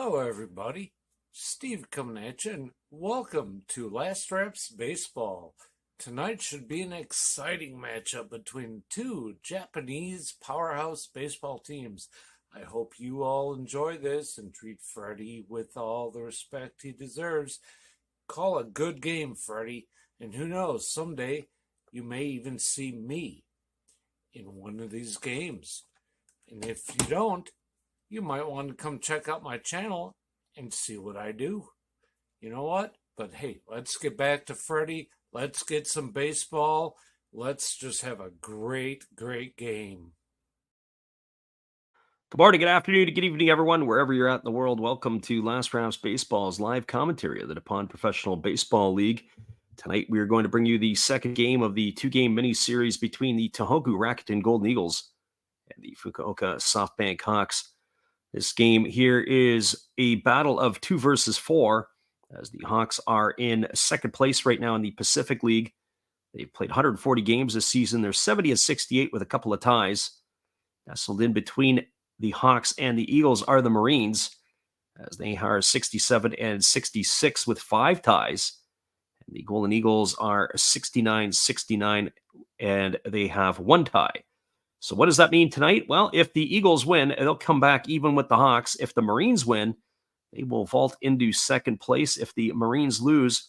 Hello, everybody. Steve coming at you, and welcome to Last Reps Baseball. Tonight should be an exciting matchup between two Japanese powerhouse baseball teams. I hope you all enjoy this and treat Freddie with all the respect he deserves. Call a good game, Freddie, and who knows, someday you may even see me in one of these games. And if you don't, you might want to come check out my channel and see what I do. You know what? But hey, let's get back to Freddie. Let's get some baseball. Let's just have a great game. Good morning, good afternoon, good evening, everyone, wherever you're at in the world. Welcome to Last Reps Baseball's live commentary of the DuPont Professional Baseball League. Tonight, we are going to bring you the second game of the two-game mini-series between the Tohoku Rakuten Golden Eagles and the Fukuoka SoftBank Hawks. This game here is a battle of 2 versus 4, as the Hawks are in second place right now in the Pacific League. They've played 140 games this season. They're 70-68 with a couple of ties. Nestled in between the Hawks and the Eagles are the Marines, as they are 67-66 with 5 ties. And the Golden Eagles are 69-69, and they have 1 tie. So what does that mean tonight? Well, if the Eagles win, they'll come back even with the Hawks. If the Marines win, they will vault into second place. If the Marines lose,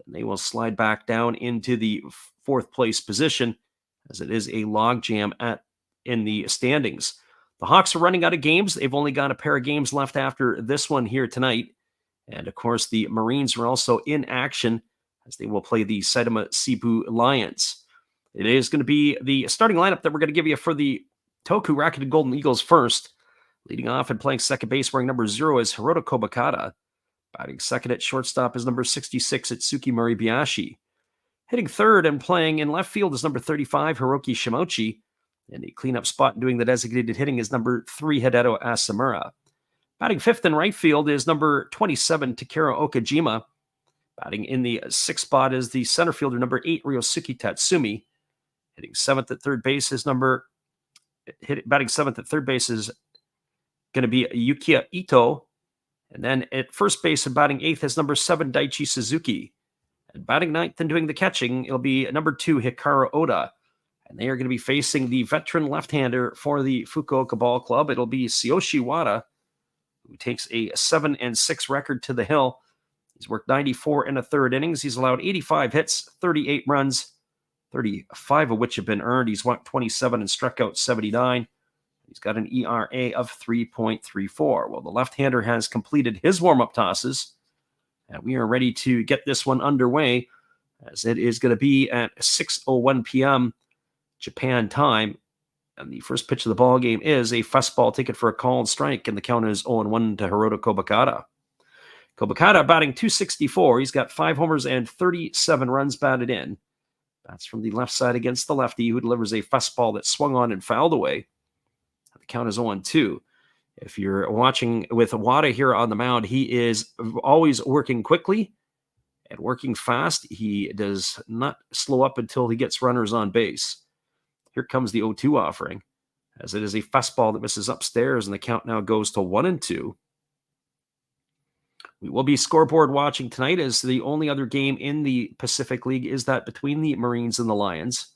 then they will slide back down into the 4th place position, as it is a logjam in the standings. The Hawks are running out of games. They've only got a pair of games left after this one here tonight. And of course, the Marines are also in action, as they will play the Saitama Cebu Lions. It is going to be the starting lineup that we're going to give you for the Tohoku Rakuten Golden Eagles first. Leading off and playing second base wearing number 0 is Hiroto Kobakata. Batting second at shortstop is number 66 Itsuki Moribayashi. Hitting third and playing in left field is number 35 Hiroki Shimochi. And the cleanup spot doing the designated hitting is number 3 Hideto Asamura. Batting fifth in right field is number 27 Takeru Okajima. Batting in the 6th spot is the center fielder number 8 Ryosuke Tatsumi. Batting seventh at third base is going to be Yukiya Ito. And then at first base and batting 8th is number 7 Daichi Suzuki. And batting 9th and doing the catching, it'll be number 2 Hikaru Oda. And they are going to be facing the veteran left-hander for the Fukuoka Ball Club. It'll be Tsuyoshi Wada, who takes a 7-6 record to the hill. He's worked 94 and a third innings. He's allowed 85 hits, 38 runs, 35 of which have been earned. He's walked 27 and struck out 79. He's got an ERA of 3.34. Well, the left-hander has completed his warm-up tosses, and we are ready to get this one underway, as it is going to be at 6:01 p.m. Japan time. And the first pitch of the ball game is a fastball taken for a called strike, and the count is 0-1 to Hiroto Kobakata. Kobakata batting .264. He's got 5 homers and 37 runs batted in. That's from the left side against the lefty, who delivers a fastball that swung on and fouled away. The count is 0-2. If you're watching with Wada here on the mound, he is always working quickly and working fast. He does not slow up until he gets runners on base. Here comes the 0-2 offering, as it is a fastball that misses upstairs, and the count now goes to 1-2. We will be scoreboard watching tonight, as the only other game in the Pacific League is that between the Marines and the Lions.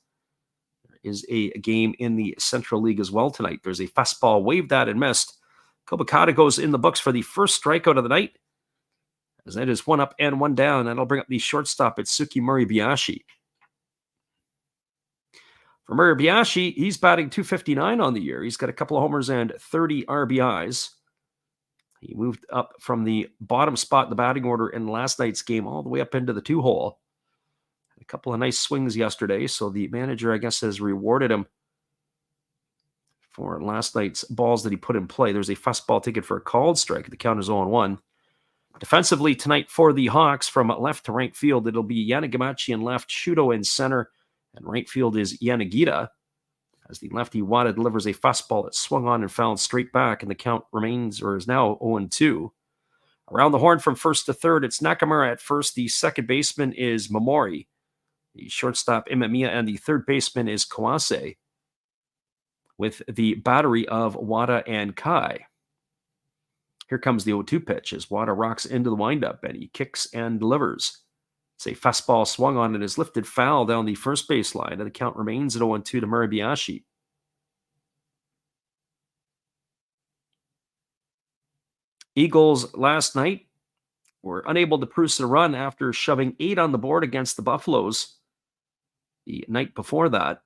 There is a game in the Central League as well tonight. There's a fastball waved at and missed. Kobakata goes in the books for the first strikeout of the night, as that is 1 up and 1 down. That'll bring up the shortstop Itsuki Moribayashi. For Moribayashi, he's batting .259 on the year. He's got a couple of homers and 30 RBIs. He moved up from the bottom spot in the batting order in last night's game all the way up into the 2-hole. A couple of nice swings yesterday, so the manager, I guess, has rewarded him for last night's balls that he put in play. There's a fastball taken for a called strike. The count is 0-1. Defensively tonight for the Hawks, from left to right field, it'll be Yanagamachi in left, Shudo in center, and right field is Yanagita, as the lefty Wada delivers a fastball that swung on and fouled straight back, and the count is now 0-2. Around the horn from first to third, it's Nakamura at first. The second baseman is Momori. The shortstop Imamiya, and the third baseman is Kawase, with the battery of Wada and Kai. Here comes the 0-2 pitch as Wada rocks into the windup and he kicks and delivers. It's a fastball swung on and is lifted foul down the first base line, and the count remains at 0-2 to Murabayashi. Eagles last night were unable to produce a run after shoving 8 on the board against the Buffaloes the night before that,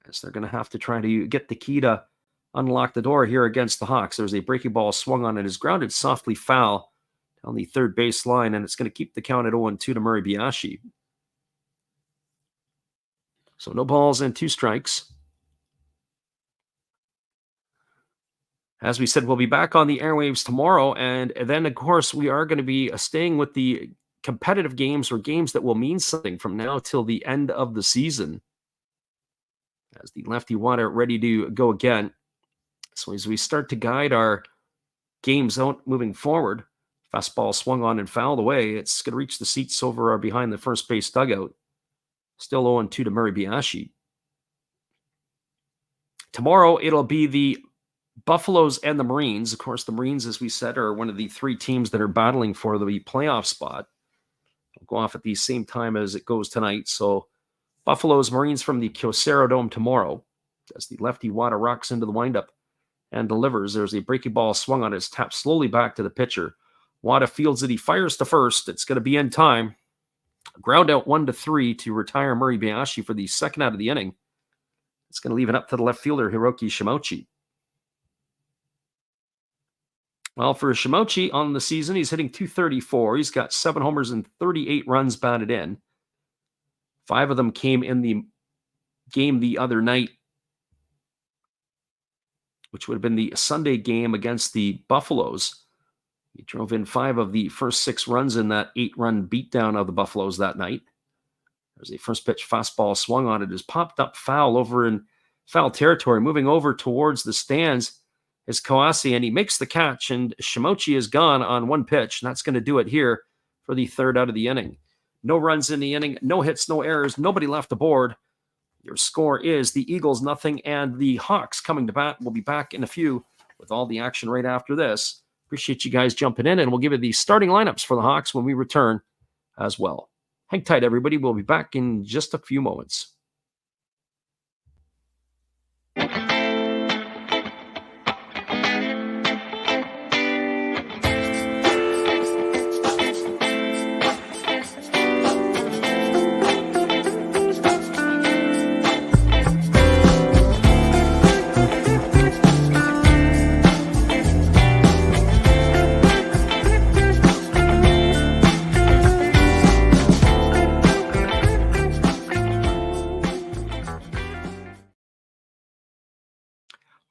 as they're going to have to try to get the key to unlock the door here against the Hawks. There's a breaking ball swung on and is grounded softly foul down the third base line, and it's going to keep the count at 0-2 to Murabayashi. So no balls and 2 strikes. As we said, we'll be back on the airwaves tomorrow, and then, of course, we are going to be staying with the competitive games or games that will mean something from now till the end of the season, as the lefty Wada ready to go again. So as we start to guide our games out moving forward, fastball swung on and fouled away. It's going to reach the seats over or behind the first base dugout. Still 0-2 to Murabayashi. Tomorrow, it'll be the Buffaloes and the Marines. Of course, the Marines, as we said, are one of the 3 teams that are battling for the playoff spot. It'll go off at the same time as it goes tonight. So Buffaloes, Marines from the Kyocera Dome tomorrow, as the lefty Wada rocks into the windup and delivers. There's a breaking ball swung on. It's tapped slowly back to the pitcher. Wada fields it. He fires to first. It's going to be in time. Ground out 1-3 to retire Murabayashi for the second out of the inning. It's going to leave it up to the left fielder, Hiroki Shimouchi. Well, for Shimouchi on the season, he's hitting .234. He's got 7 homers and 38 runs batted in. 5 of them came in the game the other night, which would have been the Sunday game against the Buffaloes. He drove in 5 of the first 6 runs in that 8-run beatdown of the Buffaloes that night. There's a first pitch fastball swung on. It is popped up foul over in foul territory. Moving over towards the stands is Kawase, and he makes the catch, and Shimouchi is gone on 1 pitch, and that's going to do it here for the third out of the inning. No runs in the inning, no hits, no errors, nobody left aboard. Your score is the Eagles 0, and the Hawks coming to bat. We'll be back in a few with all the action right after this. Appreciate you guys jumping in, and we'll give you the starting lineups for the Hawks when we return as well. Hang tight, everybody. We'll be back in just a few moments.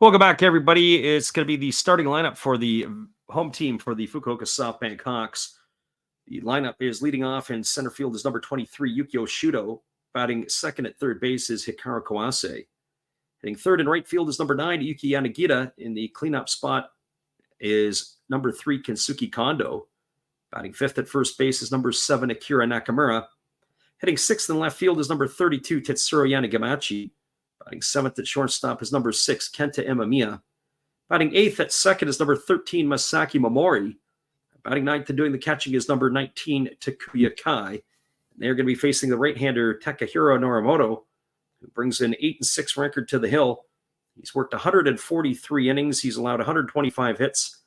Welcome back, everybody. It's going to be the starting lineup for the home team for the Fukuoka SoftBank Hawks. The lineup is leading off in center field is number 23, Yukio Shudo. Batting second at third base is Hikaru Kawase. Hitting third and right field is number 9, Yuki Yanagita. In the cleanup spot is number 3, Kensuke Kondo. Batting fifth at first base is number 7, Akira Nakamura. Hitting sixth in left field is number 32, Tetsuro Yanagamachi. Batting seventh at shortstop is number 6, Kenta Imamiya. Batting eighth at second is number 13, Masaki Momori. Batting ninth and doing the catching is number 19, Takuya Kai. They're going to be facing the right-hander Takahiro Norimoto, who brings an 8-6 record to the hill. He's worked 143 innings. He's allowed 125 hits,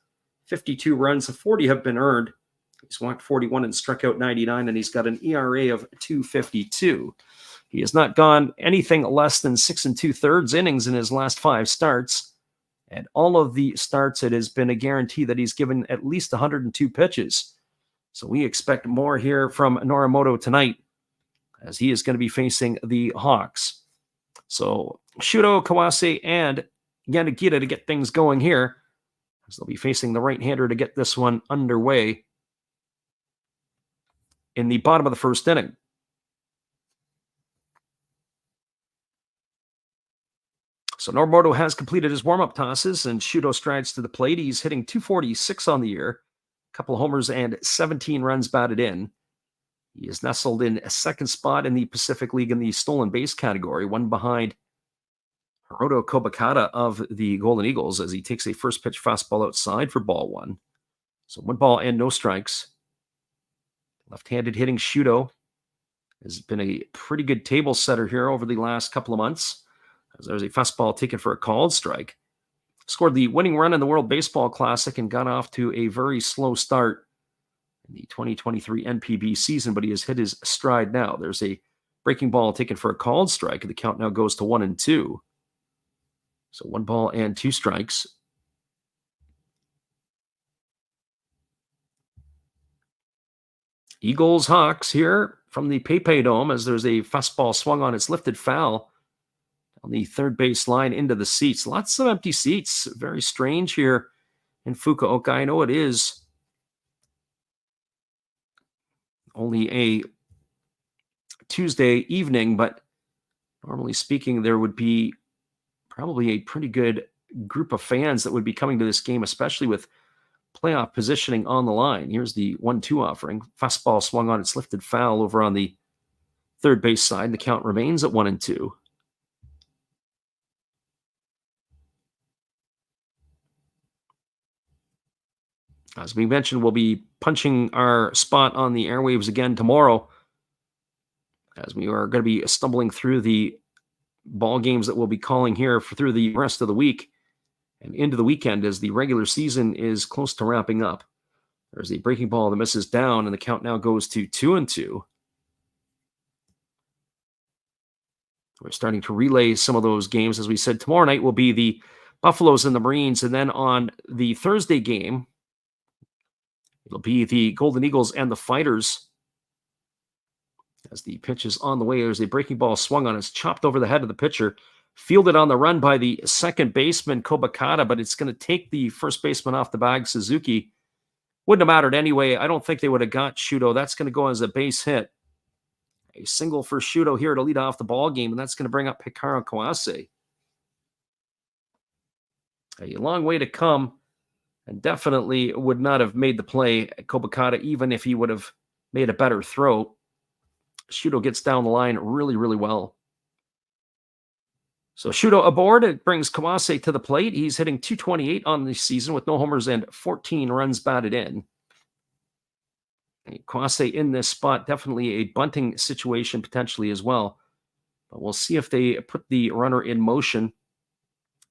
52 runs, 40 have been earned. He's walked 41 and struck out 99, and he's got an ERA of 2.52. He has not gone anything less than 6 2/3 innings in his last 5 starts. And all of the starts, it has been a guarantee that he's given at least 102 pitches. So we expect more here from Norimoto tonight, as he is going to be facing the Hawks. So Shudo, Kawase, and Yanagita to get things going here, as they'll be facing the right-hander to get this one underway in the bottom of the first inning. So Norimoto has completed his warm-up tosses, and Shudo strides to the plate. He's hitting .246 on the year, a couple of homers and 17 runs batted in. He is nestled in a second spot in the Pacific League in the stolen base category, one behind Hiroto Kobakata of the Golden Eagles as he takes a first pitch fastball outside for ball one. So 1 ball and no strikes. Left-handed hitting Shuto has been a pretty good table setter here over the last couple of months. As there's a fastball taken for a called strike. Scored the winning run in the World Baseball Classic and got off to a very slow start in the 2023 NPB season, but he has hit his stride now. There's a breaking ball taken for a called strike, and the count now goes to 1-2. So 1 ball and 2 strikes. Eagles Hawks here from the PayPay Dome as there's a fastball swung on. It's lifted foul on the third base line into the seats. Lots of empty seats. Very strange here in Fukuoka. I know it is only a Tuesday evening, but normally speaking, there would be probably a pretty good group of fans that would be coming to this game, especially with playoff positioning on the line. Here's the 1-2 offering. Fastball swung on. It's lifted foul over on the third base side. The count remains at 1-2. As we mentioned, we'll be punching our spot on the airwaves again tomorrow, as we are going to be stumbling through the ball games that we'll be calling here through the rest of the week and into the weekend as the regular season is close to wrapping up. There's a breaking ball that misses down, and the count now goes to 2-2. We're starting to relay some of those games. As we said, tomorrow night will be the Buffaloes and the Marines, and then on the Thursday game, it'll be the Golden Eagles and the Fighters. As the pitch is on the way, there's a breaking ball swung on. It's chopped over the head of the pitcher. Fielded on the run by the second baseman, Kobakata, but it's going to take the first baseman off the bag, Suzuki. Wouldn't have mattered anyway. I don't think they would have got Shuto. That's going to go as a base hit. A single for Shuto here to lead off the ball game, and that's going to bring up Hikaru Kawase. A long way to come, and definitely would not have made the play at Kobakata, even if he would have made a better throw. Shuto gets down the line really, really well. So Shuto aboard. It brings Kawase to the plate. He's hitting .228 on the season with no homers and 14 runs batted in. Kawase in this spot, definitely a bunting situation potentially as well. But we'll see if they put the runner in motion.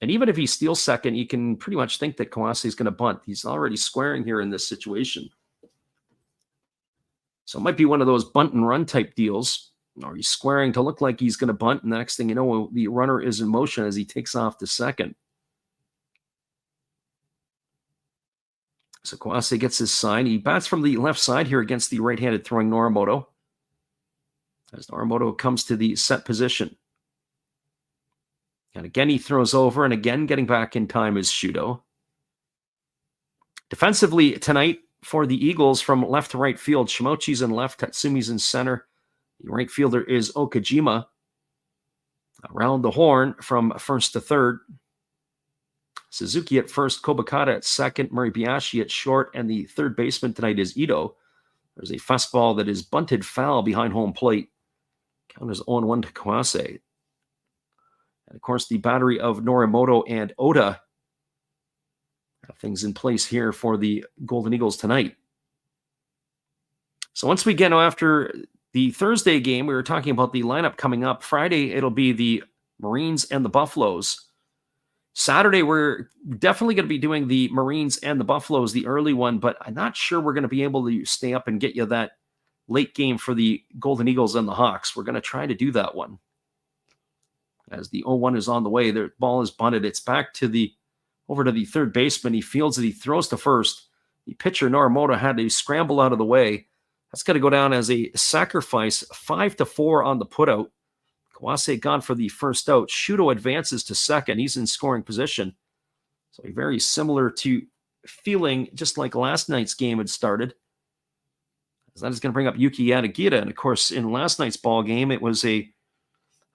And even if he steals second, you can pretty much think that Kawase is going to bunt. He's already squaring here in this situation. So it might be one of those bunt and run type deals. Or he's squaring to look like he's going to bunt, and the next thing you know, the runner is in motion as he takes off to second. So Kawase gets his sign. He bats from the left side here against the right-handed throwing Norimoto. As Norimoto comes to the set position. And again, he throws over, and again, getting back in time is Shuto. Defensively tonight for the Eagles from left to right field, Shimochi's in left, Tatsumi's in center. The right fielder is Okajima. Around the horn from first to third. Suzuki at first, Kobakata at second, Moribayashi at short, and the third baseman tonight is Ito. There's a fastball that is bunted foul behind home plate. Count is 0-1 to Kawase. And of course, the battery of Norimoto and Oda have things in place here for the Golden Eagles tonight. So once we get after the Thursday game, we were talking about the lineup coming up. Friday, it'll be the Marines and the Buffaloes. Saturday, we're definitely going to be doing the Marines and the Buffaloes, the early one, but I'm not sure we're going to be able to stay up and get you that late game for the Golden Eagles and the Hawks. We're going to try to do that one. As the 0-1 is on the way, the ball is bunted. It's back to over to the third baseman. He fields it. He throws to first. The pitcher, Norimoto, had to scramble out of the way. That's going to go down as a sacrifice, 5-4 on the putout. Kawase gone for the first out. Shuto advances to second. He's in scoring position. So very similar to feeling just like last night's game had started. That is going to bring up Yuki Yanagita. And of course, in last night's ball game, it was a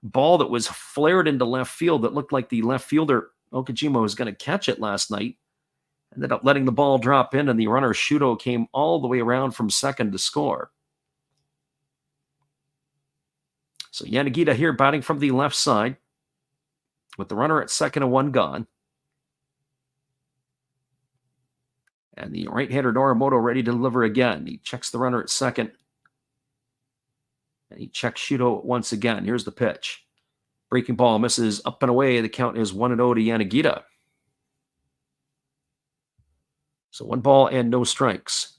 ball that was flared into left field that looked like the left fielder, Okajima, was going to catch it last night. Ended up letting the ball drop in, and the runner Shuto came all the way around from second to score. So Yanagita here batting from the left side. with the runner at second and one gone. And the right-hander Norimoto ready to deliver again. He checks the runner at second. And he checks Shuto once again. Here's the pitch. Breaking ball misses up and away. The count is 1-0 to Yanagita. So 1 ball and no strikes.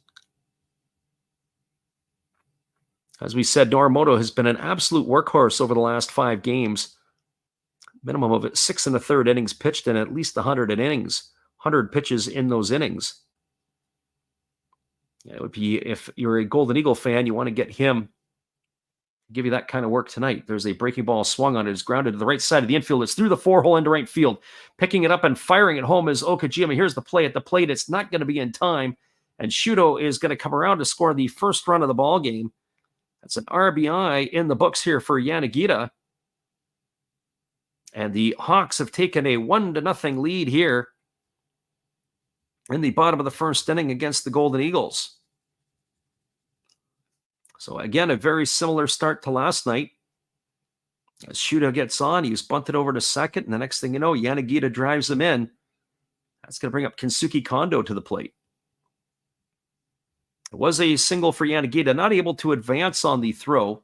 As we said, Norimoto has been an absolute workhorse over the last 5 games. Minimum of 6 1/3 innings pitched and at least 100 innings. 100 pitches in those innings. It would be, if you're a Golden Eagle fan, you want to get him to give you that kind of work tonight. There's a breaking ball swung on it. It's grounded to the right side of the infield. It's through the 4-hole into right field. Picking it up and firing it home is Okajima. Here's the play at the plate. It's not going to be in time. And Shuto is going to come around to score the first run of the ball game. That's an RBI in the books here for Yanagita. And the Hawks have taken a 1-0 lead here in the bottom of the first inning against the Golden Eagles. So again, a very similar start to last night. As Shuto gets on, he was bunted over to second, and the next thing you know, Yanagita drives him in. That's going to bring up Kensuke Kondo to the plate. It was a single for Yanagita, not able to advance on the throw.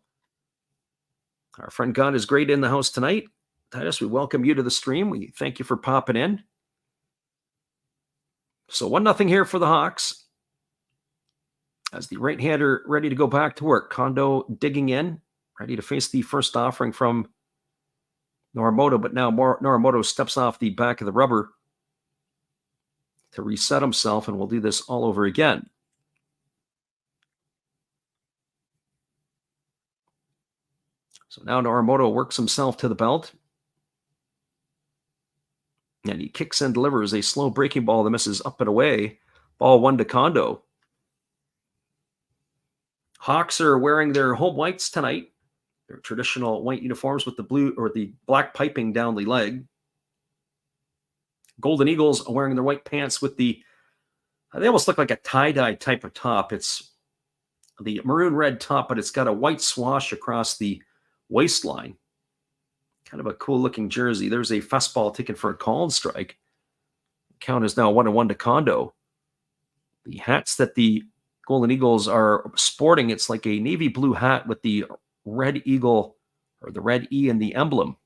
Our friend God is great in the house tonight. Titus, we welcome you to the stream. We thank you for popping in. So 1-0 here for the Hawks. As the right-hander ready to go back to work. Kondo digging in, ready to face the first offering from Norimoto, but now Norimoto steps off the back of the rubber to reset himself, and we'll do this all over again. So now Norimoto works himself to the belt. And he kicks and delivers a slow breaking ball that misses up and away. Ball 1 to Kondo. Hawks are wearing their home whites tonight. Their traditional white uniforms with the blue or the black piping down the leg. Golden Eagles are wearing their white pants with they almost look like a tie-dye type of top. It's the maroon red top, but it's got a white swash across the waistline. Kind of a cool looking jersey. There's a fastball taken for a called strike. Count is now 1-1 to Kondo. The hats that the Golden Eagles are sporting, it's like a navy blue hat with the red eagle or the red E in the emblem.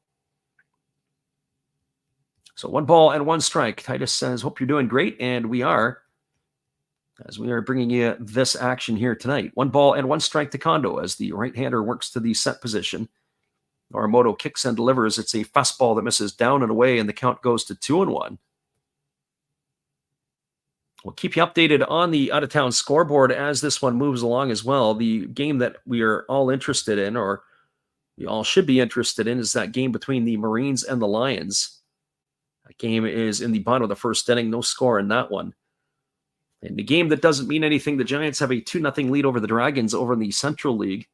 So 1 ball and 1 strike. Titus says, hope you're doing great. And we are, as we are bringing you this action here tonight. 1 ball and 1 strike to Kondo as the right-hander works to the set position. Norimoto kicks and delivers. It's a fastball that misses down and away, and the count goes to 2-1. We'll keep you updated on the out-of-town scoreboard as this one moves along as well. The game that we are all interested in, or we all should be interested in, is that game between the Marines and the Lions. That game is in the bottom of the first inning. No score in that one. In the game that doesn't mean anything, the Giants have a 2-0 lead over the Dragons over in the Central League.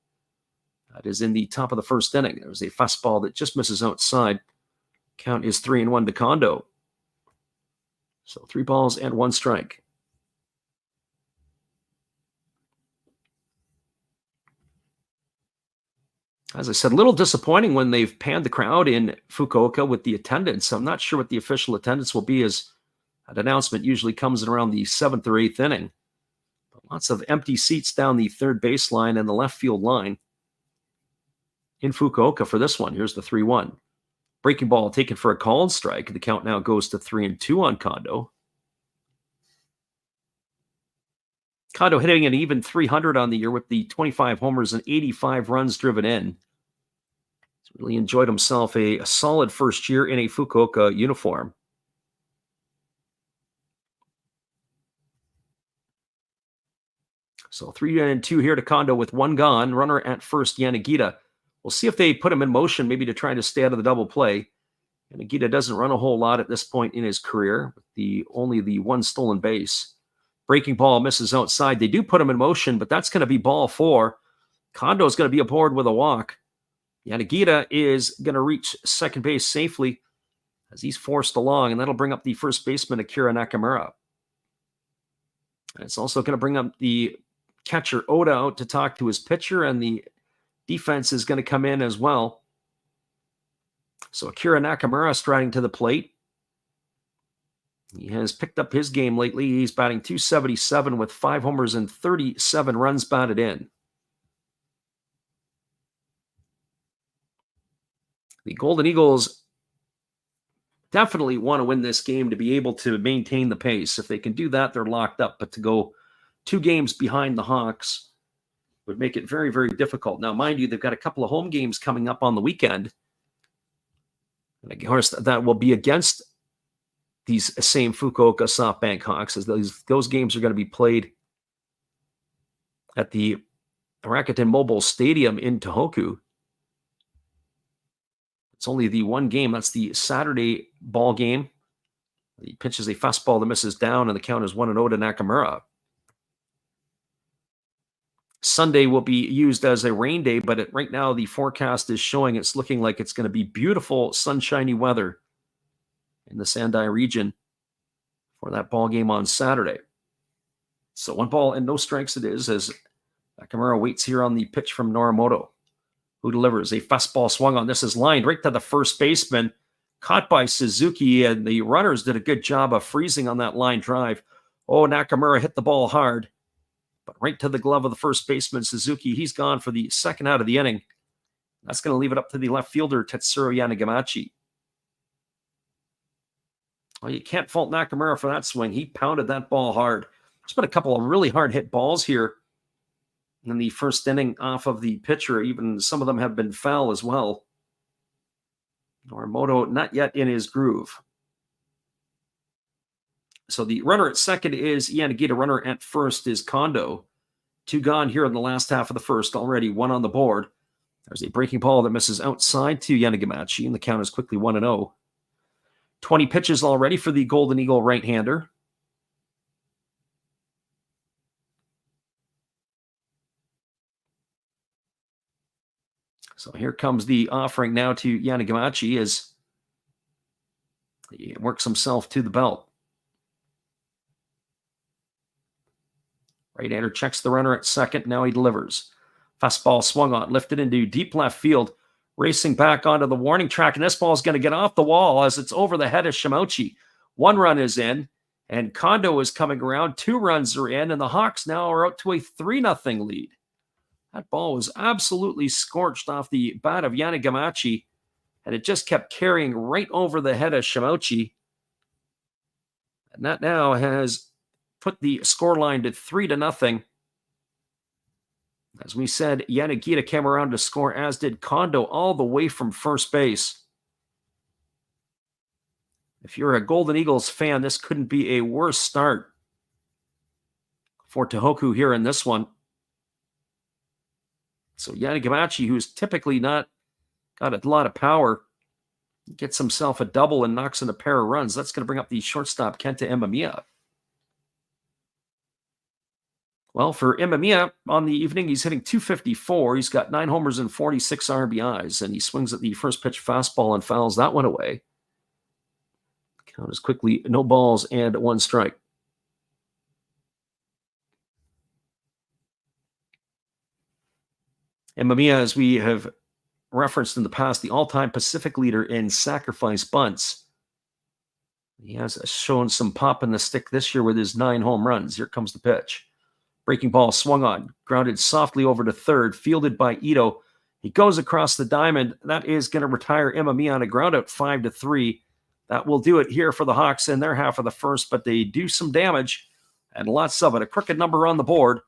That is in the top of the first inning. There's a fastball that just misses outside. Count is 3-1 to Kondo. So 3 balls and 1 strike. As I said, a little disappointing when they've panned the crowd in Fukuoka with the attendance. I'm not sure what the official attendance will be, as that announcement usually comes in around the 7th or 8th inning. But lots of empty seats down the third baseline and the left field line in Fukuoka for this one. Here's the 3-1. Breaking ball taken for a called strike. The count now goes to 3-2 on Kondo. Kondo hitting an even 300 on the year with the 25 homers and 85 runs driven in. He's really enjoyed himself a solid first year in a Fukuoka uniform. So 3-2 here to Kondo with 1 gone. Runner at first, Yanagita. We'll see if they put him in motion, maybe to try to stay out of the double play. Yanagita doesn't run a whole lot at this point in his career, with only the 1 stolen base. Breaking ball misses outside. They do put him in motion, but that's going to be ball 4. Kondo is going to be aboard with a walk. Yanagita is going to reach second base safely as he's forced along, and that'll bring up the first baseman, Akira Nakamura. And it's also going to bring up the catcher Oda out to talk to his pitcher, and the defense is going to come in as well. So Akira Nakamura striding to the plate. He has picked up his game lately. He's batting .277 with 5 homers and 37 runs batted in. The Golden Eagles definitely want to win this game to be able to maintain the pace. If they can do that, they're locked up. But to go 2 games behind the Hawks would make it very, very difficult. Now, mind you, they've got a couple of home games coming up on the weekend. And of course, that will be against these same Fukuoka SoftBank Hawks, as those games are going to be played at the Rakuten Mobile Stadium in Tohoku. It's only the one game. That's the Saturday ball game. He pitches a fastball that misses down, and the count is 1-0 to Nakamura. Sunday will be used as a rain day, but right now the forecast is showing it's looking like it's going to be beautiful, sunshiny weather in the Sendai region for that ball game on Saturday. So 1 ball and no strikes it is, as Nakamura waits here on the pitch from Norimoto, who delivers a fastball swung on. This is lined right to the first baseman, caught by Suzuki, and the runners did a good job of freezing on that line drive. Oh, Nakamura hit the ball hard, but right to the glove of the first baseman, Suzuki. He's gone for the second out of the inning. That's going to leave it up to the left fielder, Tetsuro Yanagamachi. Well, you can't fault Nakamura for that swing. He pounded that ball hard. There's been a couple of really hard hit balls here in the first inning off of the pitcher. Even some of them have been foul as well. Norimoto not yet in his groove. So the runner at second is Yanagita. Runner at first is Kondo. 2 gone here in the last half of the first. Already 1 on the board. There's a breaking ball that misses outside to Yanagamachi, and the count is quickly 1-0. 20 pitches already for the Golden Eagle right-hander. So here comes the offering now to Yanagamachi as he works himself to the belt. Right-hander checks the runner at second. Now he delivers. Fastball swung on, lifted into deep left field, racing back onto the warning track, and this ball is going to get off the wall as it's over the head of Shimouchi. 1 run is in, and Kondo is coming around. 2 runs are in, and the Hawks now are out to a 3-0 lead. That ball was absolutely scorched off the bat of Yanagamachi, and it just kept carrying right over the head of Shimouchi. And that now has put the scoreline to 3-0. As we said, Yanagita came around to score, as did Kondo, all the way from first base. If you're a Golden Eagles fan, this couldn't be a worse start for Tohoku here in this one. So Yanagamachi, who's typically not got a lot of power, gets himself a double and knocks in a pair of runs. That's going to bring up the shortstop, Kenta Imamiya. Well, for Imamiya on the evening, he's hitting .254. He's got 9 homers and 46 RBIs, and he swings at the first pitch fastball and fouls that one away. Count is quickly 0 balls and 1 strike. Imamiya, as we have referenced in the past, the all-time Pacific leader in sacrifice bunts. He has shown some pop in the stick this year with his 9 home runs. Here comes the pitch. Breaking ball swung on, grounded softly over to third, fielded by Ito. He goes across the diamond. That is going to retire Imamiya on a ground out 5-3. That will do it here for the Hawks in their half of the first, but they do some damage, and lots of it. A crooked number on the board.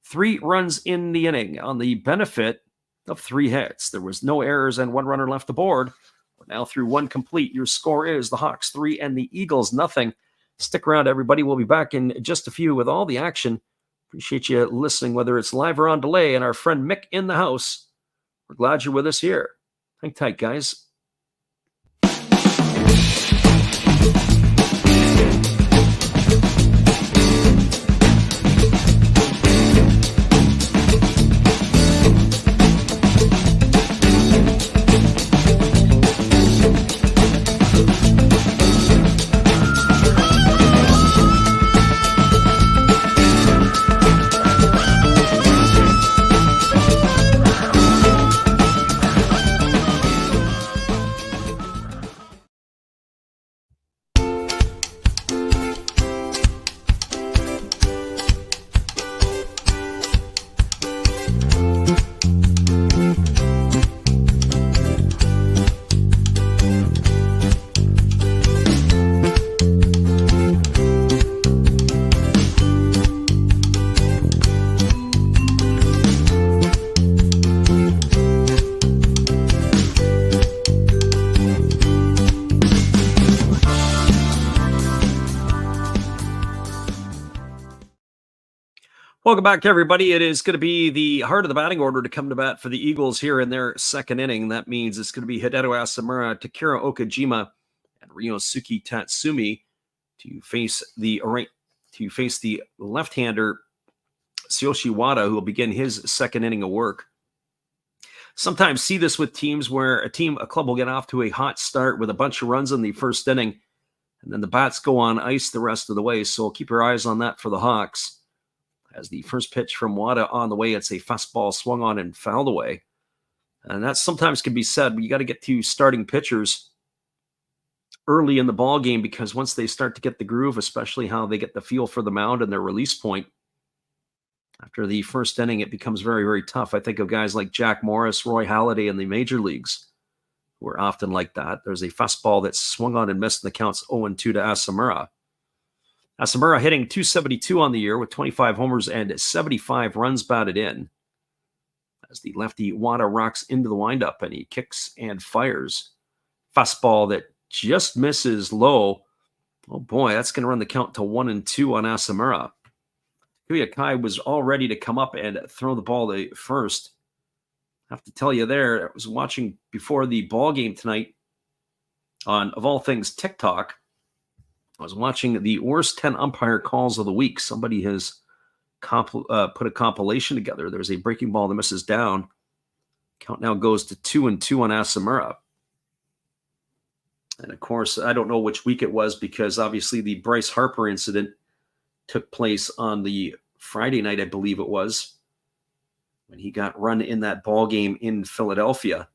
3 runs in the inning on the benefit of 3 hits. There was no errors and 1 runner left aboard. We're now through 1 complete. Your score is the Hawks 3 and the Eagles nothing. Stick around, everybody. We'll be back in just a few with all the action. Appreciate you listening, whether it's live or on delay. And our friend Mick in the house, we're glad you're with us here. Hang tight, guys. Welcome back, everybody. It is going to be the heart of the batting order to come to bat for the Eagles here in their second inning. That means it's going to be Hideo Asamura, Takira Okajima, and Ryosuke Tatsumi to face the left-hander Tsuyoshi Wada, who will begin his second inning of work. Sometimes see this with teams where a club will get off to a hot start with a bunch of runs in the first inning, and then the bats go on ice the rest of the way. So keep your eyes on that for the Hawks. As the first pitch from Wada on the way, it's a fastball swung on and fouled away. And that sometimes can be said, but you got to get to starting pitchers early in the ball game, because once they start to get the groove, especially how they get the feel for the mound and their release point, after the first inning, it becomes very, very tough. I think of guys like Jack Morris, Roy Halladay in the major leagues, who are often like that. There's a fastball that's swung on and missed, and the count's 0-2 to Asamura. Asamura hitting .272 on the year with 25 homers and 75 runs batted in. As the lefty Wada rocks into the windup and he kicks and fires. Fastball that just misses low. Oh boy, that's going to run the count to 1-2 on Asamura. Kuya Kai was all ready to come up and throw the ball to first. I have to tell you there, I was watching before the ball game tonight on, of all things, TikTok. I was watching the worst 10 umpire calls of the week. Somebody has put a compilation together. There's a breaking ball that misses down. Count now goes to 2-2 on Asamura. And of course, I don't know which week it was, because obviously the Bryce Harper incident took place on the Friday night, I believe it was, when he got run in that ball game in Philadelphia.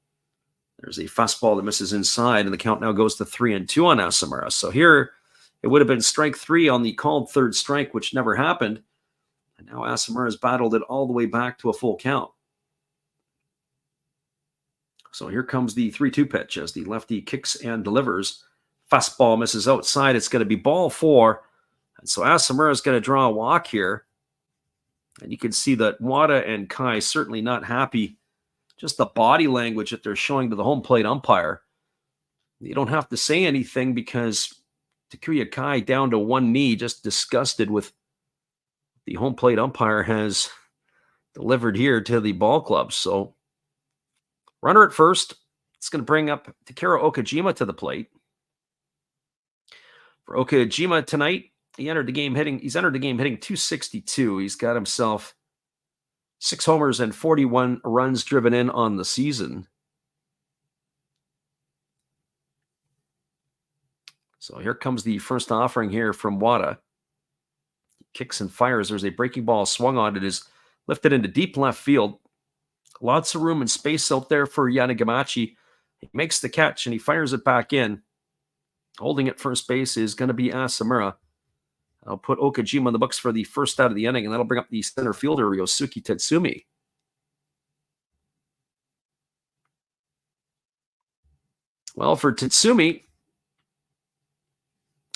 There's a fastball that misses inside, and the count now goes to 3-2 on Asamura. So here, it would have been strike three on the called third strike, which never happened. And now Asamura has battled it all the way back to a full count. So here comes the 3-2 pitch as the lefty kicks and delivers. Fastball misses outside. It's going to be ball four. And so Asamura is going to draw a walk here. And you can see that Wada and Kai certainly not happy. Just the body language that they're showing to the home plate umpire. You don't have to say anything, because Takuya Kai down to one knee, just disgusted with the home plate umpire has delivered here to the ball club. So runner at first. It's going to bring up Takira Okajima to the plate. For Okajima tonight, he's entered the game hitting .262. He's got himself 6 homers and 41 runs driven in on the season. So here comes the first offering here from Wada. He kicks and fires. There's a breaking ball swung on. It is lifted into deep left field. Lots of room and space out there for Yanagamachi. He makes the catch and he fires it back in. Holding at first base is going to be Asamura. I'll put Okajima in the books for the first out of the inning, and that'll bring up the center fielder, Ryosuke Tatsumi. Well, for Tatsumi,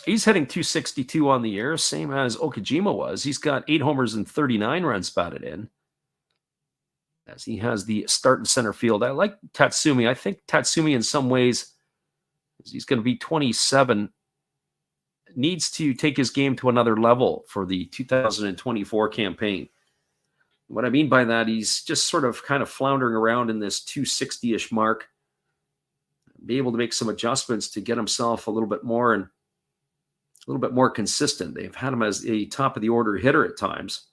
he's hitting .262 on the year, same as Okajima was. He's got 8 homers and 39 runs batted in, as he has the start in center field. I like Tatsumi. I think Tatsumi, in some ways, he's going to be 27, needs to take his game to another level for the 2024 campaign. What I mean by that, he's just sort of kind of floundering around in this 260-ish mark. Be able to make some adjustments to get himself a little bit more consistent. They've had him as a top of the order hitter at times,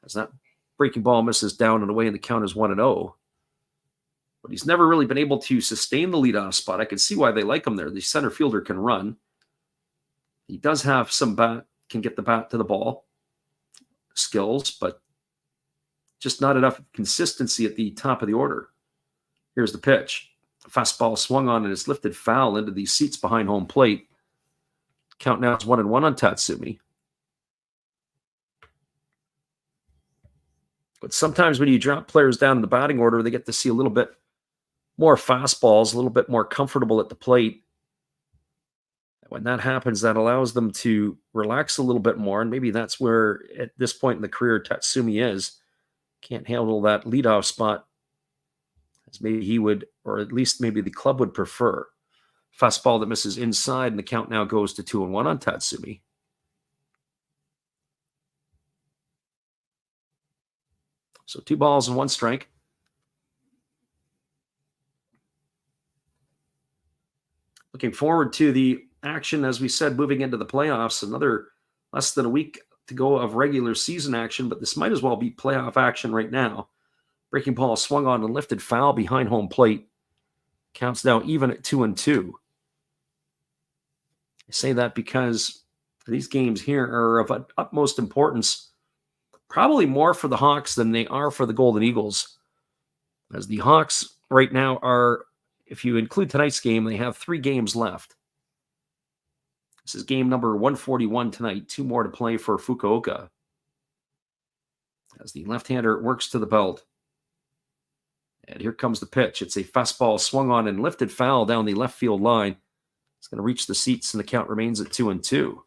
as that breaking ball misses down and away, and the count is 1-0. But he's never really been able to sustain the leadoff spot. I can see why they like him there. The center fielder can run. He does have some can get the bat to the ball skills, but just not enough consistency at the top of the order. Here's the pitch. Fastball swung on and is lifted foul into the seats behind home plate. Count now is 1-1 on Tatsumi. But sometimes when you drop players down in the batting order, they get to see a little bit more fastballs, a little bit more comfortable at the plate. When that happens, that allows them to relax a little bit more. And maybe that's where, at this point in the career, Tatsumi is. Can't handle that leadoff spot as maybe he would, or at least maybe the club would prefer. Fastball that misses inside, and the count now goes to 2-1 on Tatsumi. So 2 balls and 1 strike. Looking forward to the action, as we said, moving into the playoffs. Another less than a week to go of regular season action, but this might as well be playoff action right now. Breaking ball swung on and lifted foul behind home plate. Counts now even at 2-2. I say that because these games here are of utmost importance, probably more for the Hawks than they are for the Golden Eagles. As the Hawks right now are, if you include tonight's game, they have 3 games left. This is game number 141 tonight. 2 more to play for Fukuoka. As the left-hander works to the belt. And here comes the pitch. It's a fastball swung on and lifted foul down the left field line. It's going to reach the seats, and the count remains at 2-2.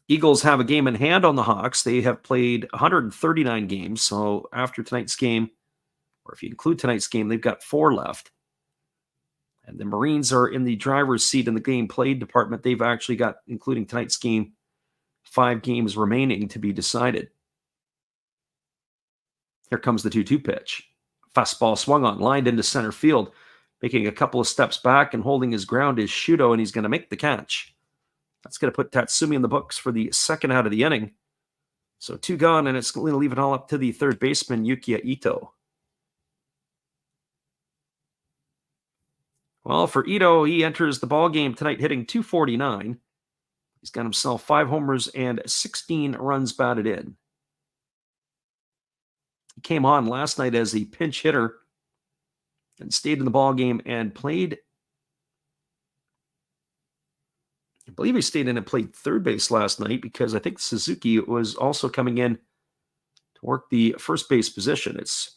Eagles have a game in hand on the Hawks. They have played 139 games. So after tonight's game, or if you include tonight's game, they've got 4 left. And the Marines are in the driver's seat in the game played department. They've actually got, including tonight's game, 5 games remaining to be decided. Here comes the 2-2 pitch. Fastball swung on, lined into center field. Making a couple of steps back and holding his ground is Shuto, and he's going to make the catch. That's going to put Tatsumi in the books for the second out of the inning. So 2 gone, and it's going to leave it all up to the third baseman, Yukiya Ito. Well, for Ito, he enters the ballgame tonight hitting .249. He's got himself 5 homers and 16 runs batted in. He came on last night as a pinch hitter and stayed in the ballgame and played. I believe he stayed in and played third base last night because I think Suzuki was also coming in to work the first base position. It's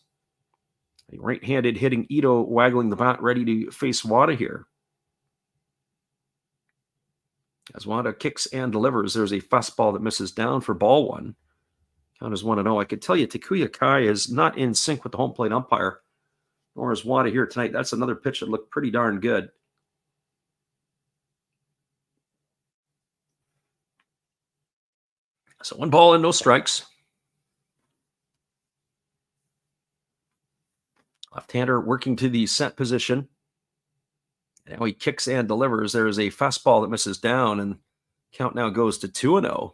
a right-handed hitting Ito waggling the bat, ready to face Wada here. As Wada kicks and delivers, there's a fastball that misses down for ball 1. Count is 1-0. I could tell you Takuya Kai is not in sync with the home plate umpire, nor is Wada here tonight. That's another pitch that looked pretty darn good. So 1 ball and no strikes. Left-hander working to the set position. Now he kicks and delivers. There is a fastball that misses down, and count now goes to 2-0.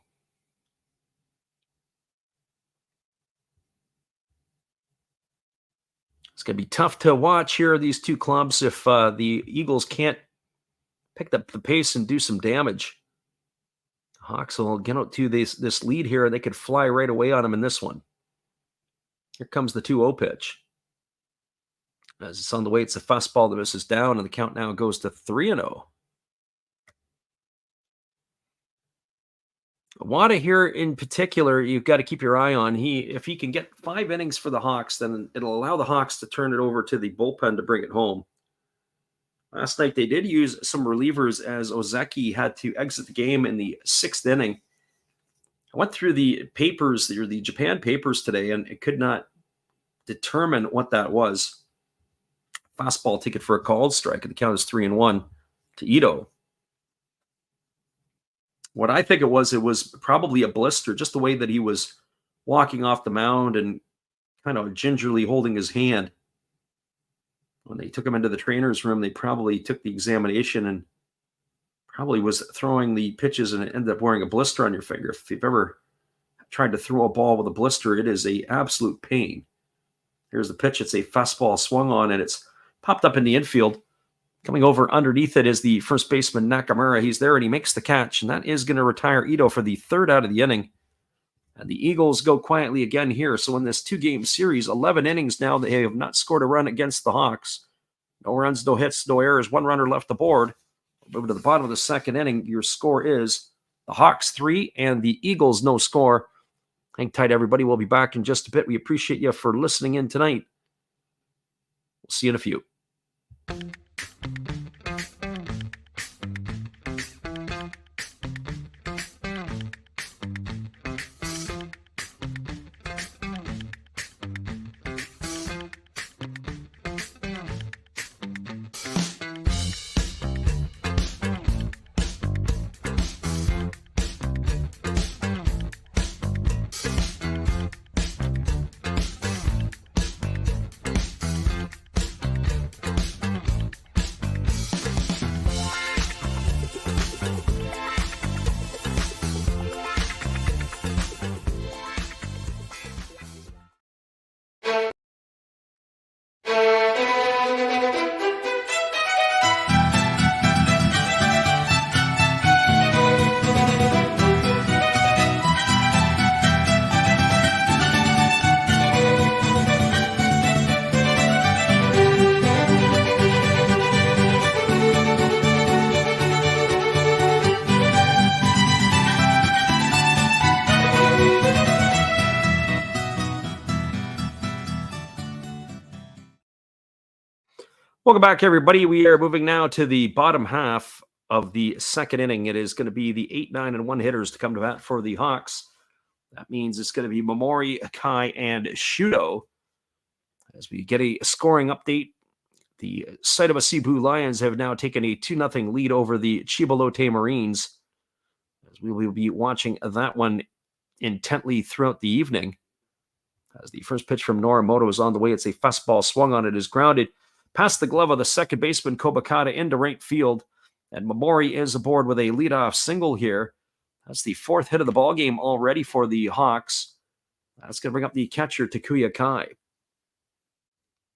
It's going to be tough to watch here, these 2 clubs, if the Eagles can't pick up the pace and do some damage. Hawks will get out to this lead here, and they could fly right away on them in this one. Here comes the 2-0 pitch. As it's on the way, it's a fastball that misses down, and the count now goes to 3-0. Wada here in particular, you've got to keep your eye on. If he can get 5 innings for the Hawks, then it'll allow the Hawks to turn it over to the bullpen to bring it home. Last night, they did use some relievers as Ozeki had to exit the game in the 6th inning. I went through the papers, the Japan papers today, and it could not determine what that was. Fastball ticket for a called strike, and the count is 3-1 to Ito. What I think it was probably a blister, just the way that he was walking off the mound and kind of gingerly holding his hand. When they took him into the trainer's room, they probably took the examination and probably was throwing the pitches, and it ended up wearing a blister on your finger. If you've ever tried to throw a ball with a blister, it is an absolute pain. Here's the pitch. It's a fastball swung on, and it's popped up in the infield. Coming over underneath it is the first baseman, Nakamura. He's there, and he makes the catch, and that is going to retire Ito for the 3rd out of the inning. And the Eagles go quietly again here. So in this 2-game series, 11 innings now, they have not scored a run against the Hawks. No runs, no hits, no errors, 1 runner left aboard. Moving to the bottom of the 2nd inning, your score is the Hawks 3 and the Eagles no score. Hang tight, everybody. We'll be back in just a bit. We appreciate you for listening in tonight. We'll see you in a few. Welcome back, everybody. We are moving now to the bottom half of the second inning. It is going to be the 8, 9, and 1 hitters to come to bat for the Hawks. That means it's going to be Momori, Akai, and Shudo. As we get a scoring update, the Saitama Cebu Lions have now taken a 2-0 lead over the Chibalote Marines. As we will be watching that one intently throughout the evening. As the first pitch from Norimoto is on the way, it's a fastball swung on. It is grounded past the glove of the second baseman Kobakata into right field. And Momori is aboard with a leadoff single here. That's the fourth hit of the ball game already for the Hawks. That's going to bring up the catcher, Takuya Kai.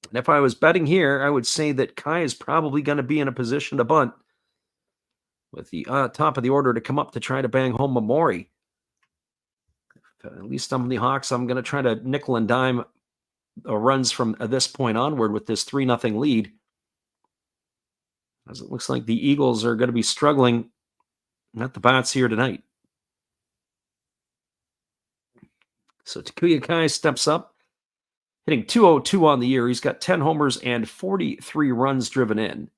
And if I was betting here, I would say that Kai is probably going to be in a position to bunt with the top of the order to come up to try to bang home Momori. At least I'm the Hawks. I'm going to try to nickel and dime runs from this point onward with this 3-0 lead. As it looks like the Eagles are going to be struggling at the bats here tonight. So Takuya Kai steps up, hitting .202 on the year. He's got 10 homers and 43 runs driven in. And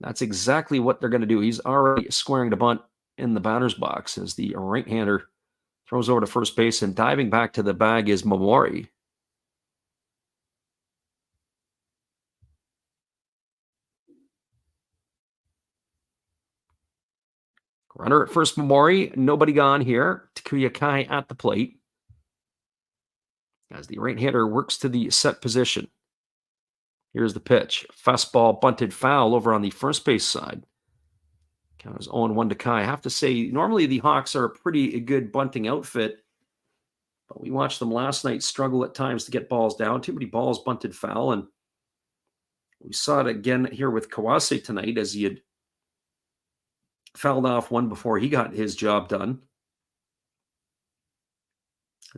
that's exactly what they're going to do. He's already squaring the bunt in the batter's box as the right-hander throws over to first base, and diving back to the bag is Momori. Runner at first, Momori. Nobody gone here. Takuya Kai at the plate as the right-hander works to the set position. Here's the pitch. Fastball bunted foul over on the first base side. Count is 0-1 to Kai. I have to say, normally the Hawks are a pretty good bunting outfit, but we watched them last night struggle at times to get balls down. Too many balls bunted foul, and we saw it again here with Kawase tonight as he had fouled off one before he got his job done.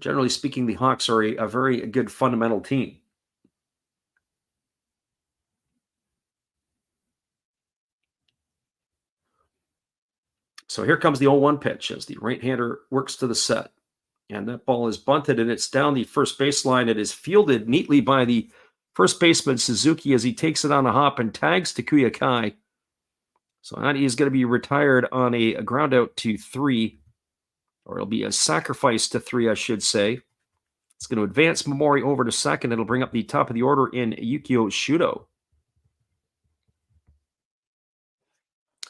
Generally speaking, the Hawks are a very good fundamental team. So here comes the 0-1 pitch as the right-hander works to the set. And that ball is bunted, and it's down the first baseline. It is fielded neatly by the first baseman, Suzuki, as he takes it on a hop and tags Takuya Kai. So that is going to be retired on a ground out to 3, or it'll be a sacrifice to 3, I should say. It's going to advance Momori over to second. It'll bring up the top of the order in Yukio Shudo.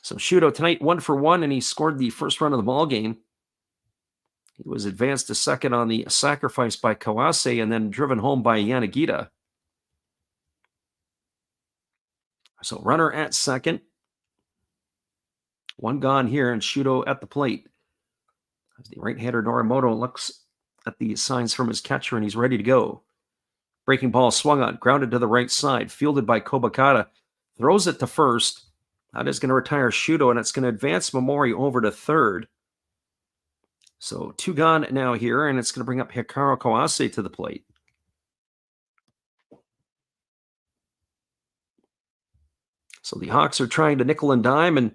So Shudo tonight 1 for 1, and he scored the first run of the ball game. He was advanced to second on the sacrifice by Kawase and then driven home by Yanagita. So runner at second. 1 gone here, and Shudo at the plate. As the right-hander Norimoto looks at the signs from his catcher, and he's ready to go. Breaking ball swung on, grounded to the right side, fielded by Kobakata. Throws it to first. That is going to retire Shudo, and it's going to advance Momori over to third. So 2 gone now here, and it's going to bring up Hikaru Kawase to the plate. So the Hawks are trying to nickel and dime and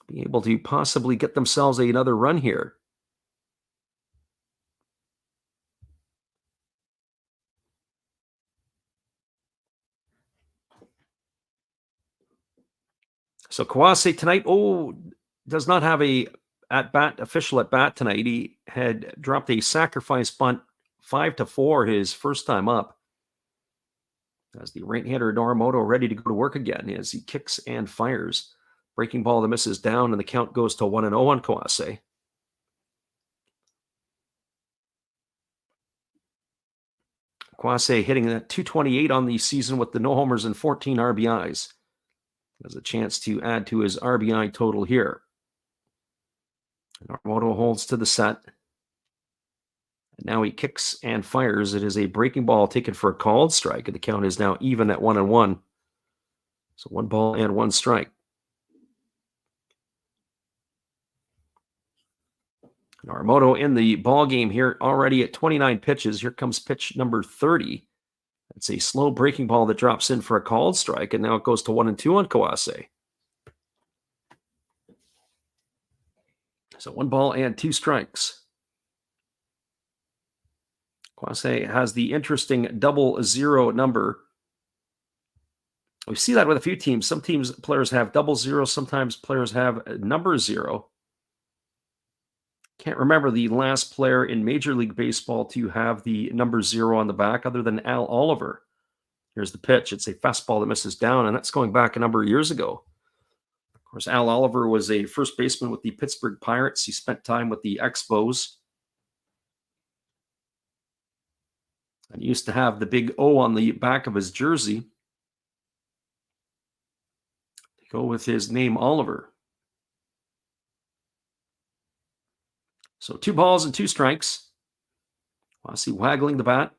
be able to possibly get themselves another run here. So Kawase tonight, does not have a official at bat tonight. He had dropped a sacrifice bunt 5-4 his first time up. As the right-hander Norimoto ready to go to work again as he kicks and fires. Breaking ball that misses down, and the count goes to 1-0 on Kawase. Kawase hitting that .228 on the season with the no homers and 14 RBIs. Has a chance to add to his RBI total here. Norimoto holds to the set. And now he kicks and fires. It is a breaking ball taken for a called strike, and the count is now even at 1-1. So 1 ball and 1 strike. Norimoto in the ball game here already at 29 pitches. Here comes pitch number 30. It's a slow breaking ball that drops in for a called strike, and now it goes to 1-2 on Kawase. So 1 ball and 2 strikes. Kawase has the interesting 00 number. We see that with a few teams. Some teams, players have double zero. Sometimes players have number zero. Can't remember the last player in Major League Baseball to have the number zero on the back other than Al Oliver. Here's the pitch. It's a fastball that misses down, and that's going back a number of years ago. Of course, Al Oliver was a first baseman with the Pittsburgh Pirates. He spent time with the Expos. And he used to have the big O on the back of his jersey to go with his name, Oliver. So 2 balls and 2 strikes. Wasi waggling the bat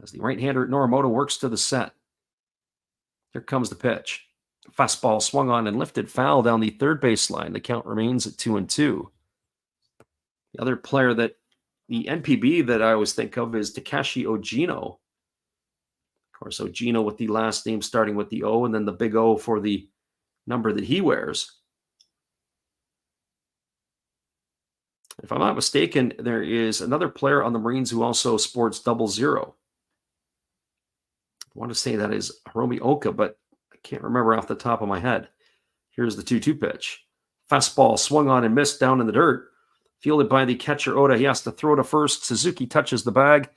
as the right-hander Norimoto works to the set. Here comes the pitch. Fastball swung on and lifted foul down the third base line. The count remains at 2-2. The other player that the NPB that I always think of is Takeshi Ogino. Of course, Ogino with the last name starting with the O and then the big O for the number that he wears. If I'm not mistaken, there is another player on the Marines who also sports 00. I want to say that is Hiromi Oka, but I can't remember off the top of my head. Here's the 2-2 pitch. Fastball swung on and missed down in the dirt. Fielded by the catcher Oda. He has to throw to first. Suzuki touches the bag.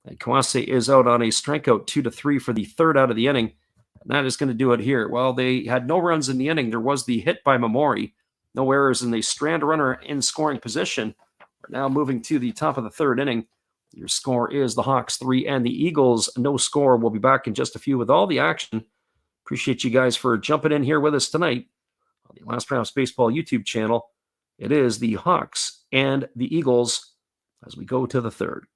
And Kawase is out on a strikeout 2-3 for the third out of the inning. And that is going to do it here. Well, they had no runs in the inning. There was the hit by Mamori. No errors, and they strand a runner in scoring position. We're now moving to the top of the third inning. Your score is the Hawks 3 and the Eagles no score. We'll be back in just a few with all the action. Appreciate you guys for jumping in here with us tonight on the Last Rounds Baseball YouTube channel. It is the Hawks and the Eagles as we go to the third.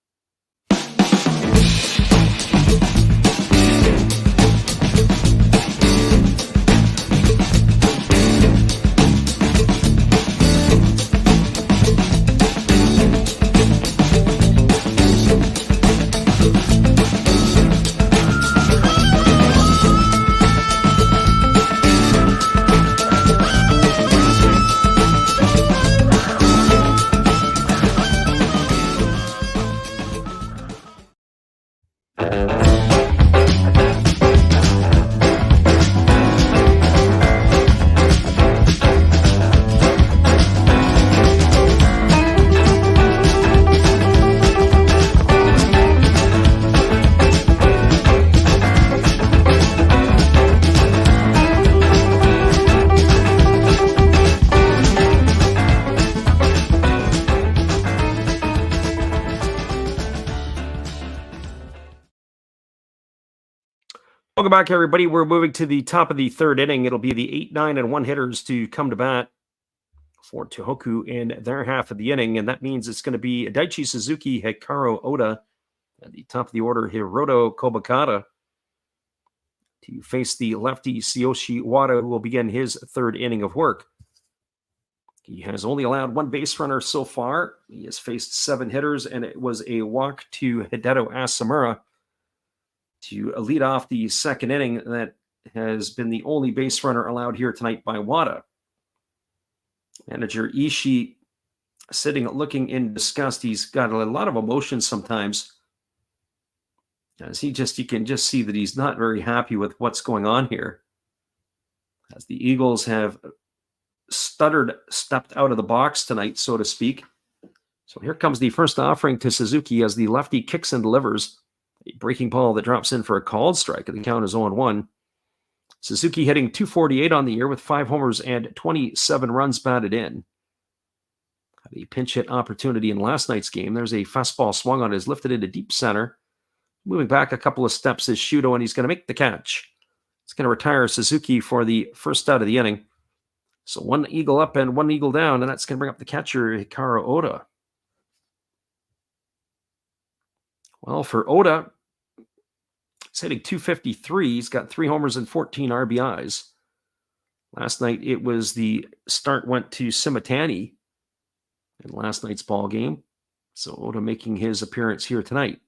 Welcome back, everybody. We're moving to the top of the third inning. It'll be the 8, 9, and 1 hitters to come to bat for Tohoku in their half of the inning, and that means it's going to be Daichi Suzuki, Hikaru Oda, at the top of the order, Hiroto Kobakata, to face the lefty Tsuyoshi Wada, who will begin his third inning of work. He has only allowed 1 base runner so far. He has faced 7 hitters, and it was a walk to Hideto Asamura to lead off the second inning. That has been the only base runner allowed here tonight by Wada. Manager Ishii sitting, looking in disgust. He's got a lot of emotion sometimes. As you can just see that he's not very happy with what's going on here. As the Eagles have stepped out of the box tonight, so to speak. So here comes the first offering to Suzuki as the lefty kicks and delivers. A breaking ball that drops in for a called strike. The count is 0-1. Suzuki hitting .248 on the year with 5 homers and 27 runs batted in. Had a pinch hit opportunity in last night's game. There's a fastball swung on, is lifted into deep center. Moving back a couple of steps is Shudo, and he's going to make the catch. It's going to retire Suzuki for the first out of the inning. So 1 eagle up and 1 eagle down, and that's going to bring up the catcher, Hikaru Oda. Well, for Oda, he's hitting .253. He's got 3 homers and 14 RBIs. Last night, it was the start went to Simatani in last night's ball game. So Oda making his appearance here tonight.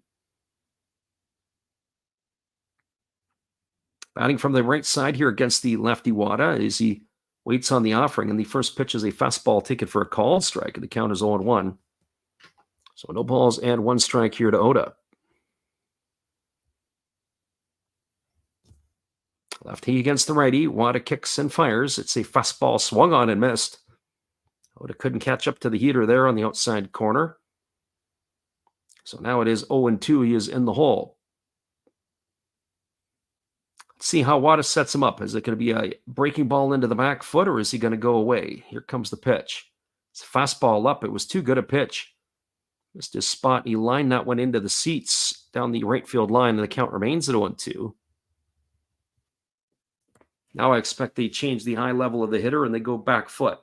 Batting from the right side here against the lefty Wada as he waits on the offering, and the first pitch is a fastball taken for a called strike, and the count is 0-1. So no balls and 1 strike here to Oda. Lefty against the righty. Wada kicks and fires. It's a fastball swung on and missed. Oda couldn't catch up to the heater there on the outside corner. So now it is 0-2. He is in the hole. Let's see how Wada sets him up. Is it going to be a breaking ball into the back foot, or is he going to go away? Here comes the pitch. It's a fastball up. It was too good a pitch. Missed his spot. He lined that one into the seats down the right field line, and the count remains at 0-2. Now I expect they change the high level of the hitter and they go back foot.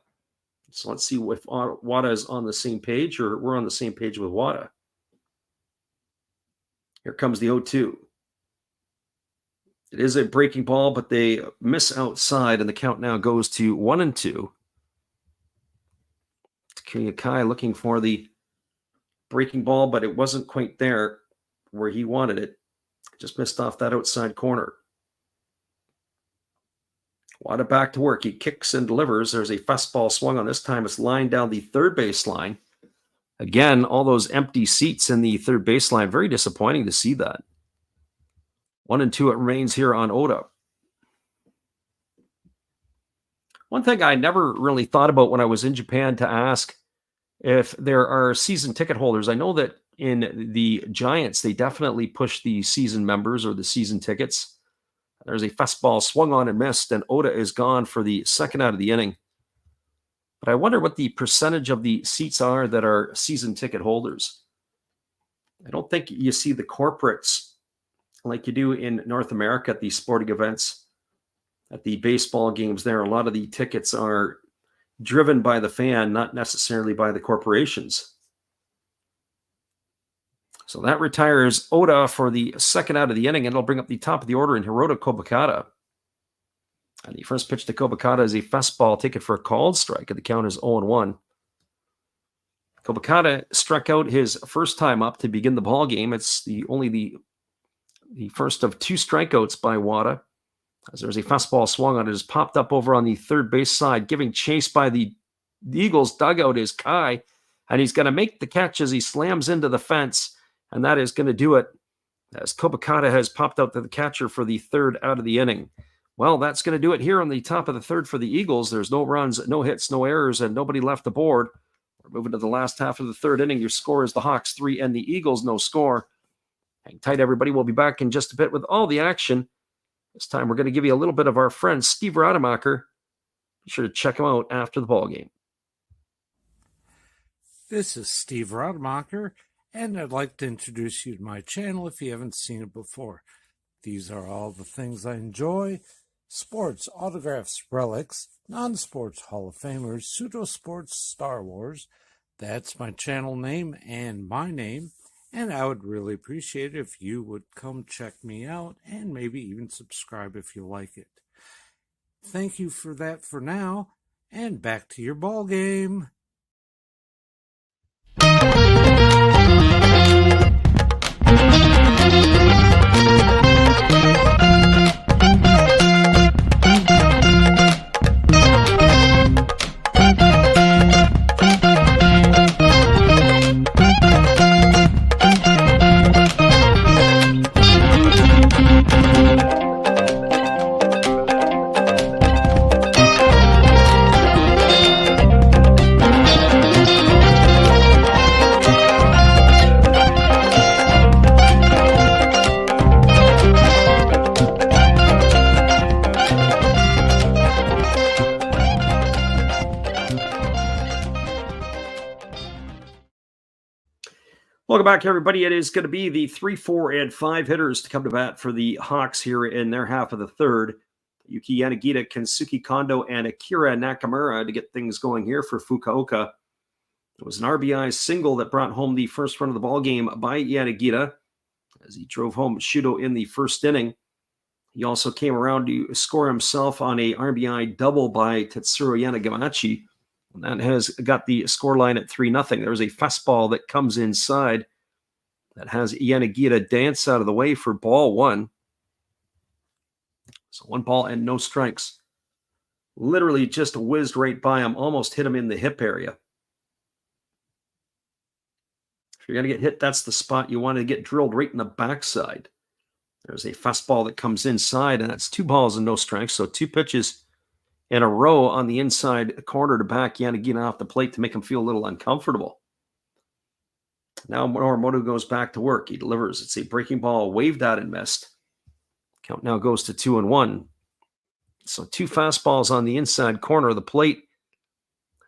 So let's see if Wada is on the same page or we're on the same page with Wada. Here comes the 0-2. It is a breaking ball, but they miss outside, and the count now goes to 1-2. Kai looking for the breaking ball, but it wasn't quite there where he wanted it. Just missed off that outside corner. Wada back to work. He kicks and delivers. There's a fastball swung on. This time it's lined down the third base line. Again, all those empty seats in the third base line. Very disappointing to see that. 1-2 it remains here on Oda. One thing I never really thought about when I was in Japan to ask if there are season ticket holders. I know that in the Giants, they definitely push the season members or the season tickets. There's a fastball swung on and missed, and Oda is gone for the second out of the inning. But I wonder what the percentage of the seats are that are season ticket holders. I don't think you see the corporates like you do in North America at these sporting events, at the baseball games there. A lot of the tickets are driven by the fan, not necessarily by the corporations. So that retires Oda for the second out of the inning, and it'll bring up the top of the order in Hirota Kobakata. And the first pitch to Kobakata is a fastball taken for a called strike, and the count is 0-1. Kobakata struck out his first time up to begin the ball game. It's only the first of two strikeouts by Wada. As there's a fastball swung on, it has popped up over on the third base side. Giving chase by the Eagles dugout is Kai, and he's going to make the catch as he slams into the fence, and that is going to do it as Kobakata has popped out to the catcher for the third out of the inning. Well, that's going to do it here on the top of the third for the Eagles. There's no runs, no hits, no errors, and nobody left the board. We're moving to the last half of the third inning. Your score is the Hawks 3 and the Eagles no score. Hang tight, everybody. We'll be back in just a bit with all the action. This time we're going to give you a little bit of our friend Steve Rademacher. Be sure to check him out after the ball game. This is Steve Rademacher, and I'd like to introduce you to my channel if you haven't seen it before. These are all the things I enjoy: sports, autographs, relics, non-sports Hall of Famers, pseudo-sports, Star Wars. That's my channel name and my name, and I would really appreciate it if you would come check me out and maybe even subscribe if you like it. Thank you for that for now, and back to your ball game. Welcome back, everybody. It is going to be the 3, 4, and 5 hitters to come to bat for the Hawks here in their half of the third. Yuki Yanagita, Kensuke Kondo, and Akira Nakamura to get things going here for Fukuoka. It was an RBI single that brought home the first run of the ball game by Yanagita as he drove home Shudo in the first inning. He also came around to score himself on a RBI double by Tetsuro Yanagamachi. And that has got the scoreline at 3-0. There's a fastball that comes inside that has Yanagita dance out of the way for ball one. So 1 ball and no strikes. Literally just whizzed right by him, almost hit him in the hip area. If you're going to get hit, that's the spot you want to get drilled right in the backside. There's a fastball that comes inside, and that's 2 balls and no strikes. So 2 pitches in a row on the inside corner to back Yanagita off the plate to make him feel a little uncomfortable. Now Norimoto goes back to work. He delivers. It's a breaking ball, waved at and missed. Count now goes to 2-1. So 2 fastballs on the inside corner of the plate,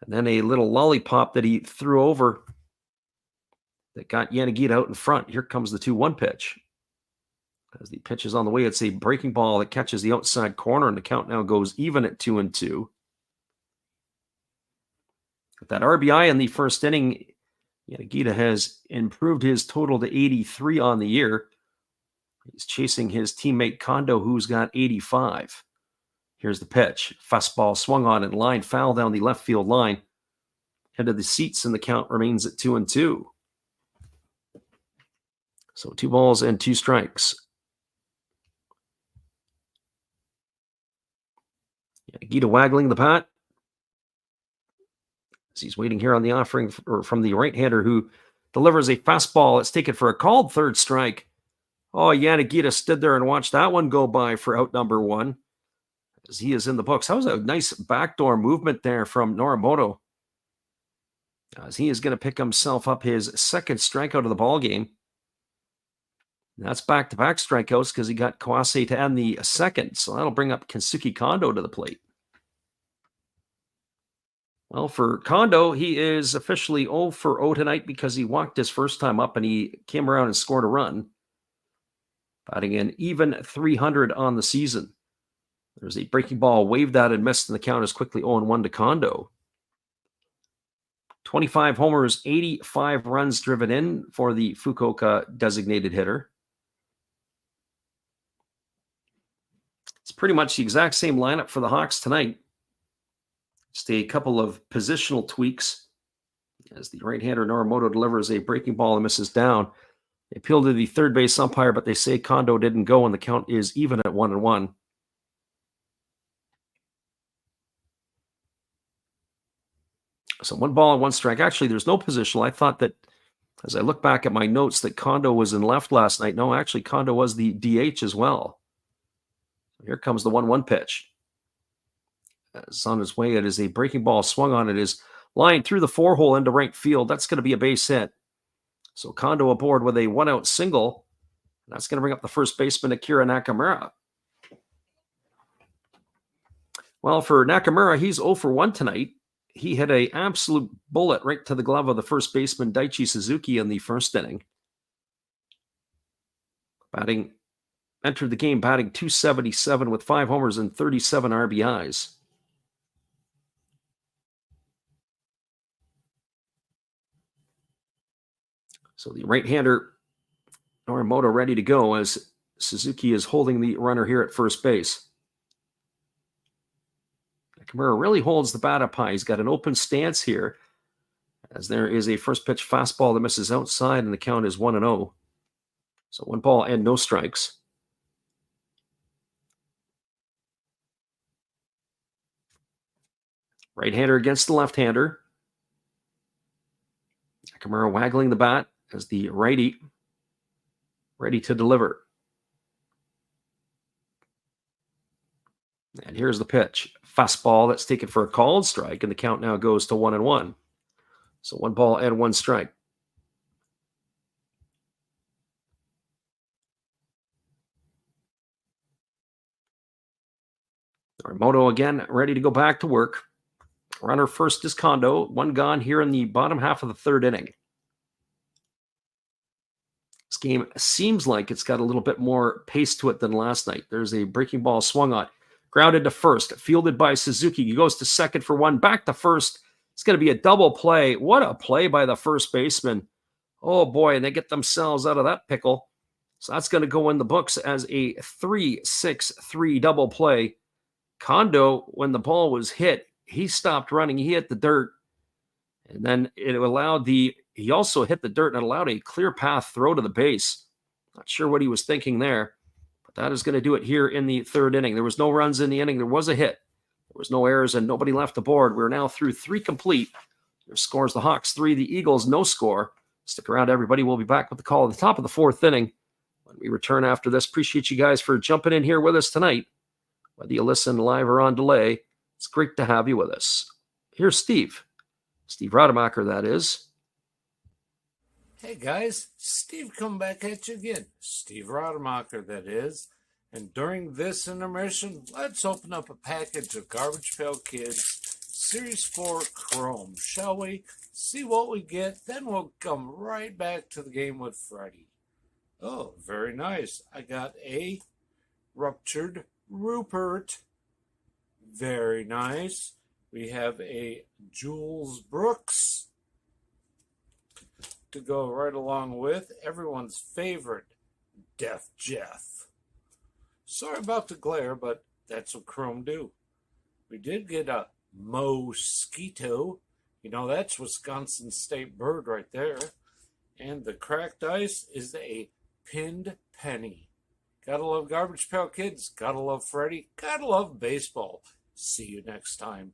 and then a little lollipop that he threw over that got Yanagita out in front. Here comes the 2-1 pitch. As the pitch is on the way, it's a breaking ball that catches the outside corner, and the count now goes even at 2-2. With that RBI in the first inning, Yanagita has improved his total to 83 on the year. He's chasing his teammate Kondo, who's got 85. Here's the pitch. Fastball swung on and line foul down the left field line. Head to the seats, and the count remains at 2-2. So 2 balls and 2 strikes. Yanagita waggling the bat as he's waiting here on the offering from the right-hander, who delivers a fastball. It's taken for a called third strike. Oh, Yanagita stood there and watched that one go by for out number 1 as he is in the books. That was a nice backdoor movement there from Norimoto, as he is going to pick himself up his second strikeout of the ball game. That's back-to-back strikeouts because he got Kawase to end the second. So that'll bring up Kensuke Kondo to the plate. Well, for Kondo, he is officially 0 for 0 tonight because he walked his first time up and he came around and scored a run, batting in even 300 on the season. There's a breaking ball waved at and missed, and the count is quickly 0-1 to Kondo. 25 homers, 85 runs driven in for the Fukuoka designated hitter. It's pretty much the exact same lineup for the Hawks tonight. Just a couple of positional tweaks as the right-hander Norimoto delivers a breaking ball and misses down. They appeal to the third base umpire, but they say Kondo didn't go, and the count is even at 1-1. So 1 ball and 1 strike. Actually, there's no positional. I thought that as I look back at my notes that Kondo was in left last night. No, actually, Kondo was the DH as well. Here comes the 1-1 pitch. It's on his way. It is a breaking ball swung on. It is lined through the 4-hole into right field. That's going to be a base hit. So Kondo aboard with a 1-out single. That's going to bring up the first baseman, Akira Nakamura. Well, for Nakamura, he's 0 for 1 tonight. He hit an absolute bullet right to the glove of the first baseman, Daichi Suzuki, in the first inning. Entered the game batting .277 with 5 homers and 37 RBIs. So the right-hander Norimoto ready to go as Suzuki is holding the runner here at first base. Nakamura really holds the bat up high. He's got an open stance here as there is a first pitch fastball that misses outside, and the count is 1-0. So 1 ball and no strikes. Right-hander against the left-hander. Nakamura waggling the bat as the righty ready to deliver. And here's the pitch. Fastball that's taken for a called strike, and the count now goes to 1-1. So 1 ball and 1 strike. Norimoto again ready to go back to work. Runner first is Kondo. 1 gone here in the bottom half of the 3rd inning. This game seems like it's got a little bit more pace to it than last night. There's a breaking ball swung on. Grounded to first. Fielded by Suzuki. He goes to second for 1. Back to first. It's going to be a double play. What a play by the first baseman. Oh, boy, and they get themselves out of that pickle. So that's going to go in the books as a 3-6-3 double play. Kondo, when the ball was hit, he stopped running. He hit the dirt. And then he also hit the dirt and allowed a clear path throw to the base. Not sure what he was thinking there, but that is going to do it here in the 3rd inning. There was no runs in the inning. There was a hit. There was no errors and nobody left the board. We're now through 3 complete. Your scores, the Hawks 3, the Eagles no score. Stick around, everybody. We'll be back with the call at the top of the 4th inning When we return after this, appreciate you guys for jumping in here with us tonight. Whether you listen live or on delay, it's great to have you with us. Here's Steve Rademacher, that is. Hey guys, Steve come back at you again. Steve Rademacher, that is. And during this intermission, let's open up a package of Garbage Pail Kids Series 4 Chrome, shall we? See what we get, then we'll come right back to the game with Freddy. Oh, very nice. I got a Ruptured Rupert. Very nice. We have a Jules Brooks to go right along with everyone's favorite Def Jeff. Sorry about the glare, but that's what Chrome do. We did get a Mosquito. You know, that's Wisconsin State bird right there. And the cracked ice is a Pinned Penny. Gotta love Garbage Pail Kids. Gotta love Freddy. Gotta love baseball. See you next time.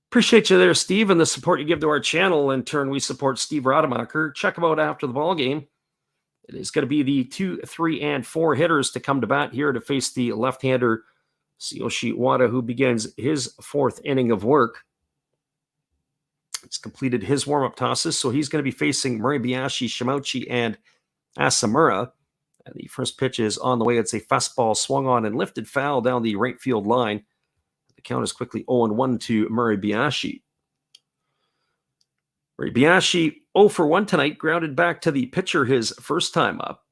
Appreciate you there, Steve, and the support you give to our channel. In turn, we support Steve Rademacher. Check him out after the ball game. It is going to be the 2, 3, and 4 hitters to come to bat here to face the left-hander Tsuyoshi Wada, who begins his 4th inning of work. He's completed his warm-up tosses, so he's going to be facing Moribayashi, Shimouchi, and Asamura. And the first pitch is on the way. It's a fastball swung on and lifted foul down the right field line. The count is quickly 0-1 to Moribayashi. Moribayashi 0 for 1 tonight, grounded back to the pitcher his first time up.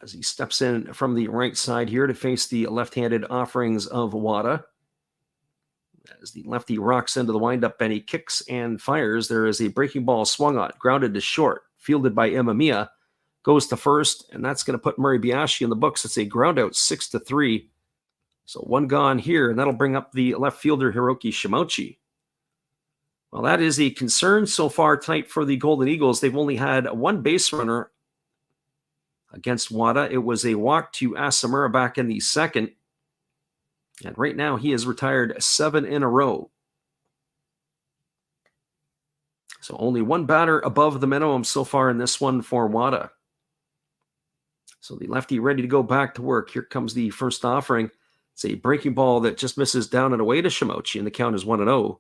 As he steps in from the right side here to face the left-handed offerings of Wada. As the lefty rocks into the windup and he kicks and fires, there is a breaking ball swung on, grounded to short, fielded by Imamiya, goes to first, and that's going to put Moribayashi in the books. It's a ground out 6-3. So 1 gone here, and that'll bring up the left fielder Hiroki Shimouchi. Well, that is a concern so far tonight for the Golden Eagles. They've only had 1 base runner against Wada. It was a walk to Asamura back in the 2nd. And right now he has retired 7 in a row. So only 1 batter above the minimum so far in this one for Wada. So the lefty ready to go back to work. Here comes the first offering. It's a breaking ball that just misses down and away to Shimouchi, and the count is 1-0.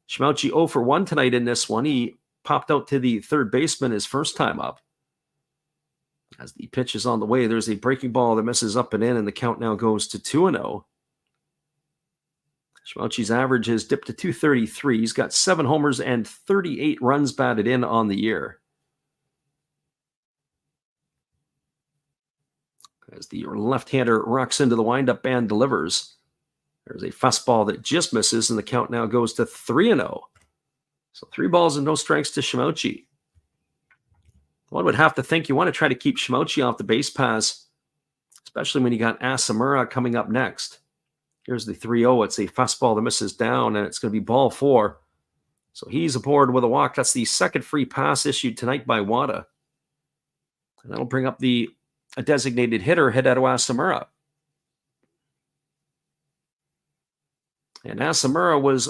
Shimouchi 0 for 1 tonight in this one. He popped out to the third baseman his first time up. As the pitch is on the way, there's a breaking ball that misses up and in, and the count now goes to 2-0. Shimouchi's average has dipped to 233. He's got 7 homers and 38 runs batted in on the year. As the left-hander rocks into the windup and delivers. There's a fastball that just misses, and the count now goes to 3-0. So 3 balls and no strikes to Shimouchi. One would have to think you want to try to keep Shimouchi off the base paths, especially when you got Asamura coming up next. Here's the 3-0. It's a fastball that misses down, and it's going to be ball 4. So he's aboard with a walk. That's the 2nd free pass issued tonight by Wada. And that'll bring up a designated hitter, Hideto Asamura. And Asamura was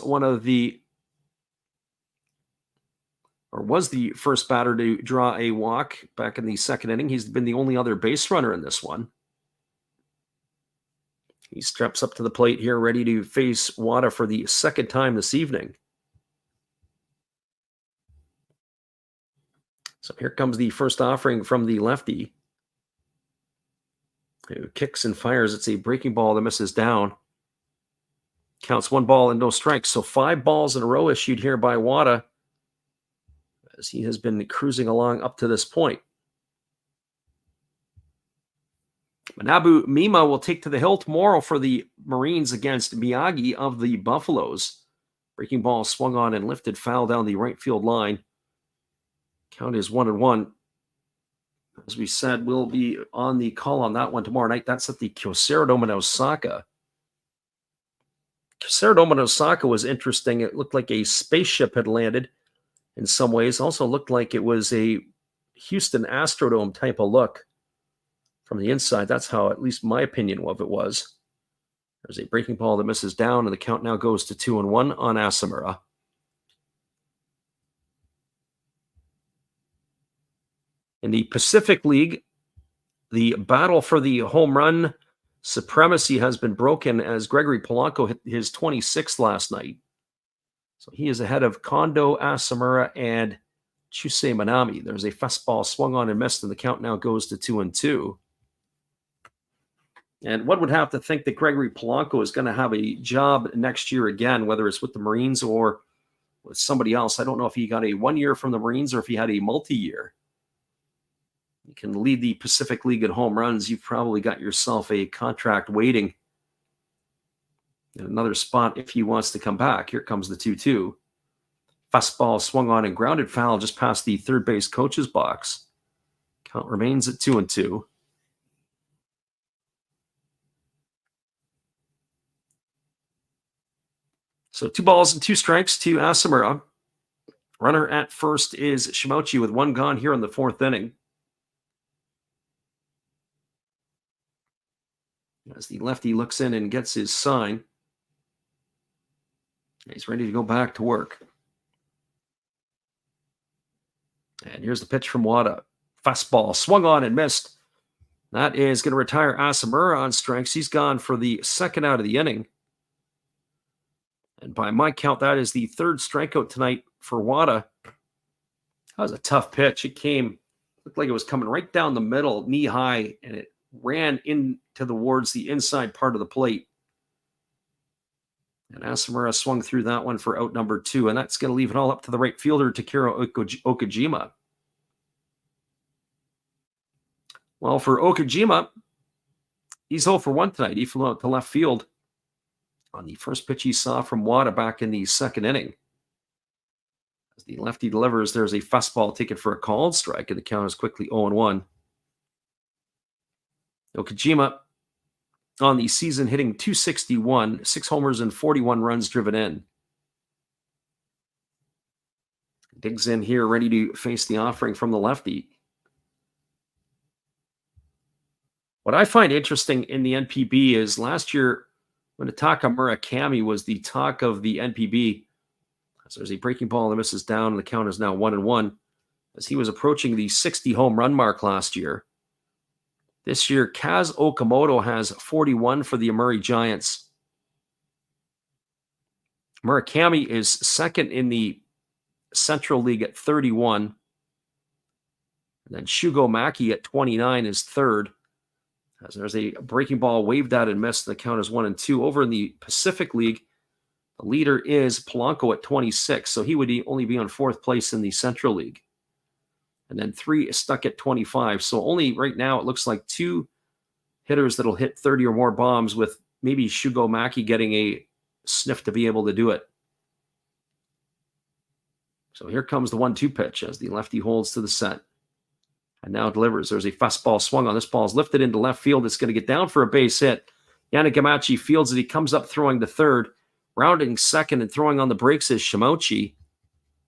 was the first batter to draw a walk back in the 2nd inning. He's been the only other base runner in this one. He steps up to the plate here, ready to face Wada for the 2nd time this evening. So here comes the first offering from the lefty, who kicks and fires. It's a breaking ball that misses down. Counts 1 ball and no strikes. So 5 balls in a row issued here by Wada, as he has been cruising along up to this point. Manabu Mima will take to the hill tomorrow for the Marines against Miyagi of the Buffaloes. Breaking ball swung on and lifted foul down the right field line. Count is 1-1. As we said, we'll be on the call on that one tomorrow night. That's at the Kyocera Dome in Osaka. Kyocera Dome in Osaka was interesting. It looked like a spaceship had landed in some ways. Also looked like it was a Houston Astrodome type of look from the inside. That's how, at least my opinion of it was. There's a breaking ball that misses down, and the count now goes to 2-1 on Asamura. In the Pacific League, the battle for the home run supremacy has been broken as Gregory Polanco hit his 26th last night. So he is ahead of Kondo, Asamura, and Chusei Manami. There's a fastball swung on and missed, and the count now goes to 2-2. And one would have to think that Gregory Polanco is going to have a job next year again, whether it's with the Marines or with somebody else. I don't know if he got a 1 year from the Marines or if he had a multi-year. You can lead the Pacific League in home runs. You've probably got yourself a contract waiting in another spot if he wants to come back. Here comes the 2-2. Fastball swung on and grounded foul just past the third base coach's box. Count remains at 2-2. So 2 balls and 2 strikes to Asamura. Runner at first is Shimochi with 1 gone here in the 4th inning. As the lefty looks in and gets his sign, he's ready to go back to work. And here's the pitch from Wada. Fastball swung on and missed. That is going to retire Asamura on strikes. He's gone for the 2nd out of the inning. And by my count, that is the 3rd strikeout tonight for Wada. That was a tough pitch. It looked like it was coming right down the middle, knee high, and it ran into towards the inside part of the plate. And Asamura swung through that one for out number 2, and that's going to leave it all up to the right fielder, Takiro Okajima. Well, for Okajima, he's 0 for 1 tonight. He flew out to left field on the first pitch he saw from Wada back in the 2nd inning. As the lefty delivers, there's a fastball taken for a called strike, and the count is quickly 0-1. Okajima on the season hitting .261, 6 homers and 41 runs driven in. Digs in here, ready to face the offering from the lefty. What I find interesting in the NPB is last year when Ataka Murakami was the talk of the NPB, so there's a breaking ball that misses down, and the count is now 1-1, as he was approaching the 60 home run mark last year. This year, Kaz Okamoto has 41 for the Amuri Giants. Murakami is 2nd in the Central League at 31. And then Shugo Maki at 29 is 3rd. As there's a breaking ball waved at and missed. The count is 1-2. Over in the Pacific League, the leader is Polanco at 26. So he would only be on 4th place in the Central League. And then 3 is stuck at 25. So only right now it looks like 2 hitters that'll hit 30 or more bombs, with maybe Shugo Maki getting a sniff to be able to do it. So here comes the 1-2 pitch as the lefty holds to the set. And now delivers. There's a fastball swung on. This ball is lifted into left field. It's going to get down for a base hit. Yanagamachi fields it. He comes up throwing to 3rd. Rounding 2nd and throwing on the brakes is Shimochi.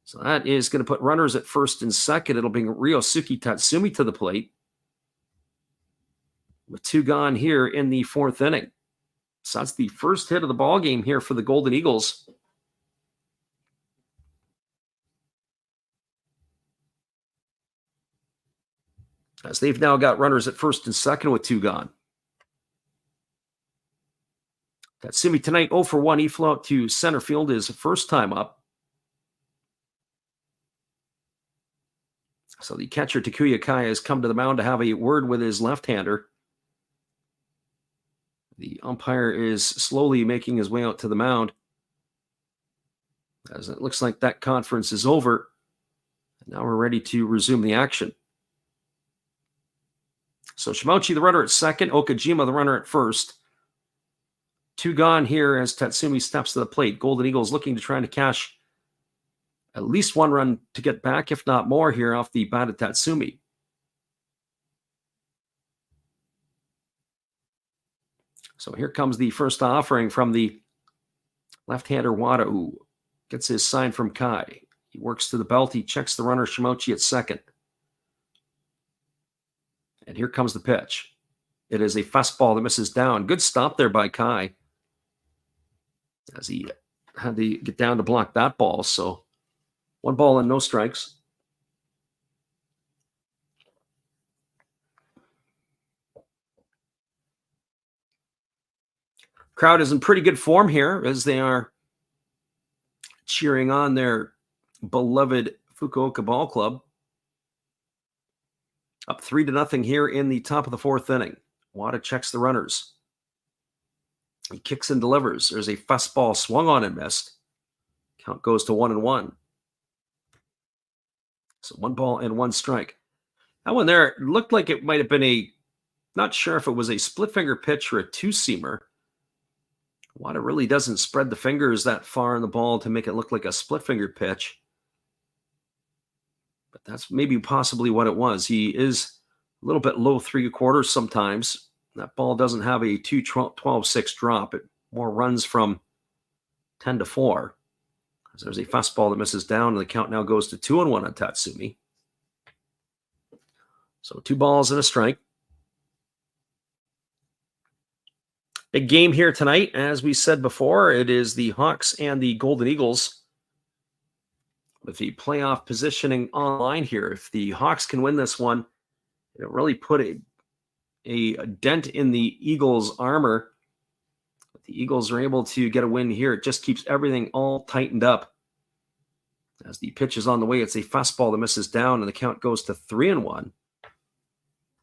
So that is going to put runners at 1st and 2nd. It'll bring Ryosuke Tatsumi to the plate, with 2 gone here in the 4th inning. So that's the first hit of the ball game here for the Golden Eagles. As they've now got runners at 1st and 2nd with 2 gone. Tatsumi tonight 0 for 1. He flew out to center field his first time up. So the catcher, Takuya Kai, has come to the mound to have a word with his left-hander. The umpire is slowly making his way out to the mound, as it looks like that conference is over. Now we're ready to resume the action. So Shimochi, the runner at 2nd, Okajima, the runner at 1st. 2 gone here as Tatsumi steps to the plate. Golden Eagles looking to try to cash at least 1 run to get back, if not more, here off the bat of Tatsumi. So here comes the first offering from the left-hander Wada, who gets his sign from Kai. He works to the belt. He checks the runner Shimochi at 2nd. And here comes the pitch. It is a fastball that misses down. Good stop there by Kai, as he had to get down to block that ball. So 1 ball and no strikes. Crowd is in pretty good form here as they are cheering on their beloved Fukuoka Ball Club. Up 3-0 here in the top of the fourth inning. Wada checks the runners. He kicks and delivers. There's a fastball swung on and missed. Count goes to 1-1. So 1-1 strike. That one there looked like it might have been not sure if it was a split finger pitch or a two-seamer. Wada really doesn't spread the fingers that far in the ball to make it look like a split finger pitch. But that's maybe possibly what it was. He is a little bit low 3/4 sometimes. That ball doesn't have a 2-12-6 drop. It more runs from 10-4. There's a fastball that misses down, and the count now goes to 2-1 on Tatsumi. So 2 balls and a strike. Big game here tonight. As we said before, it is the Hawks and the Golden Eagles with the playoff positioning online here. If the Hawks can win this one, it'll really put a dent in the Eagles' armor. If the Eagles are able to get a win here, it just keeps everything all tightened up. As the pitch is on the way, it's a fastball that misses down, and the count goes to 3-1.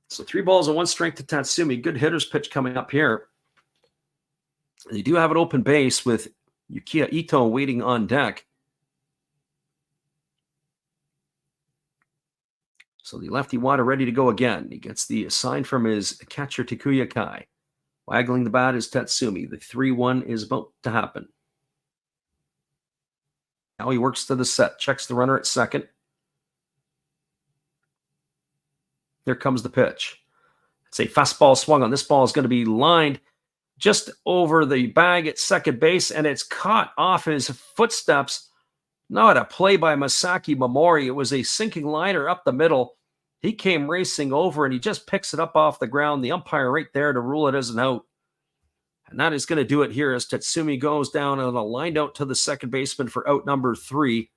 So 3 balls and 1 strike to Tatsumi. Good hitter's pitch coming up here. They do have an open base with Yukiya Ito waiting on deck. So the lefty Wada ready to go again. He gets the sign from his catcher Takuya Kai. Waggling the bat is Tatsumi. The 3-1 is about to happen. Now he works to the set. Checks the runner at second. Here comes the pitch. It's a fastball swung on. This ball is going to be lined just over the bag at second base, and it's caught off his footsteps. Not a play by Masaki Momori. It was a sinking liner up the middle. He came racing over, and he just picks it up off the ground. The umpire right there to rule it as an out. And that is going to do it here as Tatsumi goes down on a lined out to the second baseman for out number 3.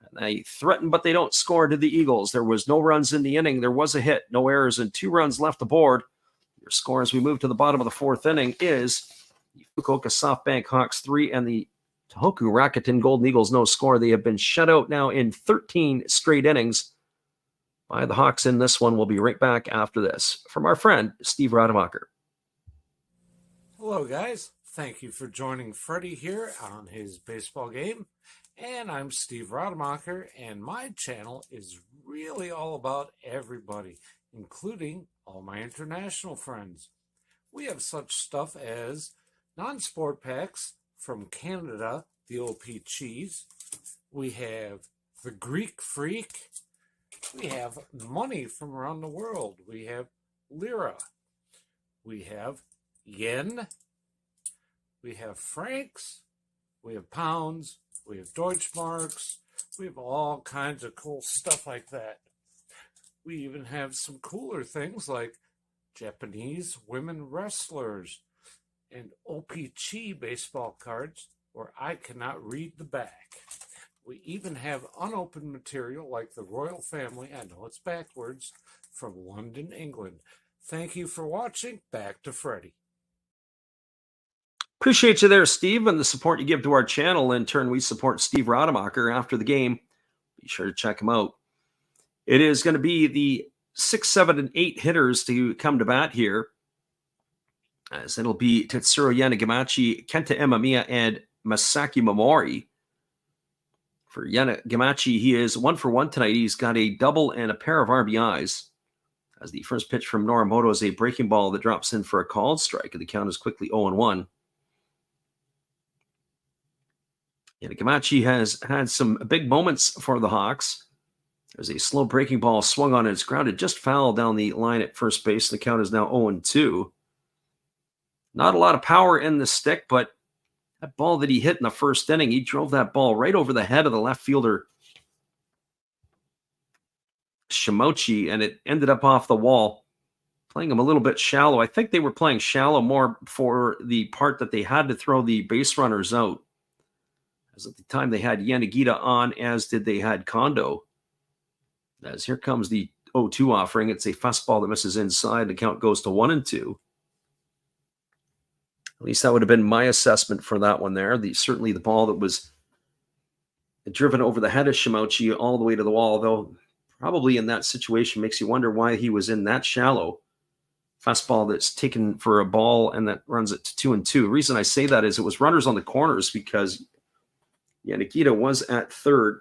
And they threaten, but they don't score to the Eagles. There was no runs in the inning. There was a hit, no errors, and 2 runs left aboard. Your score as we move to the bottom of the fourth inning is the Fukuoka SoftBank Hawks 3 and the Tohoku Rakuten Golden Eagles no score. They have been shut out now in 13 straight innings by the Hawks in this one. We'll be right back after this from our friend Steve Rademacher. Hello, guys. Thank you for joining Freddie here on his baseball game. And I'm Steve Rademacher, and my channel is really all about everybody, including all my international friends. We have such stuff as non-sport packs from Canada, the OP Cheese. We have the Greek Freak. We have money from around the world. We have lira. We have yen. We have francs. We have pounds. We have Deutschmarks. We have all kinds of cool stuff like that. We even have some cooler things like Japanese women wrestlers and OPC baseball cards where I cannot read the back. We even have unopened material like the royal family, I know it's backwards, from London, England. Thank you for watching. Back to Freddie. Appreciate you there, Steve, and the support you give to our channel. In turn, we support Steve Rademacher after the game. Be sure to check him out. It is going to be the 6, 7, and 8 hitters to come to bat here, as it'll be Tetsuro Yanagamachi, Kenta Imamiya, and Masaki Momori. For Yanagamachi, he is 1 for 1 tonight. He's got a double and a pair of RBIs. As the first pitch from Norimoto is a breaking ball that drops in for a called strike, and the count is quickly 0-1. Yanagamachi has had some big moments for the Hawks. There's a slow breaking ball swung on and it's grounded just foul down the line at first base. The count is now 0-2. Not a lot of power in the stick, but that ball that he hit in the first inning, he drove that ball right over the head of the left fielder, Shimochi, and it ended up off the wall, playing him a little bit shallow. I think they were playing shallow more for the part that they had to throw the base runners out. As at the time they had Yanagita on, as did they had Kondo. As here comes the 0-2 offering. It's a fastball that misses inside. The count goes to 1-2. At least that would have been my assessment for that one there. Certainly the ball that was driven over the head of Shimauchi all the way to the wall, though probably in that situation makes you wonder why he was in that shallow. Fastball that's taken for a ball and that runs it to 2-2. The reason I say that is it was runners on the corners because Nikita was at third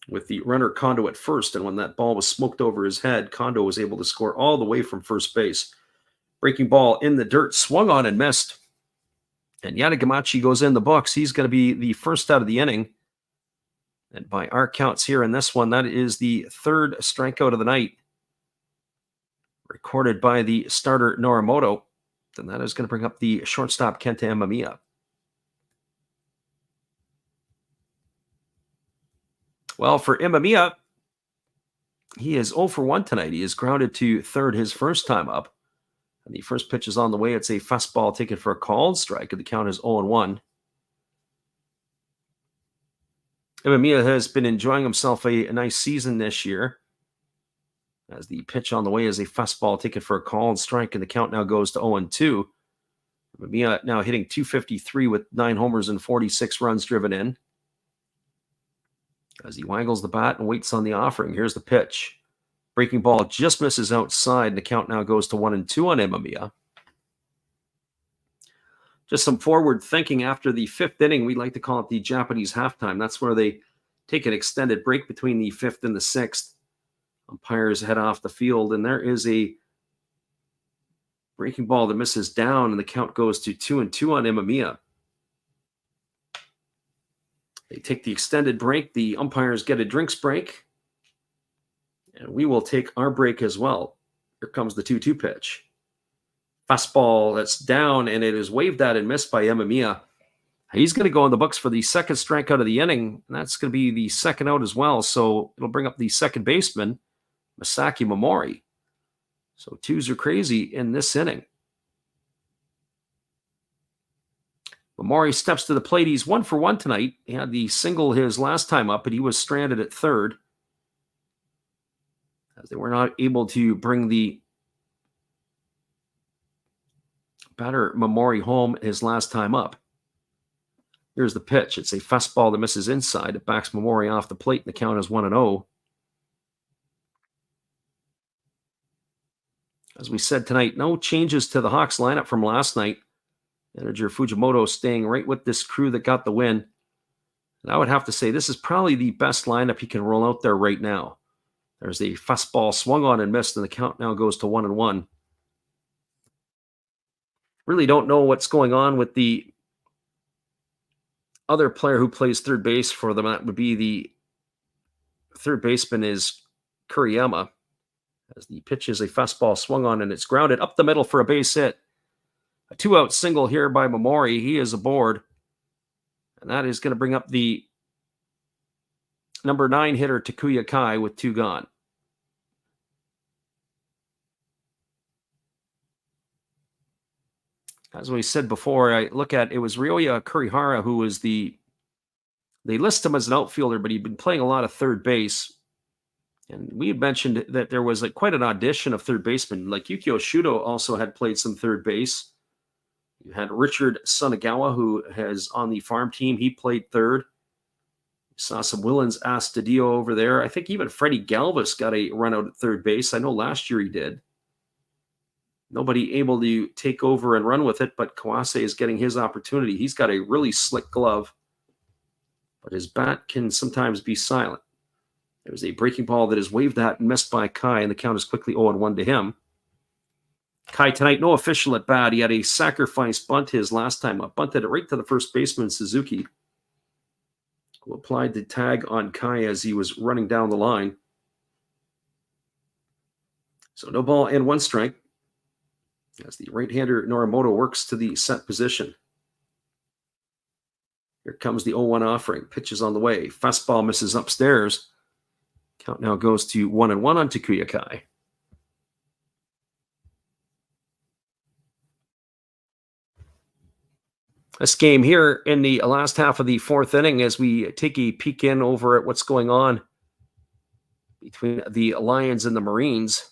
with the runner Kondo at first, and when that ball was smoked over his head, Kondo was able to score all the way from first base. Breaking ball in the dirt, swung on and missed. And Yanagamachi goes in the books. He's going to be the first out of the inning. And by our counts here in this one, that is the third strikeout of the night, recorded by the starter Norimoto. Then that is going to bring up the shortstop Kenta Imamiya. Well, for Imamiya, he is 0 for 1 tonight. He is grounded to third his first time up. And the first pitch is on the way. It's a fastball taken for a called strike, and the count is 0-1. Imamiya has been enjoying himself a nice season this year, as the pitch on the way is a fastball taken for a called strike, and the count now goes to 0-2. Imamiya now hitting .253 with 9 homers and 46 runs driven in. As he waggles the bat and waits on the offering, here's the pitch. Breaking ball just misses outside, and the count now goes to 1-2 on Imamiya. Just some forward thinking after the fifth inning. We like to call it the Japanese halftime. That's where they take an extended break between the fifth and the sixth. Umpires head off the field, and there is a breaking ball that misses down, and the count goes to 2-2 on Imamiya. They take the extended break. The umpires get a drinks break. And we will take our break as well. Here comes the 2-2 pitch. Fastball that's down, and it is waved at and missed by Imamiya. He's going to go in the books for the second strikeout of the inning, and that's going to be the second out as well. So it'll bring up the second baseman, Masaki Momori. So twos are crazy in this inning. Momori steps to the plate. He's 1 for 1 tonight. He had the single his last time up, but he was stranded at third, as they were not able to bring the batter Momori home his last time up. Here's the pitch. It's a fastball that misses inside. It backs Momori off the plate, and the count is 1-0. As we said tonight, no changes to the Hawks lineup from last night. Manager Fujimoto staying right with this crew that got the win. And I would have to say this is probably the best lineup he can roll out there right now. There's a fastball swung on and missed, and the count now goes to 1-1. Really don't know what's going on with the other player who plays third base for them. That would be the third baseman is Kuriyama. As the pitch is a fastball swung on, and it's grounded up the middle for a base hit. A 2-out single here by Momori. He is aboard. And that is going to bring up the number 9 hitter, Takuya Kai, with 2 gone. As we said before, I look at it was Ryoya Kurihara who was they list him as an outfielder, but he'd been playing a lot of third base. And we had mentioned that there was quite an audition of third basemen. Like Yukio Shudo also had played some third base. You had Richard Sunagawa, who has on the farm team. He played third. You saw some Willens Astudillo over there. I think even Freddie Galvis got a run out at third base. I know last year he did. Nobody able to take over and run with it, but Kawase is getting his opportunity. He's got a really slick glove, but his bat can sometimes be silent. There's a breaking ball that is waved at and missed by Kai, and the count is quickly 0-1 to him. Kai tonight, no official at bat. He had a sacrifice bunt his last time up. Bunted it right to the first baseman, Suzuki, who applied the tag on Kai as he was running down the line. So no ball and 1 strike as the right-hander Norimoto works to the set position. Here comes the 0-1 offering. Pitches on the way. Fastball misses upstairs. Count now goes to 1-1 on Takuya Kai. This game here in the last half of the 4th inning, as we take a peek in over at what's going on between the Lions and the Marines.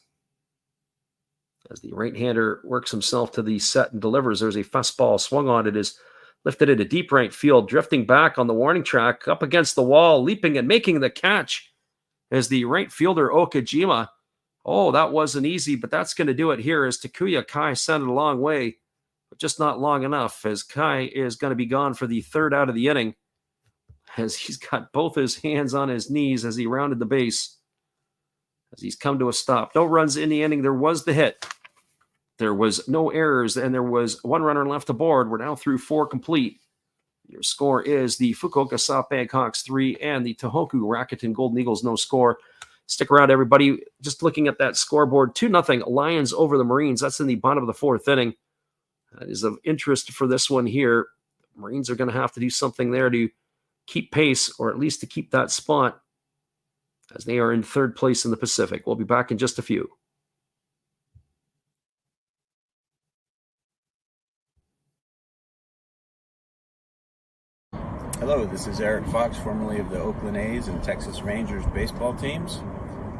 As the right-hander works himself to the set and delivers, there's a fastball swung on. It is lifted into deep right field, drifting back on the warning track, up against the wall, leaping and making the catch as the right fielder Okajima. Oh, that wasn't easy, but that's going to do it here as Takuya Kai sent it a long way, but just not long enough, as Kai is going to be gone for the third out of the inning, as he's got both his hands on his knees as he rounded the base, as he's come to a stop. No runs in the inning. There was the hit. There was no errors, and there was one runner left aboard. We're now through 4 complete. Your score is the Fukuoka SoftBank Hawks 3 and the Tohoku Rakuten Golden Eagles no score. Stick around, everybody. Just looking at that scoreboard, 2-0 Lions over the Marines. That's in the bottom of the 4th inning. That is of interest for this one here. Marines are going to have to do something there to keep pace, or at least to keep that spot, as they are in 3rd place in the Pacific. We'll be back in just a few. Hello, this is Eric Fox, formerly of the Oakland A's and Texas Rangers baseball teams.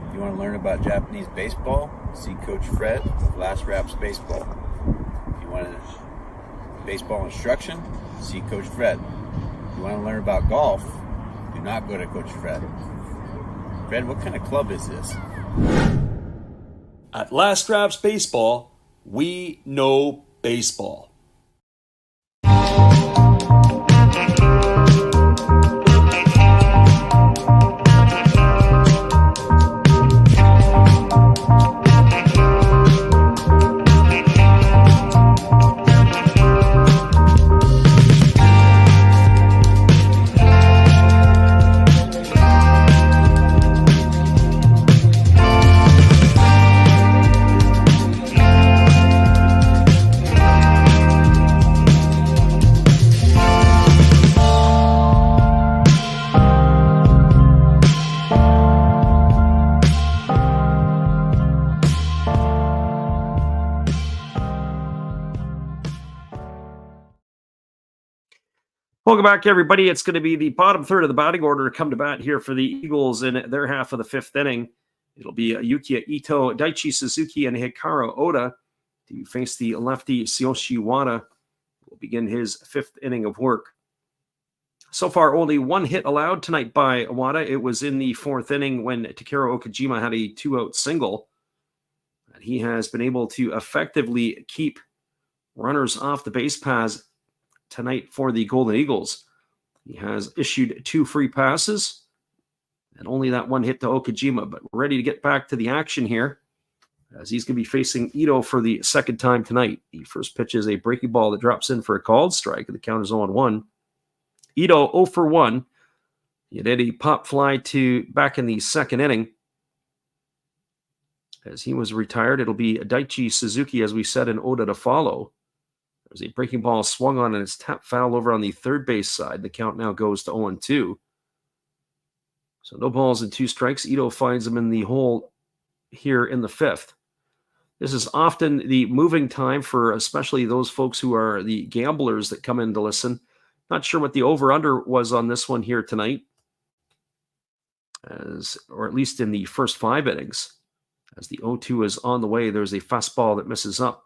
If you want to learn about Japanese baseball, see Coach Fred of Last Raps Baseball. If you want baseball instruction, see Coach Fred. If you want to learn about golf, do not go to Coach Fred. Fred, what kind of club is this? At Last Raps Baseball, we know baseball. Welcome back, everybody. It's going to be the bottom third of the batting order to come to bat here for the Eagles in their half of the 5th inning. It'll be Yukiya Ito, Daichi Suzuki, and Hikaru Oda to face the lefty Tsuyoshi Wada. Will begin his 5th inning of work. So far, only 1 hit allowed tonight by Wada. It was in the 4th inning when Takeru Okajima had a 2-out single. And he has been able to effectively keep runners off the base paths tonight for the Golden Eagles. He has issued 2 free passes and only that 1 hit to Okajima, but we're ready to get back to the action here as he's going to be facing Ito for the 2nd time tonight. The first pitch is a breaking ball that drops in for a called strike, and the count is 0-1. Ito 0 for 1. He did a pop fly to back in the 2nd inning. As he was retired, it'll be Daichi Suzuki, as we said, and Oda to follow. There's a breaking ball swung on, and it's tapped foul over on the 3rd base side. The count now goes to 0-2. So no balls and 2 strikes. Ito finds him in the hole here in the 5th. This is often the moving time for especially those folks who are the gamblers that come in to listen. Not sure what the over-under was on this one here tonight, or at least in the first 5 innings. As the 0-2 is on the way, there's a fastball that misses up.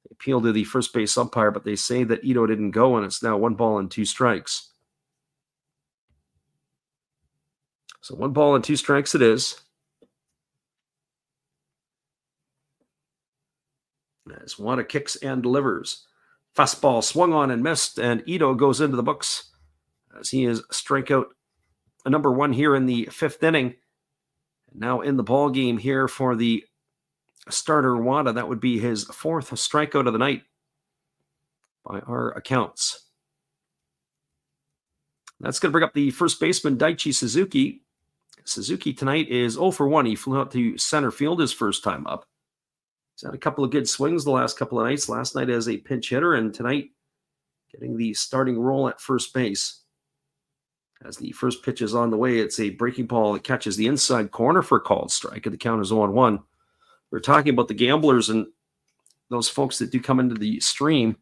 They appeal to the first base umpire, but they say that Ito didn't go, and it's now 1 ball and 2 strikes. So 1 ball and 2 strikes it is. As Wada kicks and delivers. Fastball swung on and missed, and Ito goes into the books as he is strikeout number 1 here in the 5th inning. And now in the ball game here for the starter Wada. That would be his 4th strikeout of the night by our accounts. That's going to bring up the first baseman, Daichi Suzuki. Suzuki tonight is 0 for 1. He flew out to center field his first time up. He's had a couple of good swings the last couple of nights. Last night as a pinch hitter, and tonight getting the starting role at first base. As the first pitch is on the way, it's a breaking ball that catches the inside corner for a called strike, and the count is 0-1. We're talking about the gamblers and those folks that do come into the stream.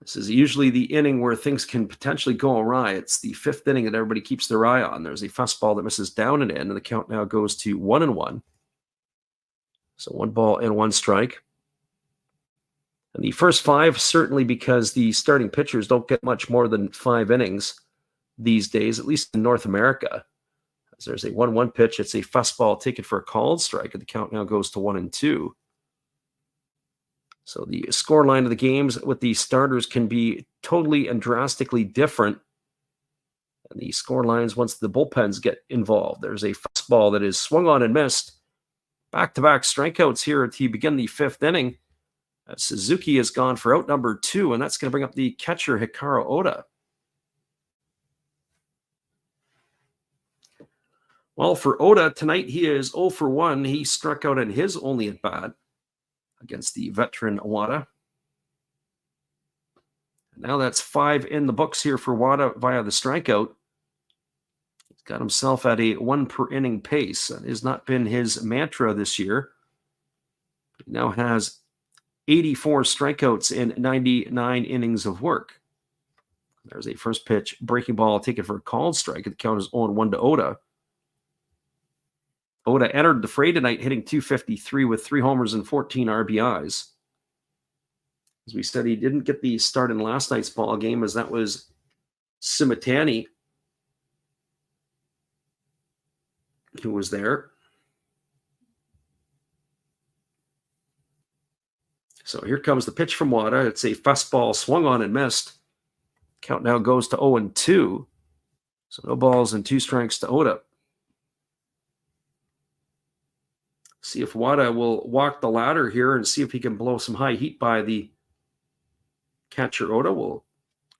This is usually the inning where things can potentially go awry. It's the 5th inning that everybody keeps their eye on. There's a fastball that misses down and in, and the count now goes to 1-1. So 1 ball and 1 strike. And the first 5, certainly because the starting pitchers don't get much more than 5 innings these days, at least in North America. As there's a 1-1 pitch. It's a fastball taken for a called strike, and the count now goes to 1-2. So the score line of the games with the starters can be totally and drastically different. And the score lines once the bullpens get involved. There's a fastball that is swung on and missed. Back-to-back strikeouts here to begin the 5th inning. Suzuki has gone for out number 2, and that's going to bring up the catcher, Hikaru Oda. Well, for Oda, tonight he is 0 for 1. He struck out in his only at-bat against the veteran Wada. Now that's 5 in the books here for Wada via the strikeout. He's got himself at a 1 per inning pace. That has not been his mantra this year. He now has 84 strikeouts in 99 innings of work. There's a first pitch breaking ball taken for a called strike. The count is 0-1 to Oda. Oda entered the fray tonight hitting .253 with 3 homers and 14 RBIs. As we said, he didn't get the start in last night's ball game, as that was Simitani who was there. So here comes the pitch from Wada. It's a fastball swung on and missed. Count now goes to 0-2. So no balls and 2 strikes to Oda. See if Wada will walk the ladder here and see if he can blow some high heat by the catcher Oda. We'll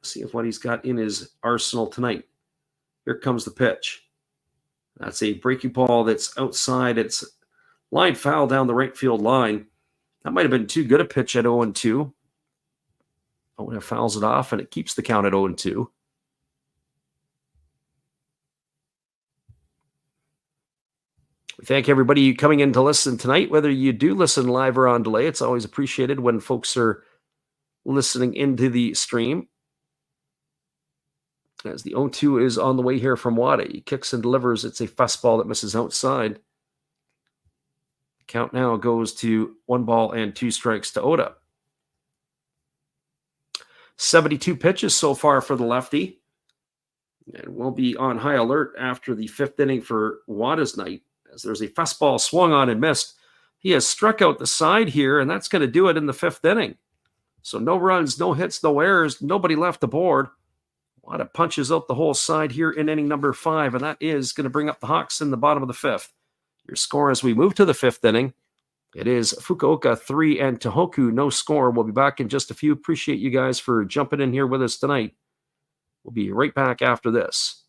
see if what he's got in his arsenal tonight. Here comes the pitch. That's a breaking ball that's outside. It's line foul down the right field line. That might have been too good a pitch at 0-2. Oda fouls it off, and it keeps the count at 0-2. We thank everybody coming in to listen tonight. Whether you do listen live or on delay, it's always appreciated when folks are listening into the stream. As the 0-2 is on the way here from Wada. He kicks and delivers. It's a fastball that misses outside. Count now goes to 1 ball and 2 strikes to Oda. 72 pitches so far for the lefty. And we'll be on high alert after the 5th inning for Wada's night, as there's a fastball swung on and missed. He has struck out the side here, and that's going to do it in the 5th inning. So no runs, no hits, no errors, nobody left the board. Wada punches out the whole side here in inning number 5, and that is going to bring up the Hawks in the bottom of the 5th. Your score as we move to the 5th inning, it is Fukuoka 3 and Tohoku no score. We'll be back in just a few. Appreciate you guys for jumping in here with us tonight. We'll be right back after this.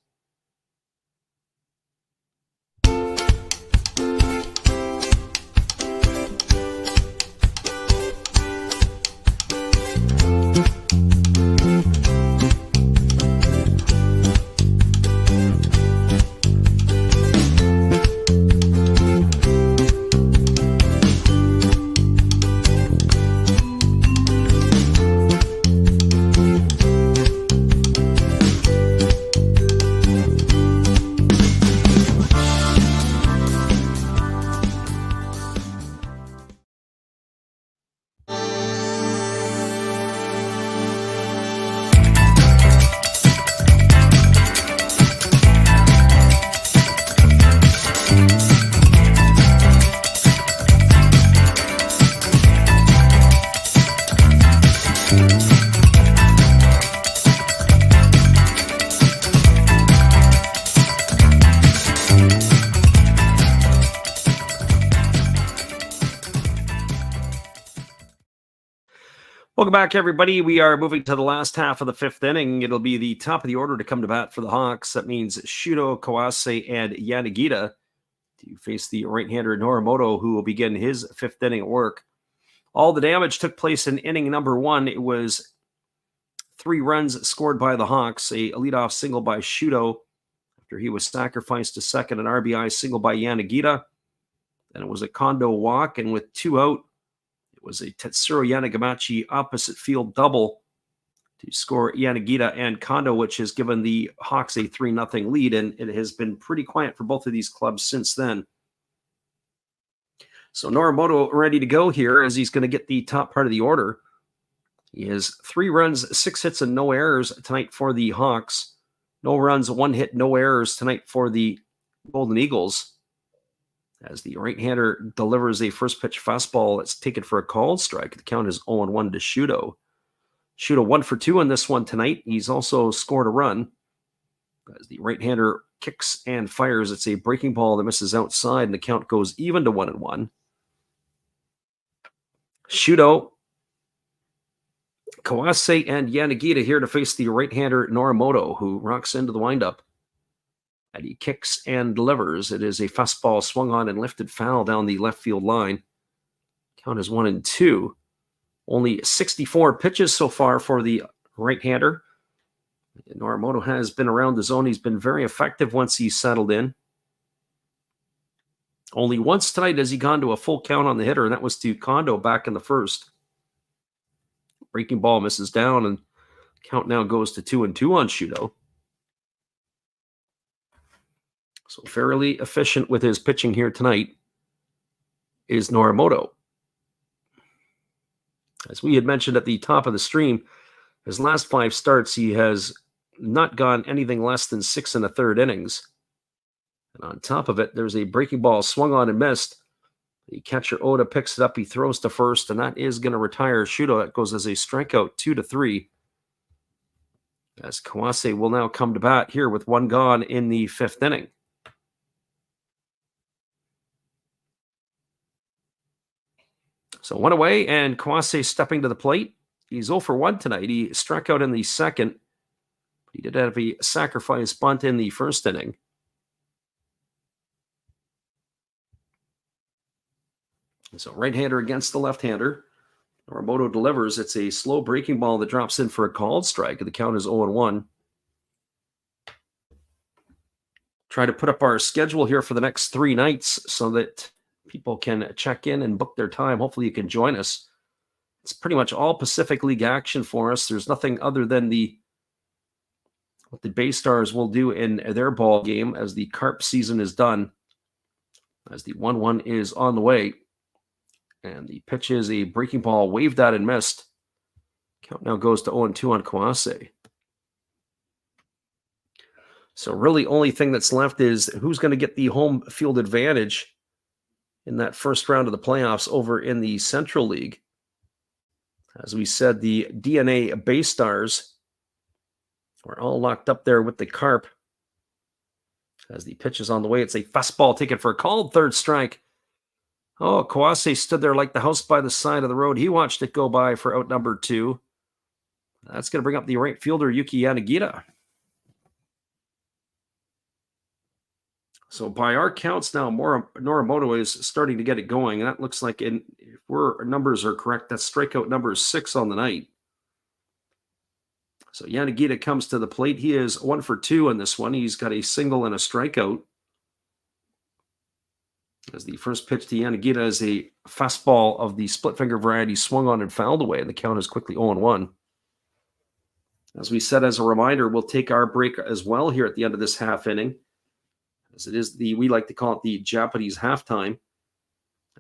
Welcome back, everybody. We are moving to the last half of the 5th inning. It'll be the top of the order to come to bat for the Hawks. That means Shuto, Kawase, and Yanagita to face the right-hander Norimoto, who will begin his 5th inning at work. All the damage took place in inning number 1. It was 3 runs scored by the Hawks, a leadoff single by Shuto after he was sacrificed to second, an RBI single by Yanagita. Then it was a Kondo walk, and with 2 out, it was a Tetsuro Yanagamachi opposite field double to score Yanagita and Kondo, which has given the Hawks a 3-0 lead, and it has been pretty quiet for both of these clubs since then. So Norimoto ready to go here as he's going to get the top part of the order. He has 3 runs, 6 hits, and no errors tonight for the Hawks. No runs, 1 hit, no errors tonight for the Golden Eagles. As the right-hander delivers a first pitch fastball that's taken for a called strike. The count is 0-1 to Shudo. Shudo 1 for 2 on this one tonight. He's also scored a run. As the right-hander kicks and fires, it's a breaking ball that misses outside, and the count goes even to 1-1. Shudo, Kawase, and Yanagita here to face the right-hander Norimoto, who rocks into the windup. And he kicks and delivers. It is a fastball swung on and lifted foul down the left field line. Count is 1-2. Only 64 pitches so far for the right-hander. Norimoto has been around the zone. He's been very effective once he's settled in. Only once tonight has he gone to a full count on the hitter, and that was to Kondo back in the first. Breaking ball misses down, and count now goes to 2-2 on Shudo. So fairly efficient with his pitching here tonight is Norimoto. As we had mentioned at the top of the stream, his last 5 starts, he has not gone anything less than 6 1/3 innings. And on top of it, there's a breaking ball swung on and missed. The catcher Oda picks it up, he throws to first, and that is going to retire Shudo. That goes as a strikeout, 2-3. As Kawase will now come to bat here with 1 gone in the 5th inning. So 1 away, and Kawase stepping to the plate. He's 0 for 1 tonight. He struck out in the second. He did have a sacrifice bunt in the first inning. So right-hander against the left-hander. Norimoto delivers. It's a slow breaking ball that drops in for a called strike. The count is 0-1. Try to put up our schedule here for the next 3 nights so that people can check in and book their time. Hopefully you can join us. It's pretty much all Pacific League action for us. There's nothing other than what the Bay Stars will do in their ball game as the carp season is done. As the 1-1 is on the way. And the pitch is a breaking ball, waved at and missed. Count now goes to 0-2 on Kawase. So really only thing that's left is who's going to get the home field advantage in that first round of the playoffs over in the Central League. As we said, the DNA Bay Stars are all locked up there with the carp. As the pitch is on the way, it's a fastball taken for a called third strike. Oh, Kawase stood there like the house by the side of the road. He watched it go by for out number 2. That's going to bring up the right fielder, Yuki Yanagita. So by our counts now, Norimoto is starting to get it going. And that looks like, if our numbers are correct, that's strikeout number 6 on the night. So Yanagita comes to the plate. He is 1 for 2 on this one. He's got a single and a strikeout. As the first pitch to Yanagita is a fastball of the split finger variety, swung on and fouled away, and the count is quickly 0-1. As we said, as a reminder, we'll take our break as well here at the end of this half inning, as it is we like to call it the Japanese halftime,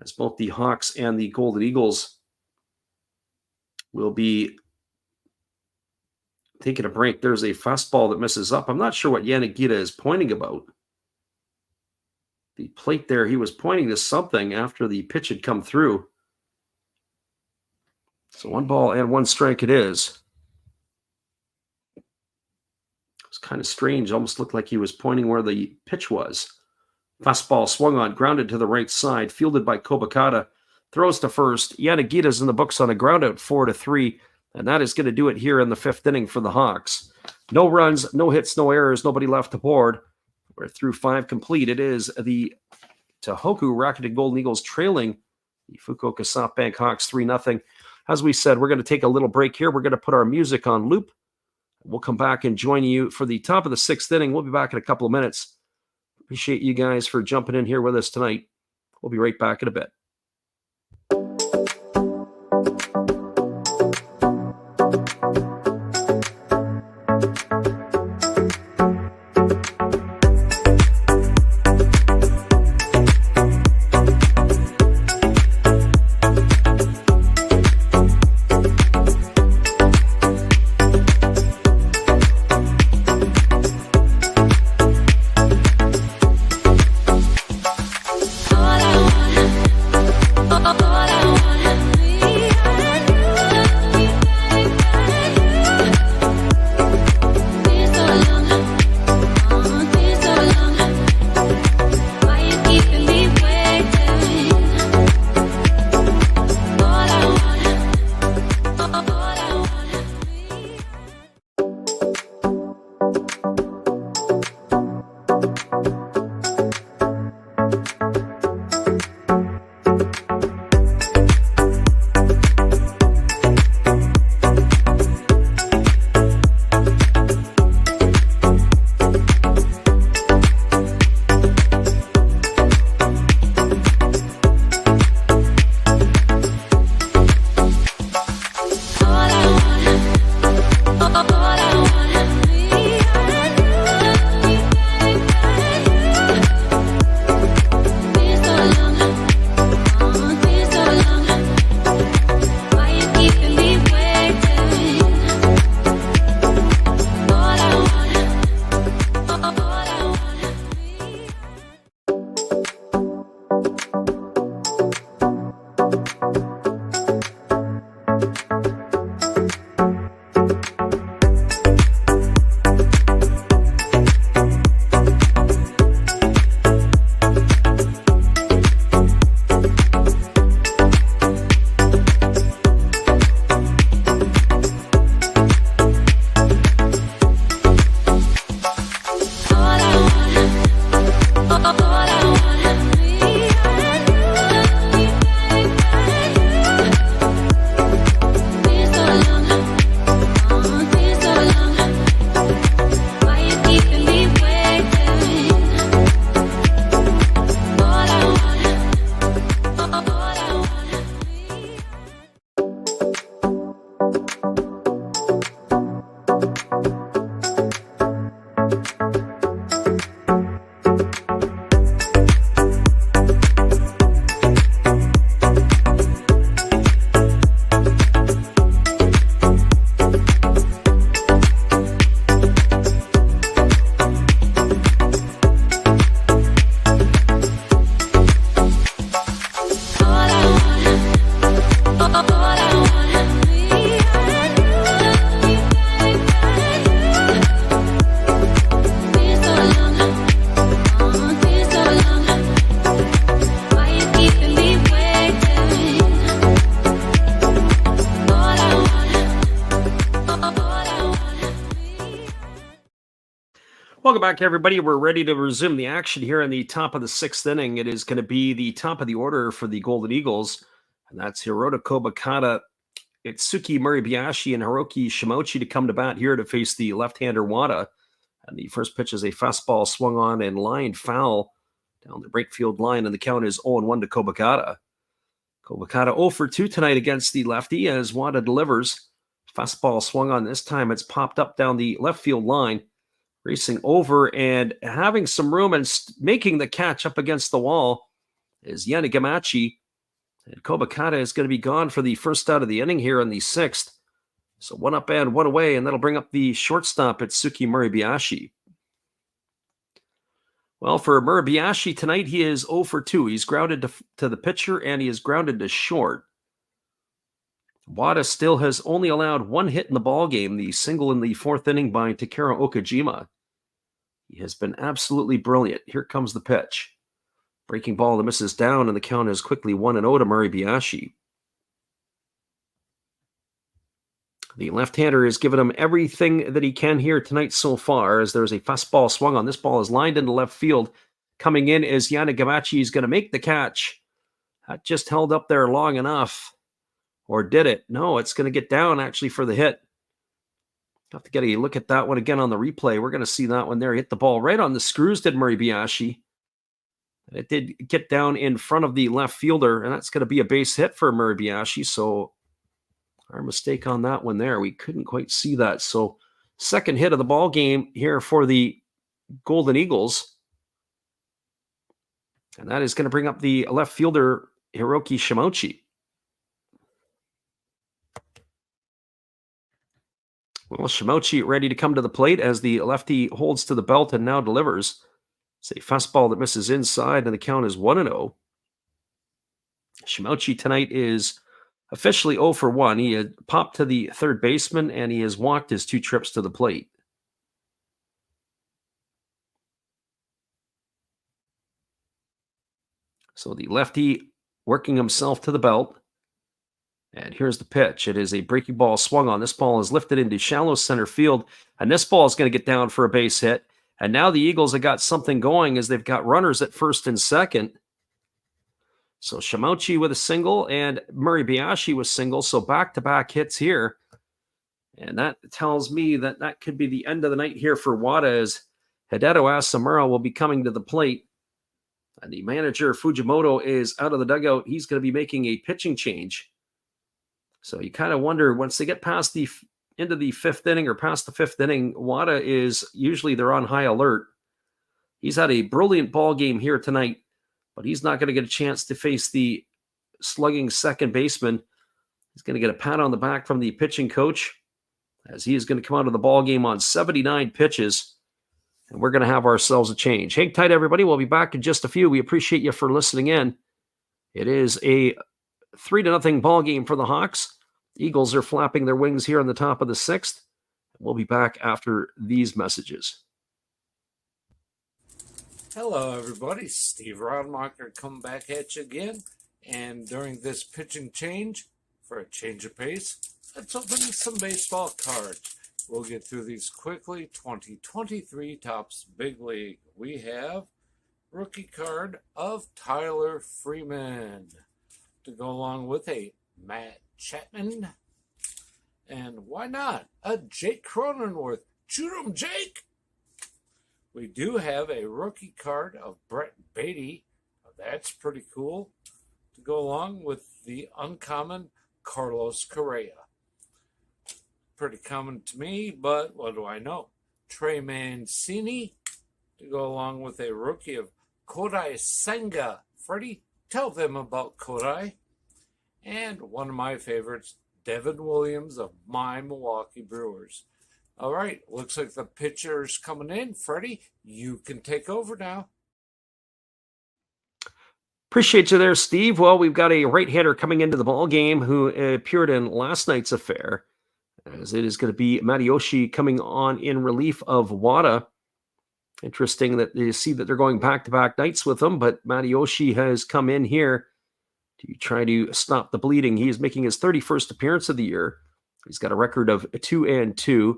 as both the Hawks and the Golden Eagles will be taking a break. There's a fastball that misses up. I'm not sure what Yanagita is pointing about. The plate there, he was pointing to something after the pitch had come through. So 1 ball and 1 strike it is. It was kind of strange. Almost looked like he was pointing where the pitch was. Fastball swung on, grounded to the right side, fielded by Kobakata. Throws to first. Yanagita's in the books on a ground out, 4-3. And that is going to do it here in the 5th inning for the Hawks. No runs, no hits, no errors, nobody left to board. We're through 5 complete. It is the Tohoku Rakuten Golden Eagles trailing the Fukuoka SoftBank Hawks 3-0. As we said, we're going to take a little break here. We're going to put our music on loop. We'll come back and join you for the top of the 6th inning. We'll be back in a couple of minutes. Appreciate you guys for jumping in here with us tonight. We'll be right back in a bit. Welcome back, everybody. We're ready to resume the action here in the top of the sixth inning. It is going to be the top of the order for the Golden Eagles, and that's Hirota Kobakata, Itsuki Muribayashi, and Hiroki Shimochi to come to bat here to face the left-hander Wada. And the first pitch is a fastball swung on and lined foul down the break field line, and the count is 0-1 to Kobakata. Kobakata 0 for 2 tonight against the lefty as Wada delivers. Fastball swung on this time. It's popped up down the left field line. Racing over and having some room and making the catch up against the wall is Yanagamachi. And Kobakata is going to be gone for the first out of the inning here in the sixth. So 1 up and 1 away, and that'll bring up the shortstop Itsuki Muribayashi. Well, for Muribayashi tonight, he is 0 for 2. He's grounded to the pitcher, and he is grounded to short. Wada still has only allowed 1 hit in the ballgame, the single in the fourth inning by Takeru Okajima. He has been absolutely brilliant. Here comes the pitch. Breaking ball that misses down, and the count is quickly 1-0 to Muribayashi. The left-hander has given him everything that he can here tonight so far, as there's a fastball swung on. This ball is lined into left field. Coming in is Yanagamachi. He's going to make the catch. That just held up there long enough. Or did it? No, it's going to get down actually for the hit. Have to get a look at that one again on the replay. We're going to see that one there. Hit the ball right on the screws, did Muribayashi. And it did get down in front of the left fielder, and that's going to be a base hit for Muribayashi. So our mistake on that one there. We couldn't quite see that. So second hit of the ball game here for the Golden Eagles. And that is going to bring up the left fielder, Hiroki Shimochi. Well, Shimochi ready to come to the plate as the lefty holds to the belt and now delivers. It's a fastball that misses inside, and the count is 1-0. Shimochi tonight is officially 0 for 1. He had popped to the third baseman, and he has walked his 2 trips to the plate. So the lefty working himself to the belt. And here's the pitch. It is a breaking ball swung on. This ball is lifted into shallow center field, and this ball is going to get down for a base hit. And now the Eagles have got something going as they've got runners at first and second. So Shimochi with a single and Muribayashi with single. So back-to-back hits here. And that tells me that that could be the end of the night here for Wada, as Hideto Asamura will be coming to the plate. And the manager, Fujimoto, is out of the dugout. He's going to be making a pitching change. So you kind of wonder, once they get past into the fifth inning or past the fifth inning, Wada is usually they're on high alert. He's had a brilliant ball game here tonight, but he's not going to get a chance to face the slugging second baseman. He's going to get a pat on the back from the pitching coach, as he is going to come out of the ball game on 79 pitches, and we're going to have ourselves a change. Hang tight, everybody. We'll be back in just a few. We appreciate you for listening in. It is a 3-0 ball game for the Hawks. Eagles are flapping their wings here on the top of the sixth. We'll be back after these messages. Hello, everybody. Steve Rodmacher coming back at you again. And during this pitching change, for a change of pace, let's open some baseball cards. We'll get through these quickly. 2023 Topps Big League. We have rookie card of Tyler Freeman to go along with a Matt Chapman. And why not a Jake Cronenworth? Shoot 'em, Jake! We do have a rookie card of Brett Beatty. That's pretty cool. To go along with the uncommon Carlos Correa. Pretty common to me, but what do I know? Trey Mancini to go along with a rookie of Kodai Senga. Freddie, tell them about Kodai. And one of my favorites, Devin Williams of my Milwaukee Brewers. All right, looks like the pitcher's coming in. Freddie, you can take over now. Appreciate you there, Steve. Well, we've got a right-hander coming into the ball game who appeared in last night's affair, as it is going to be Matayoshi coming on in relief of Wada. Interesting that you see that they're going back-to-back nights with him, but Matayoshi has come in here to try to stop the bleeding. He is making his 31st appearance of the year. He's got a record of 2-2,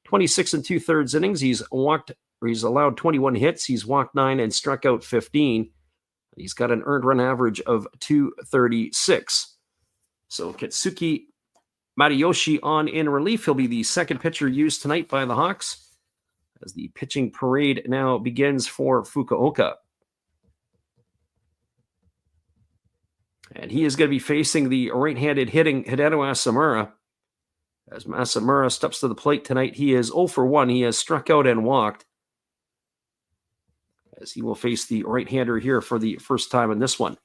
26 and 2/3 innings. He's allowed 21 hits. He's walked 9 and struck out 15. He's got an earned run average of 236. So Katsuki Matayoshi on in relief. He'll be the second pitcher used tonight by the Hawks as the pitching parade now begins for Fukuoka. And he is going to be facing the right-handed hitting Hideo Asamura. As Asamura steps to the plate tonight, he is 0 for 1. He has struck out and walked. As he will face the right-hander here for the first time in this one.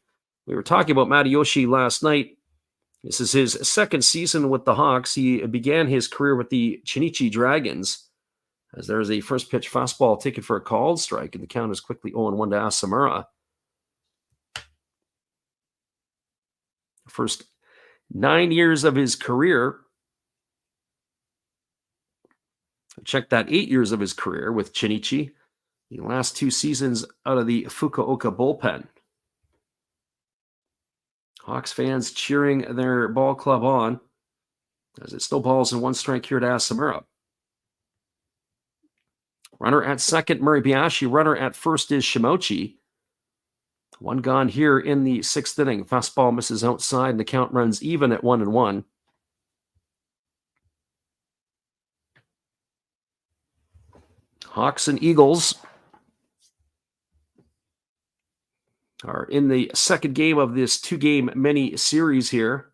We were talking about Matayoshi last night. This is his second season with the Hawks. He began his career with the Chinichi Dragons. As there is a first pitch fastball taken for a called strike, and the count is quickly 0-1 to Asamura. First 9 years of his career. Check that, 8 years of his career with Chinichi. The last 2 seasons out of the Fukuoka bullpen. Hawks fans cheering their ball club on as it still balls in 1 strike here to Asamura. Runner at second, Muribayashi. Runner at first is Shimochi. 1 gone here in the 6th inning. Fastball misses outside, and the count runs even at 1-1. Hawks and Eagles are in the second game of this 2-game mini series here.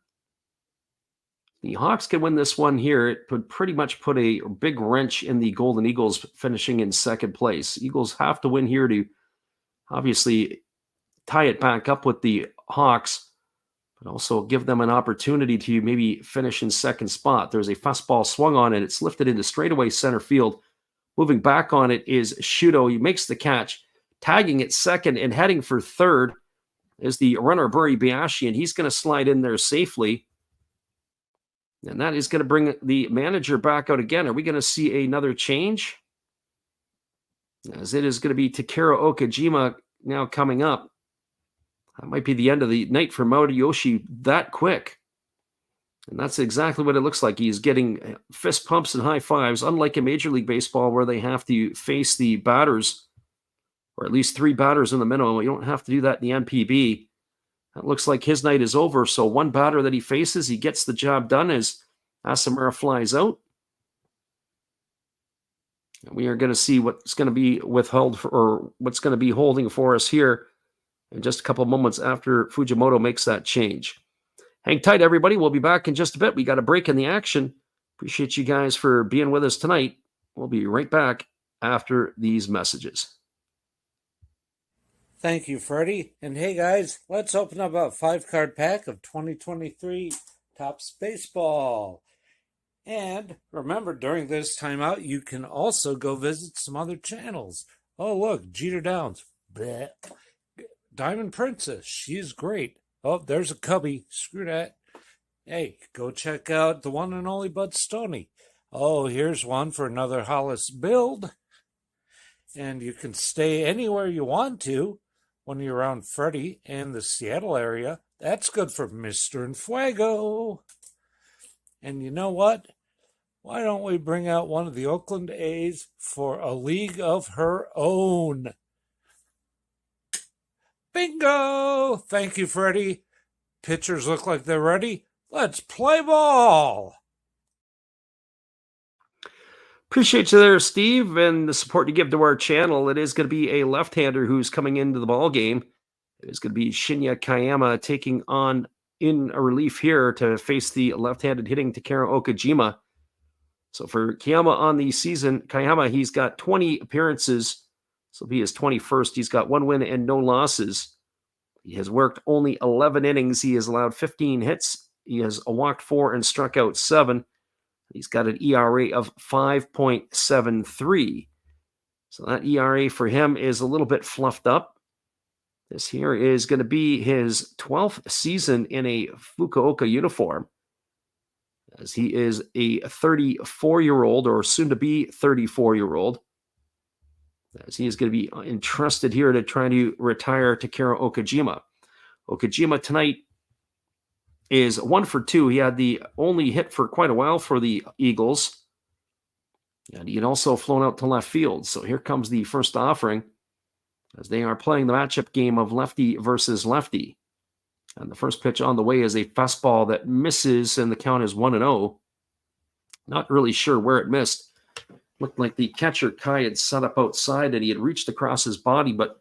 The Hawks can win this one here. It would pretty much put a big wrench in the Golden Eagles finishing in second place. Eagles have to win here to obviously tie it back up with the Hawks, but also give them an opportunity to maybe finish in second spot. There's a fastball swung on it. It's lifted into straightaway center field. Moving back on it is Shudo. He makes the catch. Tagging at second and heading for third is the runner, Muribayashi, and he's going to slide in there safely. And that is going to bring the manager back out again. Are we going to see another change? As it is going to be Takeru Okajima now coming up. That might be the end of the night for Matayoshi that quick. And that's exactly what it looks like. He's getting fist pumps and high fives, unlike in Major League Baseball where they have to face the batters, or at least 3 batters in the minimum. You don't have to do that in the NPB. That looks like his night is over. So 1 batter that he faces, he gets the job done as Asamura flies out. And we are going to see what's going to be withheld or what's going to be holding for us here in just a couple moments after Fujimoto makes that change. Hang tight, everybody. We'll be back in just a bit. We got a break in the action. Appreciate you guys for being with us tonight. We'll be right back after these messages. Thank you, Freddie. And hey, guys, let's open up a 5-card pack of 2023 Topps Baseball. And remember, during this timeout, you can also go visit some other channels. Oh, look, Jeter Downs. Bleh. Diamond Princess, she's great. Oh, there's a cubby. Screw that. Hey, go check out the one and only Bud Stoney. Oh, here's one for another Hollis build. And you can stay anywhere you want to when you're around Freddie and the Seattle area. That's good for Mr. Infuego. And you know what? Why don't we bring out one of the Oakland A's for a league of her own? Bingo! Thank you, Freddie. Pitchers look like they're ready. Let's play ball! Appreciate you there, Steve, and the support you give to our channel. It is going to be a left-hander who's coming into the ball game. It is going to be Shinya Kayama taking on in a relief here to face the left-handed hitting Takeru Okajima. So for Kayama on the season, he's got 20 appearances. So he is 21st. He's got 1 win and no losses. He has worked only 11 innings. He has allowed 15 hits. He has walked 4 and struck out 7. He's got an ERA of 5.73. So that ERA for him is a little bit fluffed up. This here is going to be his 12th season in a Fukuoka uniform, as he is a 34-year-old or soon-to-be 34-year-old, as he is going to be entrusted here to try to retire Takeru Okajima. Okajima tonight is 1 for 2. He had the only hit for quite a while for the Eagles. And he had also flown out to left field. So here comes the first offering as they are playing the matchup game of lefty versus lefty. And the first pitch on the way is a fastball that misses, and the count is 1-0. Not really sure where it missed. Looked like the catcher, Kai, had set up outside and he had reached across his body, but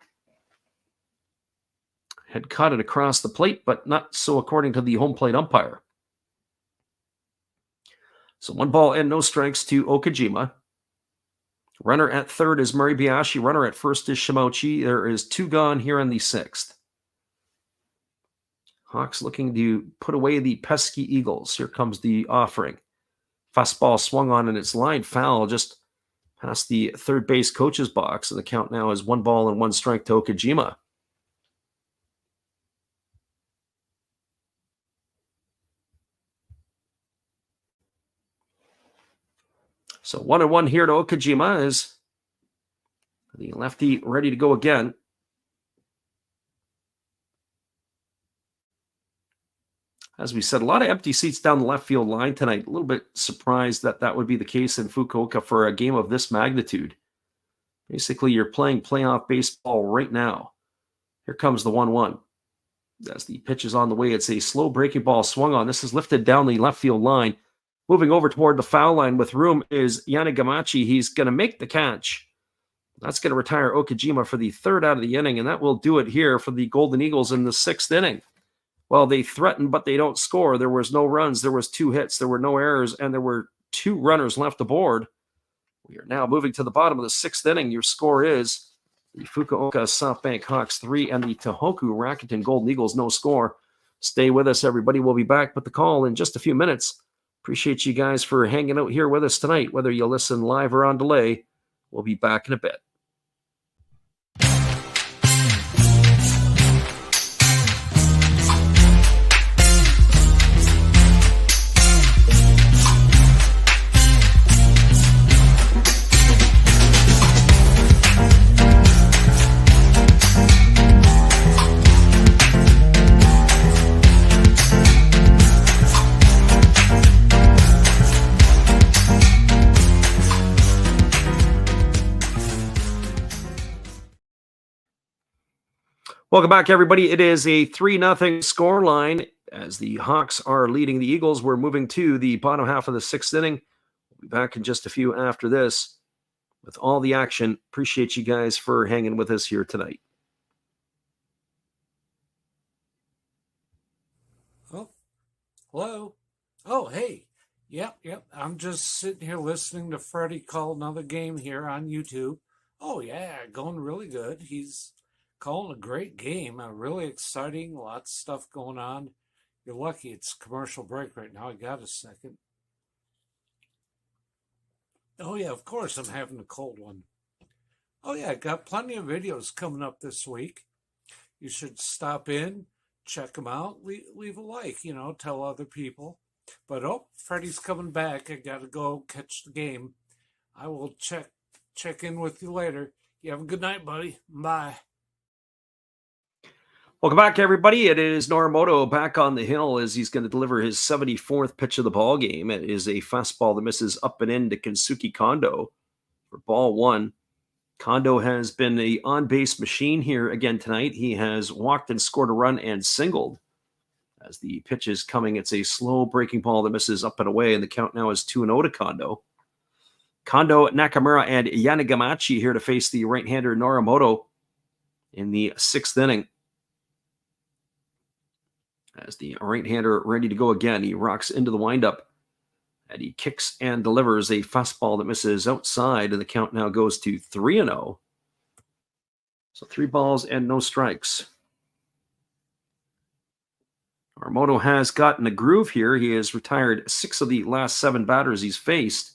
had caught it across the plate, but not so according to the home plate umpire. So 1 ball and no strikes to Okajima. Runner at third is Muribayashi. Runner at first is Shimouchi. There is 2 gone here in the 6th. Hawks looking to put away the pesky Eagles. Here comes the offering. Fastball swung on and it's lined foul just past the third base coach's box. And the count now is 1 ball and 1 strike to Okajima. So 1-1 here to Okajima is the lefty ready to go again. As we said, a lot of empty seats down the left field line tonight. A little bit surprised that that would be the case in Fukuoka for a game of this magnitude. Basically, you're playing playoff baseball right now. Here comes the 1-1. As the pitch is on the way, it's a slow breaking ball swung on. This is lifted down the left field line. Moving over toward the foul line with room is Yanagamachi. He's going to make the catch. That's going to retire Okajima for the 3rd out of the inning, and that will do it here for the Golden Eagles in the 6th inning. Well, they threatened, but they don't score. There was no runs. There was 2 hits. There were no errors, and there were 2 runners left aboard. We are now moving to the bottom of the 6th inning. Your score is the Fukuoka SoftBank Hawks 3 and the Tohoku Rakuten Golden Eagles no score. Stay with us, everybody. We'll be back with the call in just a few minutes. Appreciate you guys for hanging out here with us tonight, whether you listen live or on delay. We'll be back in a bit. Welcome back, everybody. It is a 3-0 score line as the Hawks are leading the Eagles. We're moving to the bottom half of the 6th inning. We'll be back in just a few after this with all the action. Appreciate you guys for hanging with us here tonight. Oh, hello. Oh, hey. Yep. I'm just sitting here listening to Freddie call another game here on YouTube. Oh, yeah, going really good. He's calling a great game, really exciting, lots of stuff going on. You're lucky it's commercial break right now. I got a second. Oh yeah, of course I'm having a cold one. Oh yeah, got plenty of videos coming up this week. You should stop in, check them out, leave a like, tell other people. But Freddie's coming back. I gotta go catch the game. I will check in with you later. You have a good night, buddy. Bye. Welcome back, everybody. It is Norimoto back on the hill as he's going to deliver his 74th pitch of the ball game. It is a fastball that misses up and in to Kensuke Kondo for ball 1. Kondo has been an on-base machine here again tonight. He has walked and scored a run and singled. As the pitch is coming, it's a slow breaking ball that misses up and away, and the count now is 2-0 to Kondo. Kondo, Nakamura, and Yanagamachi here to face the right-hander Norimoto in the 6th inning. As the right-hander ready to go again, he rocks into the windup, and he kicks and delivers a fastball that misses outside, and the count now goes to 3-0. So 3 balls and no strikes. Norimoto has gotten a groove here. He has retired 6 of the last 7 batters he's faced.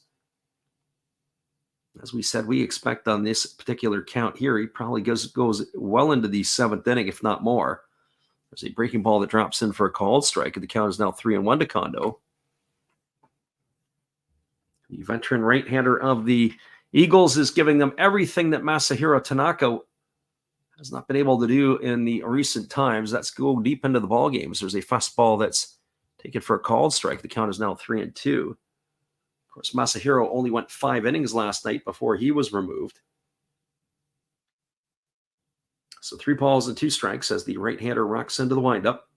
As we said, we expect on this particular count here, he probably goes well into the 7th inning, if not more. There's a breaking ball that drops in for a called strike, and the count is now 3-1 to Kondo. The veteran right-hander of the Eagles is giving them everything that Masahiro Tanaka has not been able to do in the recent times. That's go deep into the ball games. There's a fastball that's taken for a called strike. The count is now 3-2. course, Masahiro only went 5 innings last night before he was removed. So 3 balls and 2 strikes as the right-hander rocks into the windup,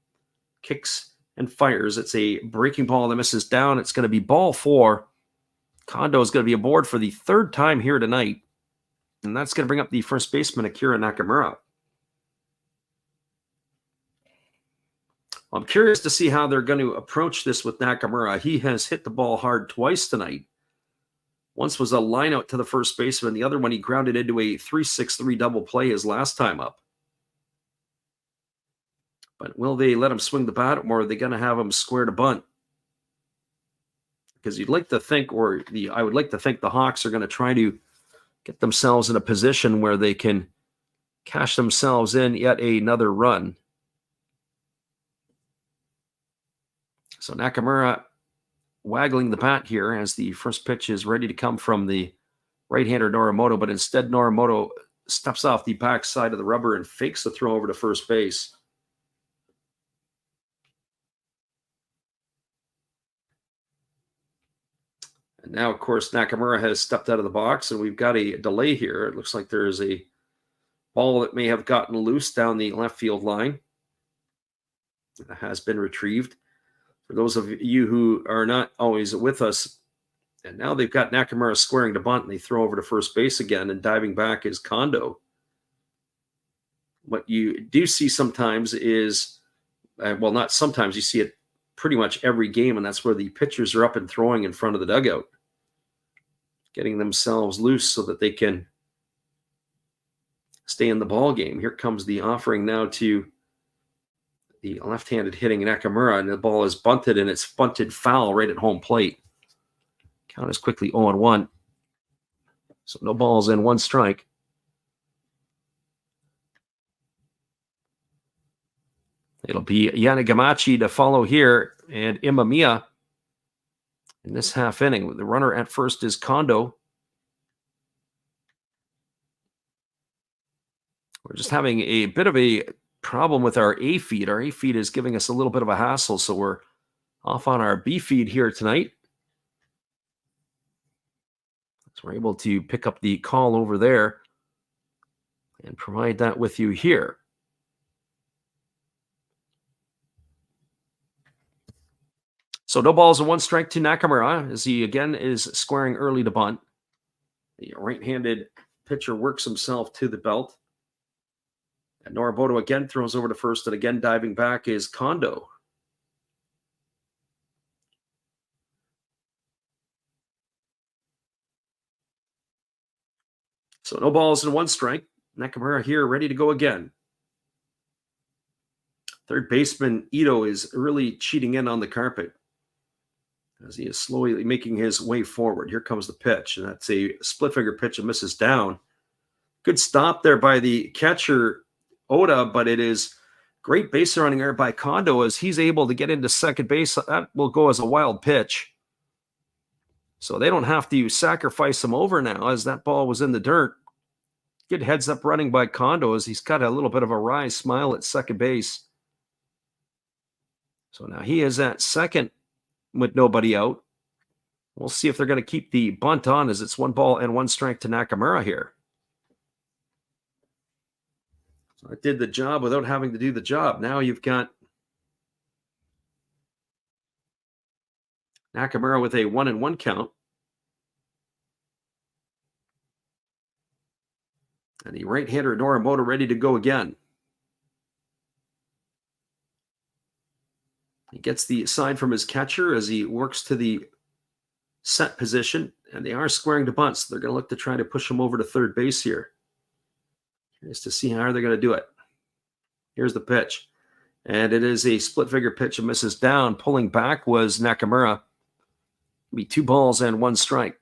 kicks and fires. It's a breaking ball that misses down. It's going to be ball 4. Kondo is going to be aboard for the 3rd time here tonight, and that's going to bring up the first baseman, Akira Nakamura. I'm curious to see how they're going to approach this with Nakamura. He has hit the ball hard twice tonight. Once was a line out to the first baseman. The other one, he grounded into a 3-6-3 double play his last time up. But will they let him swing the bat, or are they going to have him square to bunt? Because you'd like to think, I would like to think the Hawks are going to try to get themselves in a position where they can cash themselves in yet another run. So Nakamura waggling the bat here as the first pitch is ready to come from the right-hander Norimoto, but instead Norimoto steps off the back side of the rubber and fakes the throw over to first base. And now, of course, Nakamura has stepped out of the box, and we've got a delay here. It looks like there is a ball that may have gotten loose down the left field line. It has been retrieved. For those of you who are not always with us, and now they've got Nakamura squaring to bunt, and they throw over to first base again, and diving back is Kondo. What you do see sometimes is, well, not sometimes, you see it pretty much every game, and that's where the pitchers are up and throwing in front of the dugout, getting themselves loose so that they can stay in the ball game. Here comes the offering now to the left-handed hitting Nakamura, and the ball is bunted, and it's bunted foul right at home plate. Count is quickly 0-1. So no balls in, 1 strike. It'll be Yanagamachi to follow here, and Imamiya in this half inning. The runner at first is Kondo. We're just having a bit of a problem with our A feed. Our A feed is giving us a little bit of a hassle, so we're off on our B feed here tonight. So we're able to pick up the call over there and provide that with you here. So no balls and 1 strike to Nakamura as he again is squaring early to bunt. The right-handed pitcher works himself to the belt. And Norimoto again throws over to first, and again diving back is Kondo. So no balls and 1 strike. Nakamura here ready to go again. Third baseman Ito is really cheating in on the carpet as he is slowly making his way forward. Here comes the pitch, and that's a split-finger pitch and misses down. Good stop there by the catcher, Oda, but it is great base running error by Kondo as he's able to get into second base. That will go as a wild pitch. So they don't have to sacrifice him over now as that ball was in the dirt. Good heads up running by Kondo as he's got a little bit of a wry smile at second base. So now he is at second with nobody out. We'll see if they're going to keep the bunt on as it's 1 ball and 1 strike to Nakamura here. So it did the job without having to do the job. Now you've got Nakamura with a 1-1 count. And the right-hander Norimoto ready to go again. He gets the sign from his catcher as he works to the set position, and they are squaring to bunt, so they're going to look to try to push him over to third base here. Curious to see how they're going to do it. Here's the pitch, and it is a split-figure pitch and misses down. Pulling back was Nakamura. It'll be 2 balls and 1 strike.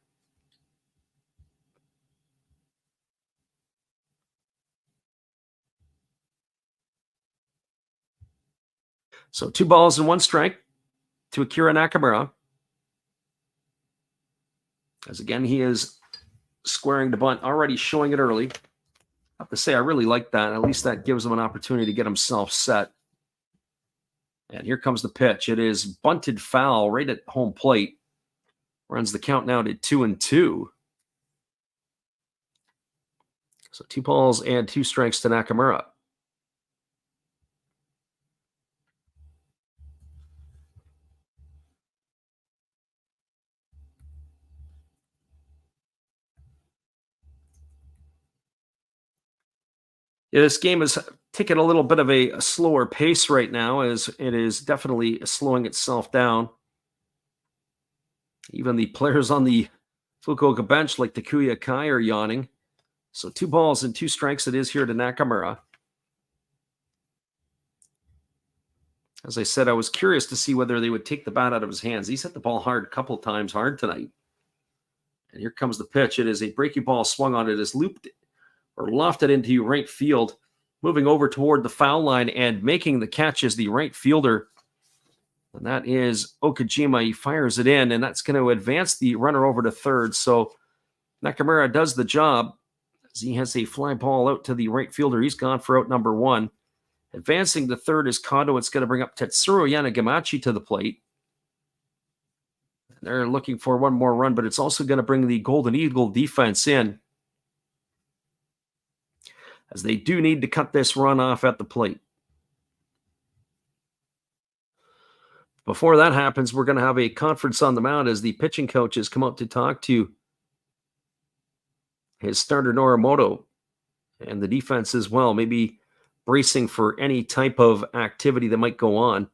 So 2 balls and 1 strike to Akira Nakamura. As again, he is squaring to bunt, already showing it early. I have to say, I really like that. At least that gives him an opportunity to get himself set. And here comes the pitch. It is bunted foul right at home plate. runs the count now to 2-2. So 2 balls and 2 strikes to Nakamura. Yeah, this game is taking a little bit of a slower pace right now, as it is definitely slowing itself down. Even the players on the Fukuoka bench, like Takuya Kai, are yawning. So 2 balls and 2 strikes it is here to Nakamura. As I said, I was curious to see whether they would take the bat out of his hands. He's hit the ball hard a couple times hard tonight. And here comes the pitch. It is a breaking ball swung on. It is looped or lofted into right field, moving over toward the foul line and making the catch as the right fielder. And that is Okajima. He fires it in, and that's going to advance the runner over to third. So Nakamura does the job as he has a fly ball out to the right fielder. He's gone for out number 1. Advancing to third is Kondo. It's going to bring up Tetsuro Yanagamachi to the plate. They're looking for one more run, but it's also going to bring the Golden Eagle defense in, as they do need to cut this run off at the plate. Before that happens, we're going to have a conference on the mound as the pitching coaches come up to talk to his starter Norimoto and the defense as well, maybe bracing for any type of activity that might go on.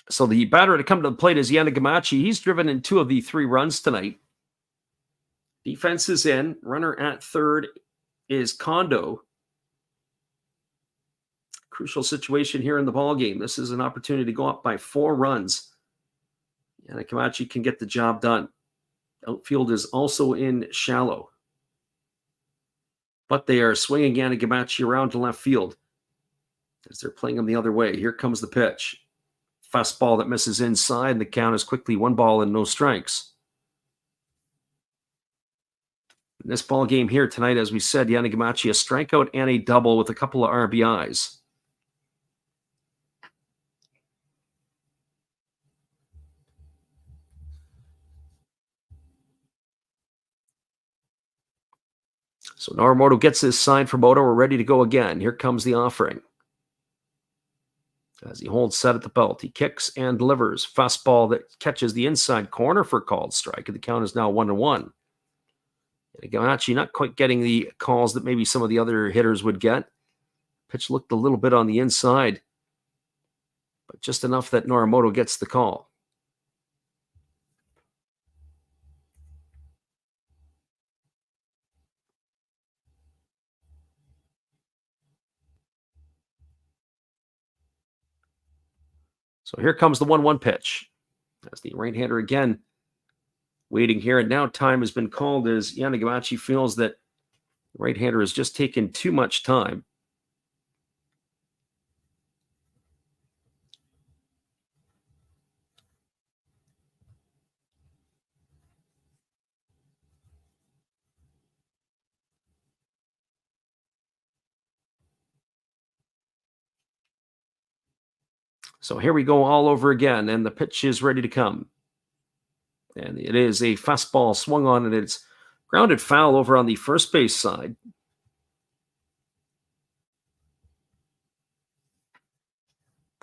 So the batter to come to the plate is Yanagamachi. He's driven in 2 of the 3 runs tonight. Defense is in. Runner at third is Kondo. Crucial situation here in the ball game. This is an opportunity to go up by 4 runs. Yanagamachi can get the job done. Outfield is also in shallow, but they are swinging Yanagamachi around to left field as they're playing him the other way. Here comes the pitch. Fastball that misses inside. The count is quickly 1 ball and no strikes. In this ball game here tonight, as we said, Yanagamachi a strikeout and a double with a couple of RBIs. So Norimoto gets his sign from Moto. We're ready to go again. Here comes the offering. As he holds set at the belt, he kicks and delivers. Fastball that catches the inside corner for a called strike. And the count is now 1-1. Yanagamachi not quite getting the calls that maybe some of the other hitters would get. Pitch looked a little bit on the inside, but just enough that Norimoto gets the call. So here comes the 1-1 pitch. As the right-hander again waiting here, and now time has been called as Yanagamachi feels that the right-hander has just taken too much time. So here we go all over again, and the pitch is ready to come. And it is a fastball swung on, and it's grounded foul over on the first base side.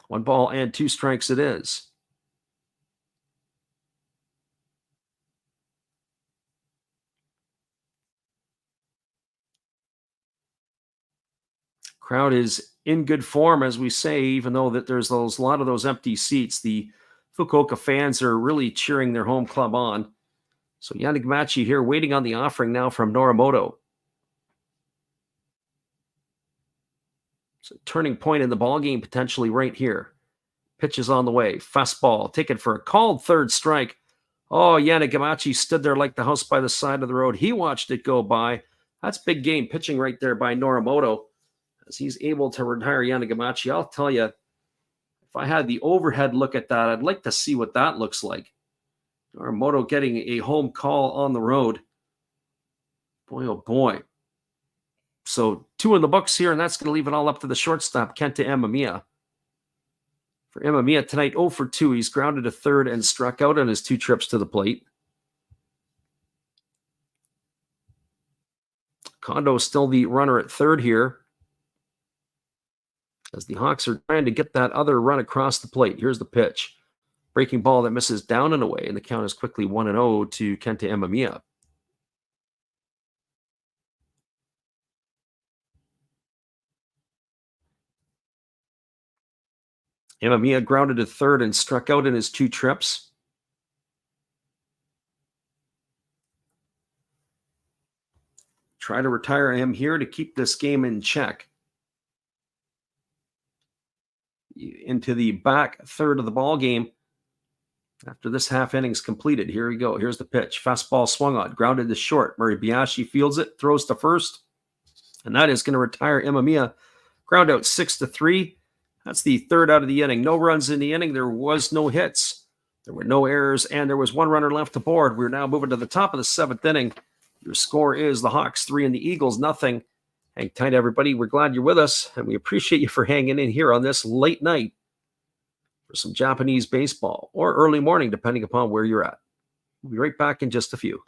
One ball and 2 strikes it is. Crowd is in good form, as we say, even though that there's a lot of those empty seats. The Fukuoka fans are really cheering their home club on. So Yanagamachi here waiting on the offering now from Norimoto. It's a turning point in the ballgame potentially right here. Pitch is on the way. Fastball taken for a called third strike. Oh, Yanagamachi stood there like the house by the side of the road. He watched it go by. That's big game pitching right there by Norimoto, as he's able to retire Yanagamachi. I'll tell you, If I had the overhead look at that, I'd like to see what that looks like. Yorimoto getting a home call on the road. Boy, oh boy. So 2 in the books here, and that's going to leave it all up to the shortstop, Kenta Imamiya. For Imamiya tonight, 0 for 2. He's grounded to third and struck out on his 2 trips to the plate. Kondo is still the runner at third here, as the Hawks are trying to get that other run across the plate. Here's the pitch. Breaking ball that misses down and away, and the count is quickly 1-0 to Kenta Imamiya. Imamiya grounded to third and struck out in his 2 trips. Try to retire him here to keep this game in check. Into the back third of the ball game after this half inning's completed. Here we go. Here's the pitch. Fastball swung on, grounded to short. Muribayashi fields it, throws to first, and that is going to retire Imamiya. Ground out 6-3. That's the third out of the inning. No runs in the inning. There was no hits. There were no errors, and there was 1 runner left to board. We're now moving to the top of the 7th inning. Your score is the Hawks 3 and the Eagles 0. Hang tight, everybody. We're glad you're with us, and we appreciate you for hanging in here on this late night for some Japanese baseball, or early morning, depending upon where you're at. We'll be right back in just a few.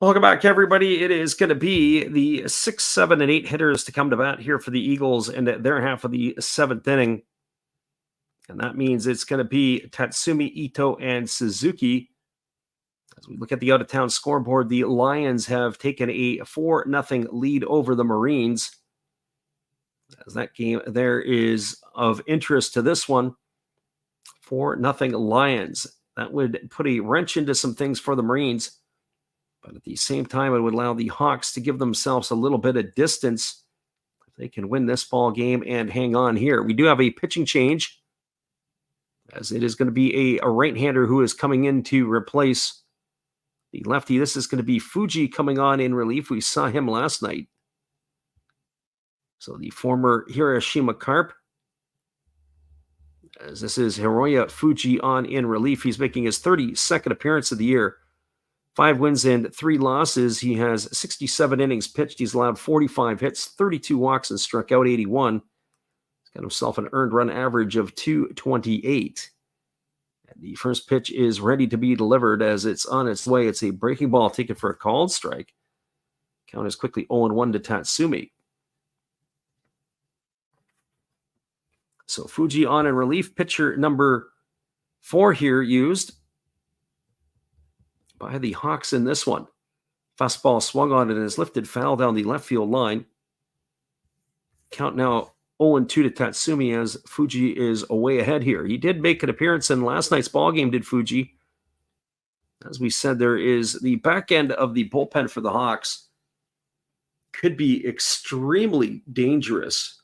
Welcome back, everybody. It is going to be the 6, 7, and 8 hitters to come to bat here for the Eagles in their half of the 7th inning. And that means it's going to be Tatsumi, Ito, and Suzuki. As we look at the out-of-town scoreboard, the Lions have taken a 4-0 lead over the Marines. As that game there is of interest to this one. 4-0 Lions. That would put a wrench into some things for the Marines. But at the same time, it would allow the Hawks to give themselves a little bit of distance if they can win this ball game and hang on here. We do have a pitching change, as it is going to be a right-hander who is coming in to replace the lefty. This is going to be Fuji coming on in relief. We saw him last night. So the former Hiroshima Carp, as this is Hiroya Fuji on in relief. He's making his 32nd appearance of the year. 5 wins and 3 losses. He has 67 innings pitched. He's allowed 45 hits, 32 walks, and struck out 81. He's got himself an earned run average of 228. And the first pitch is ready to be delivered as it's on its way. It's a breaking ball taken for a called strike. Count is quickly 0-1 to Tatsumi. So Fuji on in relief. Pitcher number 4 here used by the Hawks in this one. Fastball swung on and is lifted foul down the left field line. Count now 0-2 to Tatsumi as Fuji is away ahead here. He did make an appearance in last night's ball game, did Fuji. As we said, there is the back end of the bullpen for the Hawks. Could be extremely dangerous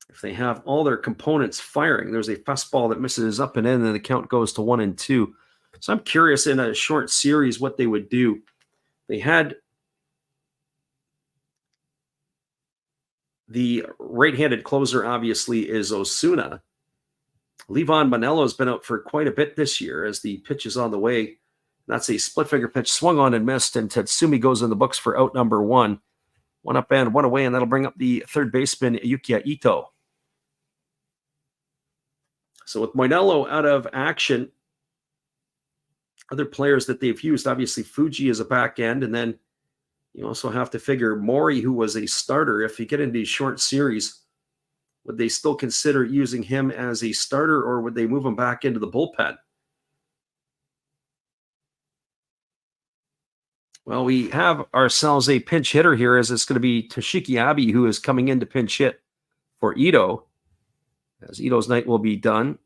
if they have all their components firing. There's a fastball that misses up and in, and the count goes to 1-2. So I'm curious in a short series what they would do. They had The right-handed closer, obviously, is Osuna. Levon Manello's been out for quite a bit this year as the pitch is on the way. That's a split-finger pitch, swung on and missed, and Tatsumi goes in the books for out number one. One up and one away, and that'll bring up the third baseman, Yukiya Ito. So with Manello out of action, other players that they've used, obviously Fuji is a back end, and then you also have to figure Mori, who was a starter. If you get into these short series, would they still consider using him as a starter, or would they move him back into the bullpen? Well, we have ourselves a pinch hitter here, as it's going to be Toshiki Abe who is coming in to pinch hit for Ito, as Ito's night will be done.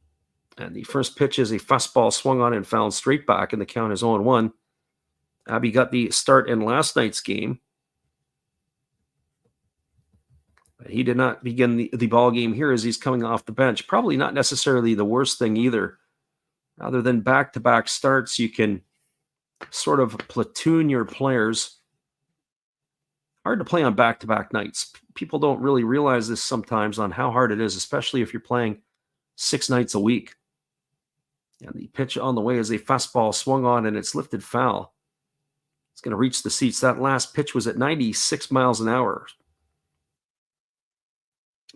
And the first pitch is a fastball swung on and fouled straight back, and the count is 0-1. Abe got the start in last night's game. He did not begin the ball game here as he's coming off the bench. Probably not necessarily the worst thing either. Rather than back-to-back starts, you can sort of platoon your players. Hard to play on back-to-back nights. People don't really realize this sometimes on how hard it is, especially if you're playing 6 nights a week. And the pitch on the way is a fastball swung on, and it's lifted foul. It's going to reach the seats. That last pitch was at 96 miles an hour.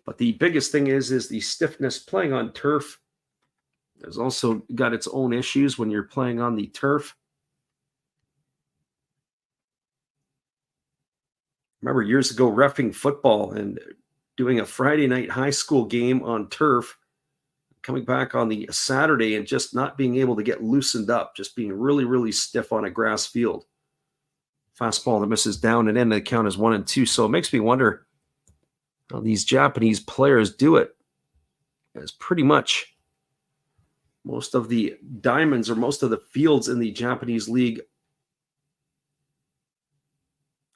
But the biggest thing is the stiffness. Playing on turf has also got its own issues when you're playing on the turf. Remember years ago reffing football and doing a Friday night high school game on turf, coming back on the Saturday and just not being able to get loosened up, just being really, really stiff on a grass field. Fastball that misses down and in, the count is 1-2. So it makes me wonder how these Japanese players do it. As pretty much most of the diamonds or most of the fields in the Japanese league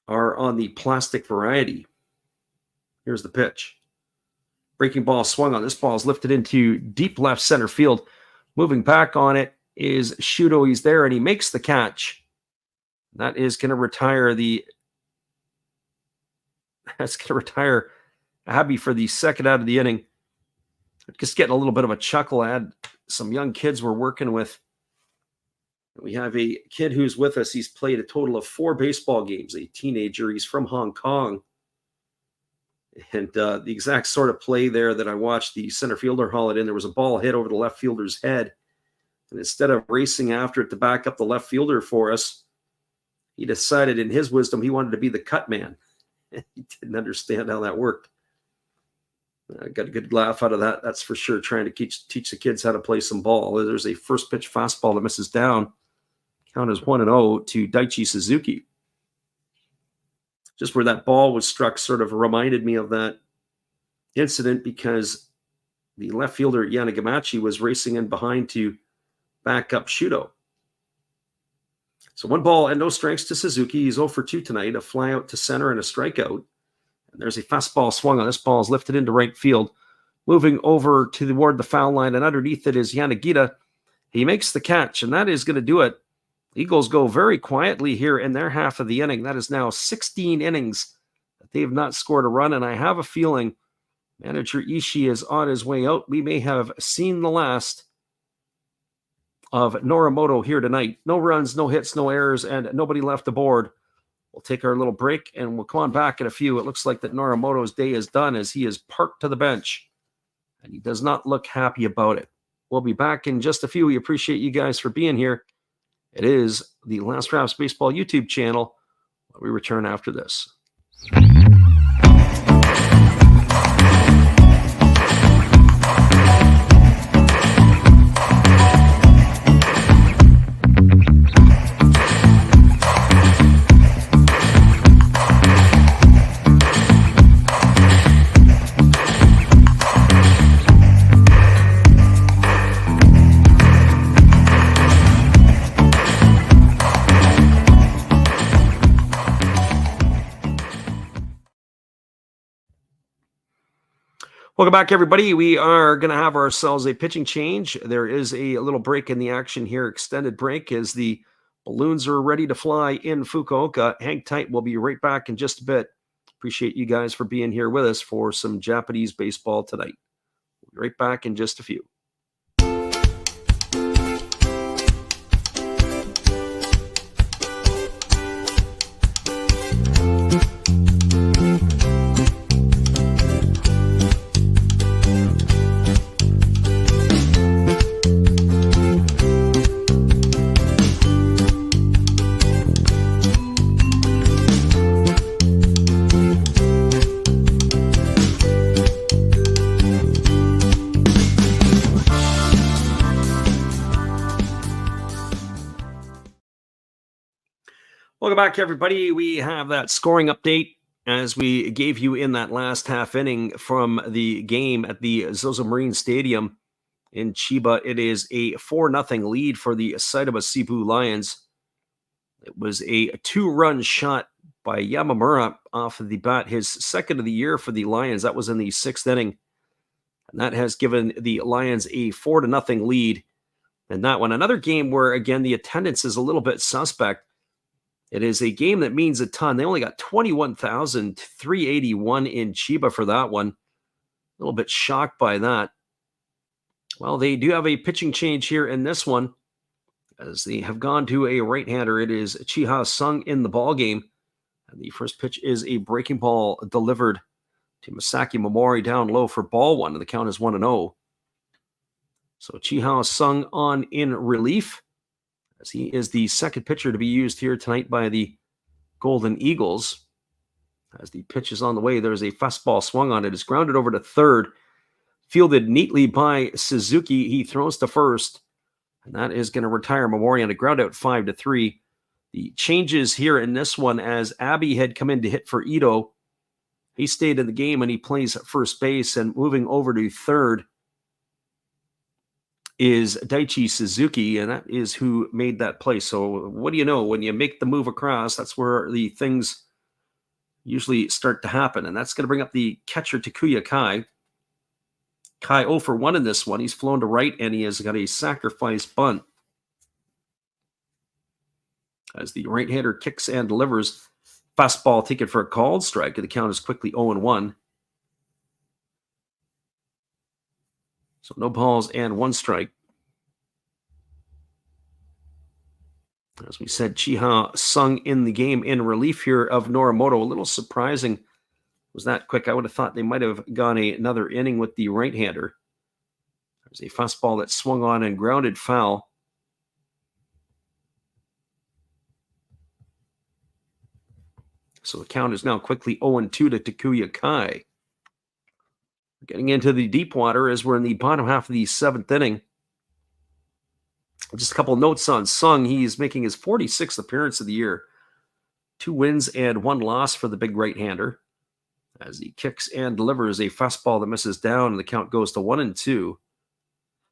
are on the plastic variety. Here's the pitch. Breaking ball swung on. This ball is lifted into deep left center field. Moving back on it is Shudo. He's there and he makes the catch. That is going to retire Abe for the second out of the inning. Just getting a little bit of a chuckle. I had some young kids we're working with. We have a kid who's with us. He's played a total of 4 baseball games, a teenager. He's from Hong Kong. And the exact sort of play there that I watched the center fielder haul it in, there was a ball hit over the left fielder's head. And instead of racing after it to back up the left fielder for us, he decided in his wisdom he wanted to be the cut man. He didn't understand how that worked. I got a good laugh out of that, that's for sure, trying to teach the kids how to play some ball. There's a first pitch fastball that misses down. Count is 1-0 to Daichi Suzuki. Just where that ball was struck sort of reminded me of that incident, because the left fielder Yanagamachi was racing in behind to back up Shudo. So 1 ball and no strikes to Suzuki. He's 0 for 2 tonight, a fly out to center and a strikeout. And there's a fastball swung on. This ball is lifted into right field, moving over toward the foul line, and underneath it is Yanagita. He makes the catch, and that is going to do it. Eagles go very quietly here in their half of the inning. That is now 16 innings that they have not scored a run, and I have a feeling manager Ishii is on his way out. We may have seen the last of Norimoto here tonight. No runs, no hits, no errors, and nobody left the board. We'll take our little break, and we'll come on back in a few. It looks like that Norimoto's day is done as he is parked to the bench, and he does not look happy about it. We'll be back in just a few. We appreciate you guys for being here. It is the Last Raps Baseball YouTube channel. We return after this. Welcome back, everybody. We are going to have ourselves a pitching change. There is a little break in the action here, extended break, as the balloons are ready to fly in Fukuoka. Hang tight. We'll be right back in just a bit Appreciate you guys for being here with us for some Japanese baseball tonight. We'll be right back in just a few. Welcome back, everybody. We have that scoring update as we gave you in that last half inning from the game at the Zozo Marine Stadium in Chiba. It is a 4-0 lead for the Saitama Cebu Lions. It was a 2-run shot by Yamamura off of the bat, his second of the year for the Lions. That was in the 6th inning. And that has given the Lions a 4-0 lead in that one. Another game where, again, the attendance is a little bit suspect. It is a game that means a ton. They only got 21,381 in Chiba for that one. A little bit shocked by that. Well, they do have a pitching change here in this one, as they have gone to a right-hander. It is Chiha Sung in the ballgame. And the first pitch is a breaking ball delivered to Masaki Momori down low for ball one. And the count is 1-0. So Chiha Sung on in relief, as he is the second pitcher to be used here tonight by the Golden Eagles. As the pitch is on the way, there's a fastball swung on it. It's grounded over to third, fielded neatly by Suzuki. He throws to first, and that is going to retire Momori on a ground out 5-3. The changes here in this one, as Abbey had come in to hit for Ito. He stayed in the game and he plays first base, and moving over to third is Daichi Suzuki, and that is who made that play. So what do you know? When you make the move across, that's where the things usually start to happen, and that's going to bring up the catcher Takuya Kai. Kai 0 for 1 in this one. He's flown to right, and he has got a sacrifice bunt. As the right-hander kicks and delivers, fastball taken for a called strike, and the count is quickly 0-1. So no balls and 1 strike. As we said, Chiha Sung in the game in relief here of Norimoto. A little surprising was that quick. I would have thought they might have gone another inning with the right-hander. There's a fastball that swung on and grounded foul. So the count is now quickly 0-2 to Takuya Kai. Getting into the deep water as we're in the bottom half of the 7th inning. Just a couple notes on Sung. He's making his 46th appearance of the year. 2 wins and 1 loss for the big right-hander, as he kicks and delivers a fastball that misses down, and the count goes to 1-2.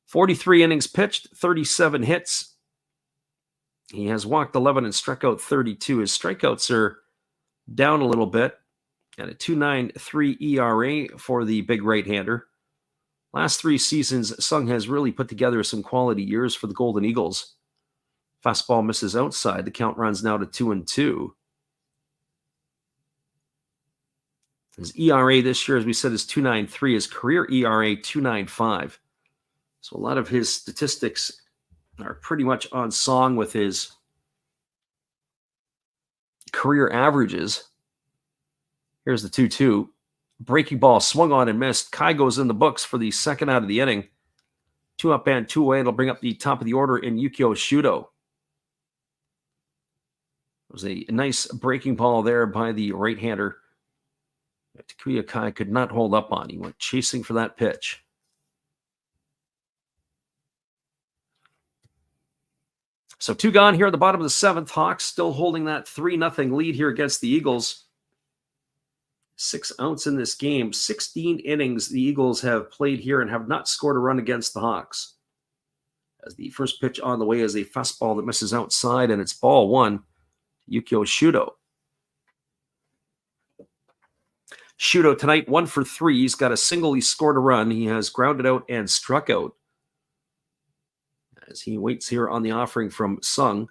43 innings pitched, 37 hits. He has walked 11 and struck out 32. His strikeouts are down a little bit, and a 2.93 ERA for the big right-hander. Last 3 seasons, Sung has really put together some quality years for the Golden Eagles. Fastball misses outside. The count runs now to 2-2. His ERA this year, as we said, is 2.93. His career ERA, 2.95. So a lot of his statistics are pretty much on song with his career averages. Here's the 2-2. Breaking ball swung on and missed. Kai goes in the books for the second out of the inning. 2 up and 2 away. It'll bring up the top of the order in Yukio Shudo. It was a nice breaking ball there by the right-hander. Takuya Kai could not hold up on. He went chasing for that pitch. So 2 gone here at the bottom of the 7th. Hawks still holding that 3-0 lead here against the Eagles. 6 outs in this game. 16 innings the Eagles have played here and have not scored a run against the Hawks. As the first pitch on the way is a fastball that misses outside, and it's ball 1. Yukio Shudo. Shudo tonight 1 for 3. He's got a single. He scored a run. He has grounded out and struck out, as he waits here on the offering from Sung,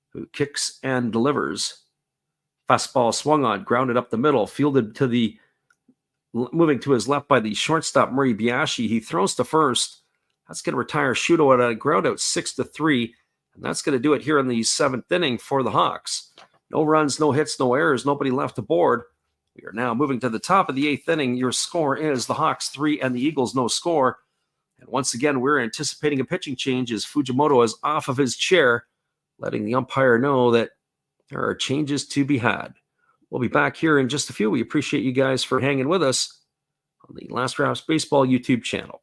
who kicks and delivers. Fastball swung on, grounded up the middle, fielded to the moving to his left by the shortstop Murray Biashi. He throws to first. That's going to retire Shuto at a ground out 6-3. And that's going to do it here in the 7th inning for the Hawks. No runs, no hits, no errors, nobody left aboard. We are now moving to the top of the 8th inning. Your score is the Hawks 3 and the Eagles no score. And once again, we're anticipating a pitching change as Fujimoto is off of his chair, letting the umpire know that there are changes to be had. We'll be back here in just a few. We appreciate you guys for hanging with us on the Last Raps Baseball YouTube channel.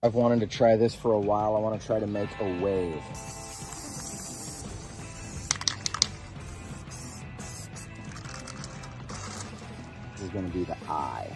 I've wanted to try this for a while. I want to try to make a wave. This is going to be the eye.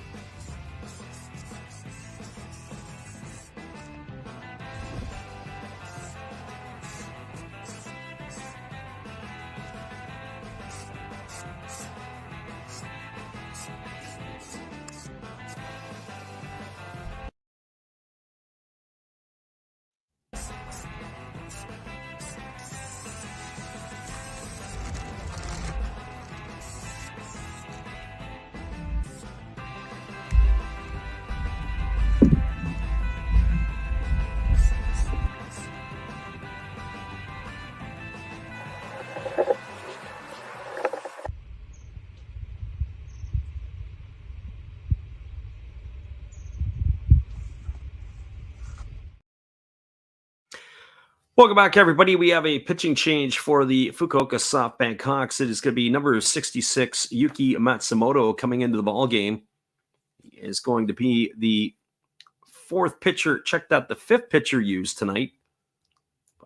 Welcome back, everybody. We have a pitching change for the Fukuoka SoftBank Hawks. It is going to be number 66, Yuki Matsumoto, coming into the ball game. He is going to be the 4th pitcher. Check that, the 5th pitcher used tonight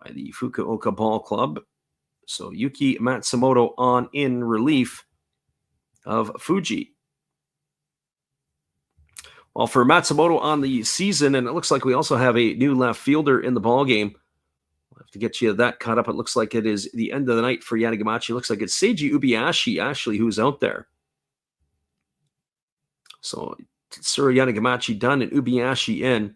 by the Fukuoka Ball Club. So Yuki Matsumoto on in relief of Fuji. Well, for Matsumoto on the season, and it looks like we also have a new left fielder in the ball game. We'll have to get you that caught up. It looks like it is the end of the night for Yanagamachi. It looks like it's Seiji Ubiashi, actually, who's out there. So Tsuru Yanagamachi done and Ubiashi in.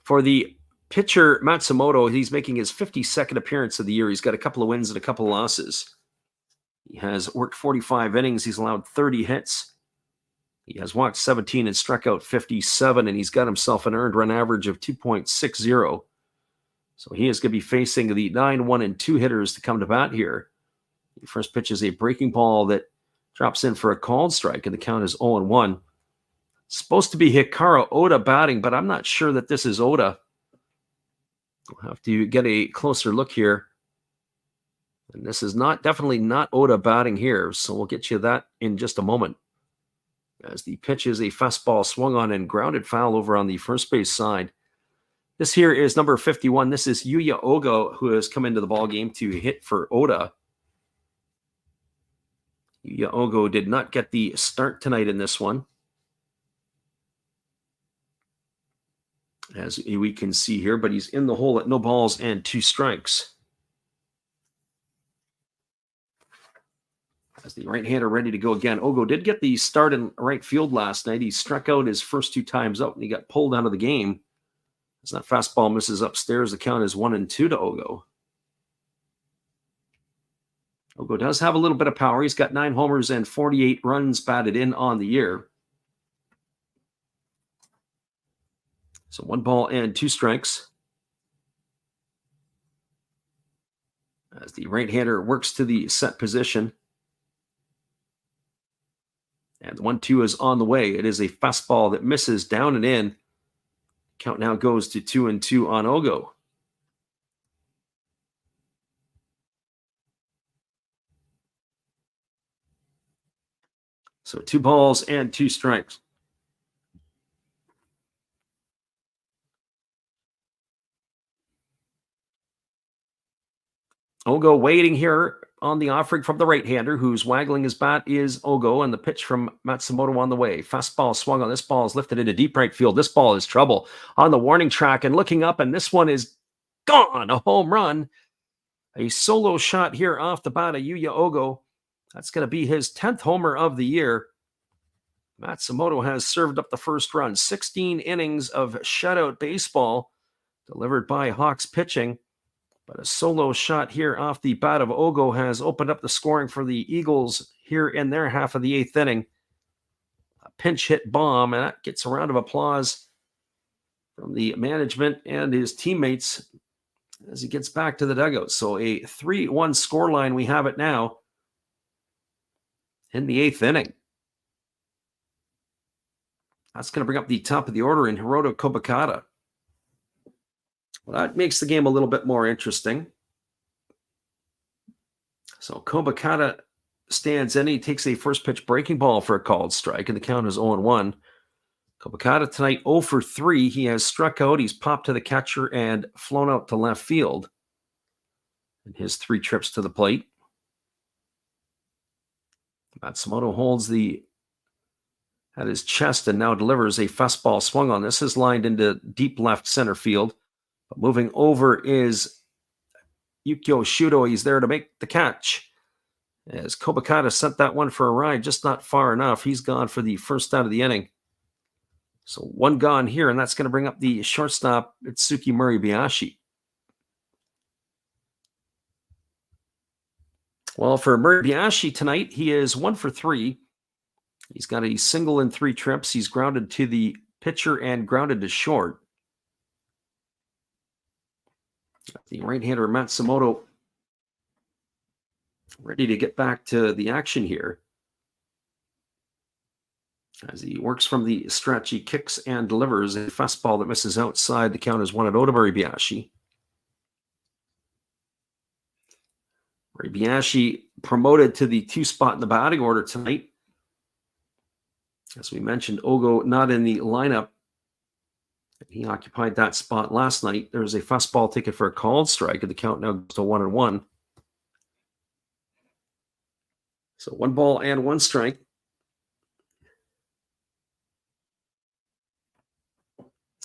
For the pitcher, Matsumoto, he's making his 52nd appearance of the year. He's got a couple of wins and a couple of losses. He has worked 45 innings. He's allowed 30 hits. He has walked 17 and struck out 57, and he's got himself an earned run average of 2.60. So he is going to be facing the 9-1-2 hitters to come to bat here. The first pitch is a breaking ball that drops in for a called strike, and the count is 0-1. Supposed to be Hikaru Oda batting, but I'm not sure that this is Oda. We'll have to get a closer look here. And this is definitely not Oda batting here, so we'll get you that in just a moment. As the pitch is a fastball swung on and grounded foul over on the first base side. This here is number 51. This is Yuya Ogo, who has come into the ball game to hit for Oda. Yuya Ogo did not get the start tonight in this one. As we can see here, but he's in the hole at no balls and 2 strikes. As the right-hander ready to go again. Ogo did get the start in right field last night. He struck out his first 2 times out, and he got pulled out of the game. As that fastball misses upstairs, the count is 1-2 to Ogo. Ogo does have a little bit of power. He's got 9 homers and 48 runs batted in on the year. So 1 ball and 2 strikes. As the right-hander works to the set position. And the 1-2 is on the way. It is a fastball that misses down and in. Count now goes to 2-2 on Ogo. So 2 balls and 2 strikes. Ogo waiting here on the offering from the right-hander, who's waggling his bat is Ogo, and the pitch from Matsumoto on the way. Fastball swung on. This ball is lifted into deep right field. This ball is trouble on the warning track and looking up, and this one is gone. A home run. A solo shot here off the bat of Yuya Ogo. That's going to be his 10th homer of the year. Matsumoto has served up the first run. 16 innings of shutout baseball delivered by Hawks pitching. But a solo shot here off the bat of Ogo has opened up the scoring for the Eagles here in their half of the 8th inning. A pinch hit bomb, and that gets a round of applause from the management and his teammates as he gets back to the dugout. So a 3-1 scoreline, we have it now in the 8th inning. That's going to bring up the top of the order in Hiroto Kobakata. Well, that makes the game a little bit more interesting. So Kobakata stands in. He takes a first pitch breaking ball for a called strike, and the count is 0-1. Kobakata tonight 0 for 3. He has struck out. He's popped to the catcher and flown out to left field in his 3 trips to the plate. Matsumoto holds at his chest and now delivers a fastball swung on. This is lined into deep left center field. But moving over is Yukio Shudo. He's there to make the catch. As Kobakata sent that one for a ride, just not far enough. He's gone for the first out of the inning. So 1 gone here, and that's going to bring up the shortstop, Itsuki Muribayashi. Well, for Muribayashi tonight, he is 1 for 3. He's got a single in 3 trips. He's grounded to the pitcher and grounded to short. The right-hander Matsumoto ready to get back to the action here. As he works from the stretch, he kicks and delivers a fastball that misses outside. The count is 1-0 to Muribayashi. Muribayashi promoted to the 2 spot in the batting order tonight. As we mentioned, Ogo not in the lineup. He occupied that spot last night. There was a fastball taken for a called strike, and the count now goes to 1-1. So 1 ball and 1 strike.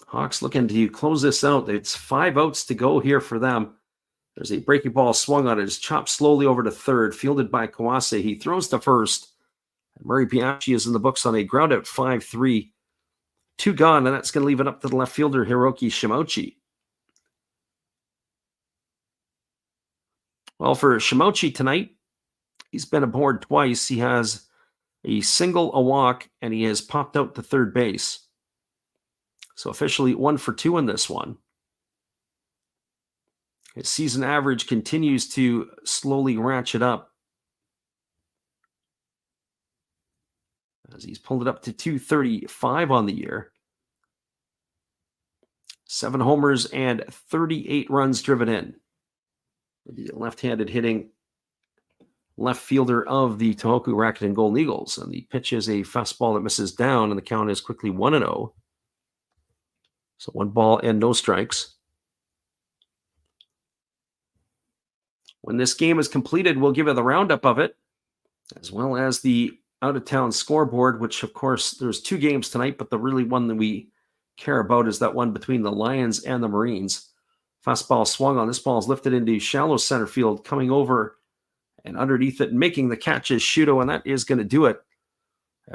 Hawks looking to close this out. It's 5 outs to go here for them. There's a breaking ball swung on it. It's chopped slowly over to third, fielded by Kawase. He throws to first. Muribayashi is in the books on a ground out 5-3. 2 gone, and that's going to leave it up to the left fielder, Hiroki Shimochi. Well, for Shimochi tonight, he's been aboard twice. He has a single, a walk, and he has popped out to third base. So officially 1 for 2 in this one. His season average continues to slowly ratchet up, as he's pulled it up to 235 on the year. 7 homers and 38 runs driven in. The left-handed hitting left fielder of the Tohoku Rakuten Golden Eagles. And the pitch is a fastball that misses down, and the count is quickly 1-0. So 1 ball and no strikes. When this game is completed, we'll give you the roundup of it, as well as the out-of-town scoreboard, which, of course, there's 2 games tonight, but the really one that we care about is that one between the Lions and the Marines. Fastball swung on. This ball is lifted into shallow center field, coming over and underneath it, and making the catch is Shudo, and that is going to do it.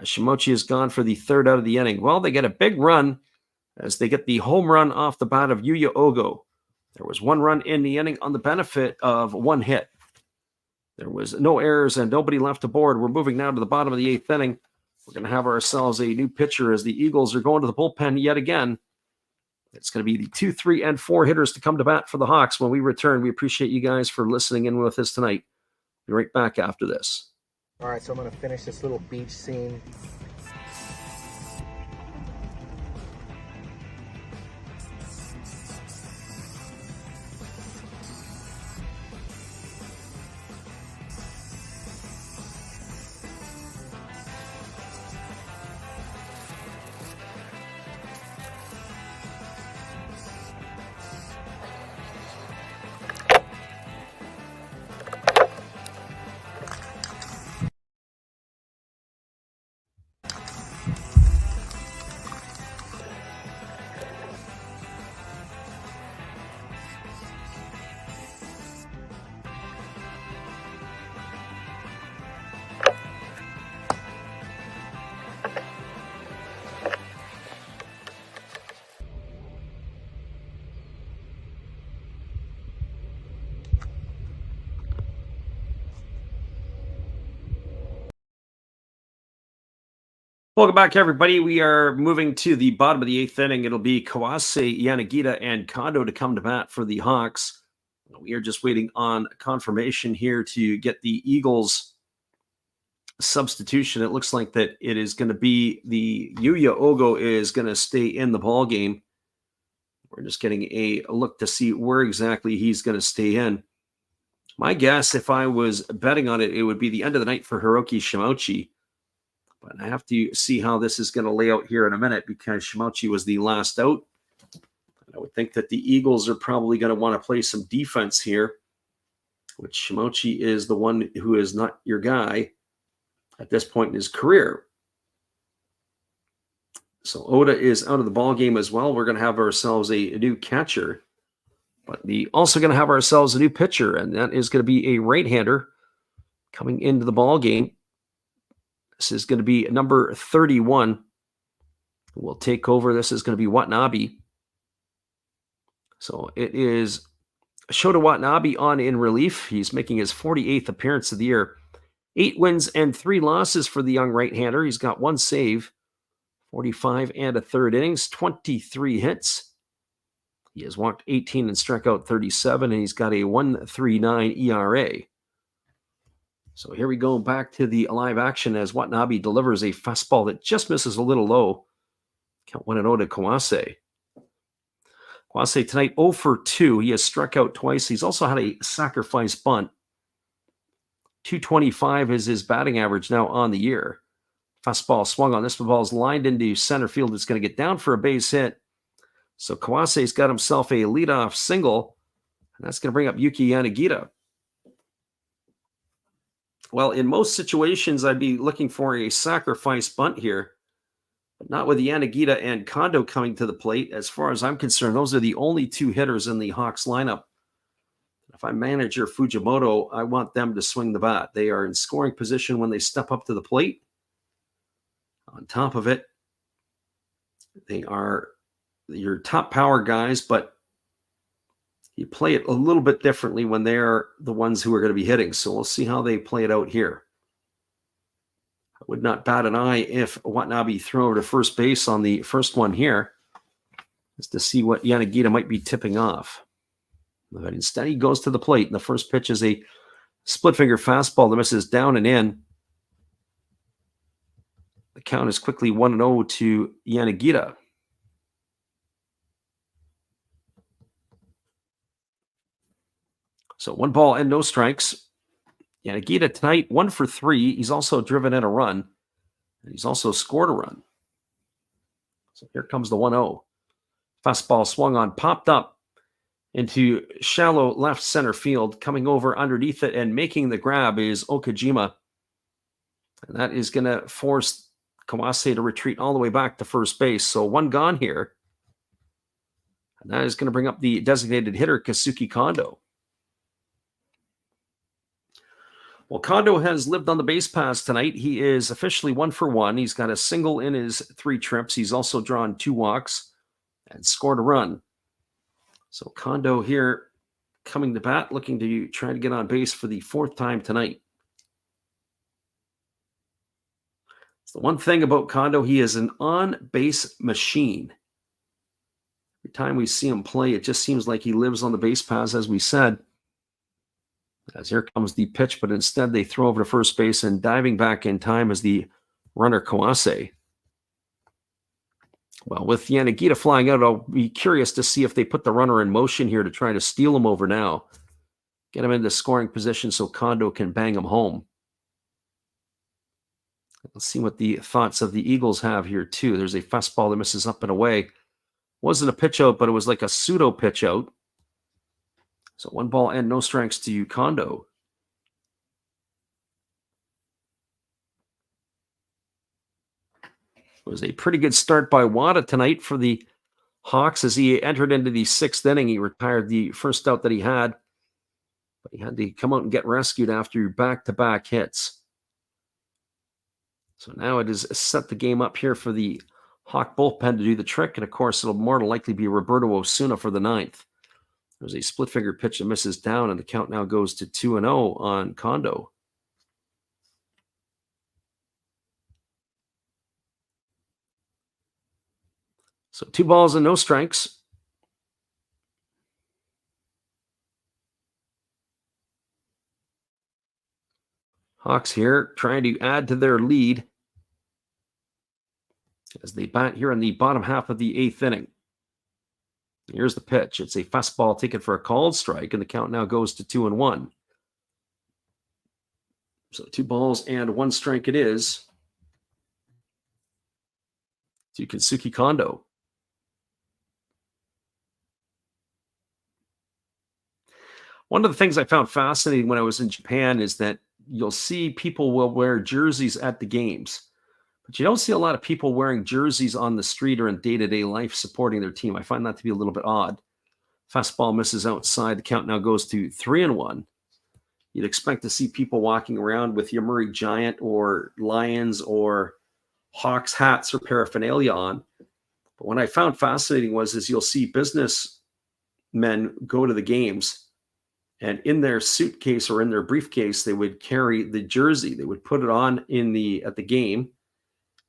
Shimochi is gone for the 3rd out of the inning. Well, they get a big run as they get the home run off the bat of Yuya Ogo. There was 1 run in the inning on the benefit of 1 hit. There was no errors and nobody left aboard. We're moving now to the bottom of the 8th inning. We're going to have ourselves a new pitcher as the Eagles are going to the bullpen yet again. It's going to be the 2, 3, and 4 hitters to come to bat for the Hawks when we return. We appreciate you guys for listening in with us tonight. Be right back after this. All right, so I'm going to finish this little beach scene. Welcome back, everybody. We are moving to the bottom of the 8th inning. It'll be Kawase, Yanagita, and Kondo to come to bat for the Hawks. We are just waiting on confirmation here to get the Eagles substitution. It looks like that it is going to be the Yuya Ogo is going to stay in the ball game. We're just getting a look to see where exactly he's going to stay in. My guess, if I was betting on it, it would be the end of the night for Hiroki Shimauchi. But I have to see how this is going to lay out here in a minute because Shimauchi was the last out. And I would think that the Eagles are probably going to want to play some defense here, which Shimauchi is the one who is not your guy at this point in his career. So Oda is out of the ball game as well. We're going to have ourselves a new catcher, but we also going to have ourselves a new pitcher, and that is going to be a right-hander coming into the ball game. This is going to be number 31. We'll take over. This is going to be Watanabe. So it is Shota Watanabe on in relief. He's making his 48th appearance of the year. 8 wins and 3 losses for the young right-hander. He's got 1 save, 45 and a third innings, 23 hits. He has walked 18 and struck out 37, and he's got a 1.39 ERA. So here we go back to the live action as Watanabe delivers a fastball that just misses a little low. Count 1-0 to Kawase. Kawase tonight 0 for 2. He has struck out twice. He's also had a sacrifice bunt. 225 is his batting average now on the year. Fastball swung on. This ball is lined into center field. It's going to get down for a base hit. So Kawase's got himself a leadoff single, and that's going to bring up Yuki Yanagita. Well, in most situations, I'd be looking for a sacrifice bunt here, but not with Yanagita and Kondo coming to the plate. As far as I'm concerned, those are the only 2 hitters in the Hawks lineup. If I'm manager Fujimoto, I want them to swing the bat. They are in scoring position when they step up to the plate. On top of it, they are your top power guys, but you play it a little bit differently when they're the ones who are going to be hitting. So we'll see how they play it out here. I would not bat an eye if Watanabe threw over to first base on the first one here, just to see what Yanagita might be tipping off. But instead, he goes to the plate, and the first pitch is a split-finger fastball that misses down and in. The count is quickly 1-0 to Yanagita. So 1 ball and no strikes. Yanagita tonight 1 for 3. He's also driven in a run, and he's also scored a run. So here comes the 1-0. Fastball swung on, popped up into shallow left center field. Coming over underneath it and making the grab is Okajima. And that is going to force Kawase to retreat all the way back to first base. So 1 gone here. And that is going to bring up the designated hitter, Kazuki Kondo. Well, Kondo has lived on the base paths tonight. He is officially 1 for 1. He's got a single in his 3 trips. He's also drawn 2 walks and scored a run. So Kondo here coming to bat, looking to try to get on base for the 4th time tonight. It's the one thing about Kondo, he is an on-base machine. Every time we see him play, it just seems like he lives on the base paths, as we said. As here comes the pitch, but instead they throw over to first base, and diving back in time is the runner Kawase. Well, with Yanagita flying out, I'll be curious to see if they put the runner in motion here to try to steal him over now. Get him into scoring position so Kondo can bang him home. Let's see what the thoughts of the Eagles have here, too. There's a fastball that misses up and away. Wasn't a pitch out, but it was like a pseudo pitch out. So 1 ball and no strikes to Kondo. It was a pretty good start by Wada tonight for the Hawks as he entered into the 6th inning. He retired the first out that he had, but he had to come out and get rescued after back-to-back hits. So now it is set the game up here for the Hawk bullpen to do the trick, and of course it'll more than likely be Roberto Osuna for the 9th. There's a split-finger pitch that misses down, and the count now goes to 2-0 on Kondo. So 2 balls and no strikes. Hawks here trying to add to their lead as they bat here in the bottom half of the 8th inning. Here's the pitch. It's a fastball taken for a called strike, and the count now goes to 2-1. So 2 balls and 1 strike it is to Kensuke Kondo. One of the things I found fascinating when I was in Japan is that you'll see people will wear jerseys at the games, but you don't see a lot of people wearing jerseys on the street or in day-to-day life supporting their team. I find that to be a little bit odd. Fastball misses outside. The count now goes to 3-1. You'd expect to see people walking around with Yomiuri Giant or Lions or Hawks hats or paraphernalia on. But what I found fascinating is you'll see businessmen go to the games, and in their suitcase or in their briefcase, they would carry the jersey. They would put it on at the game,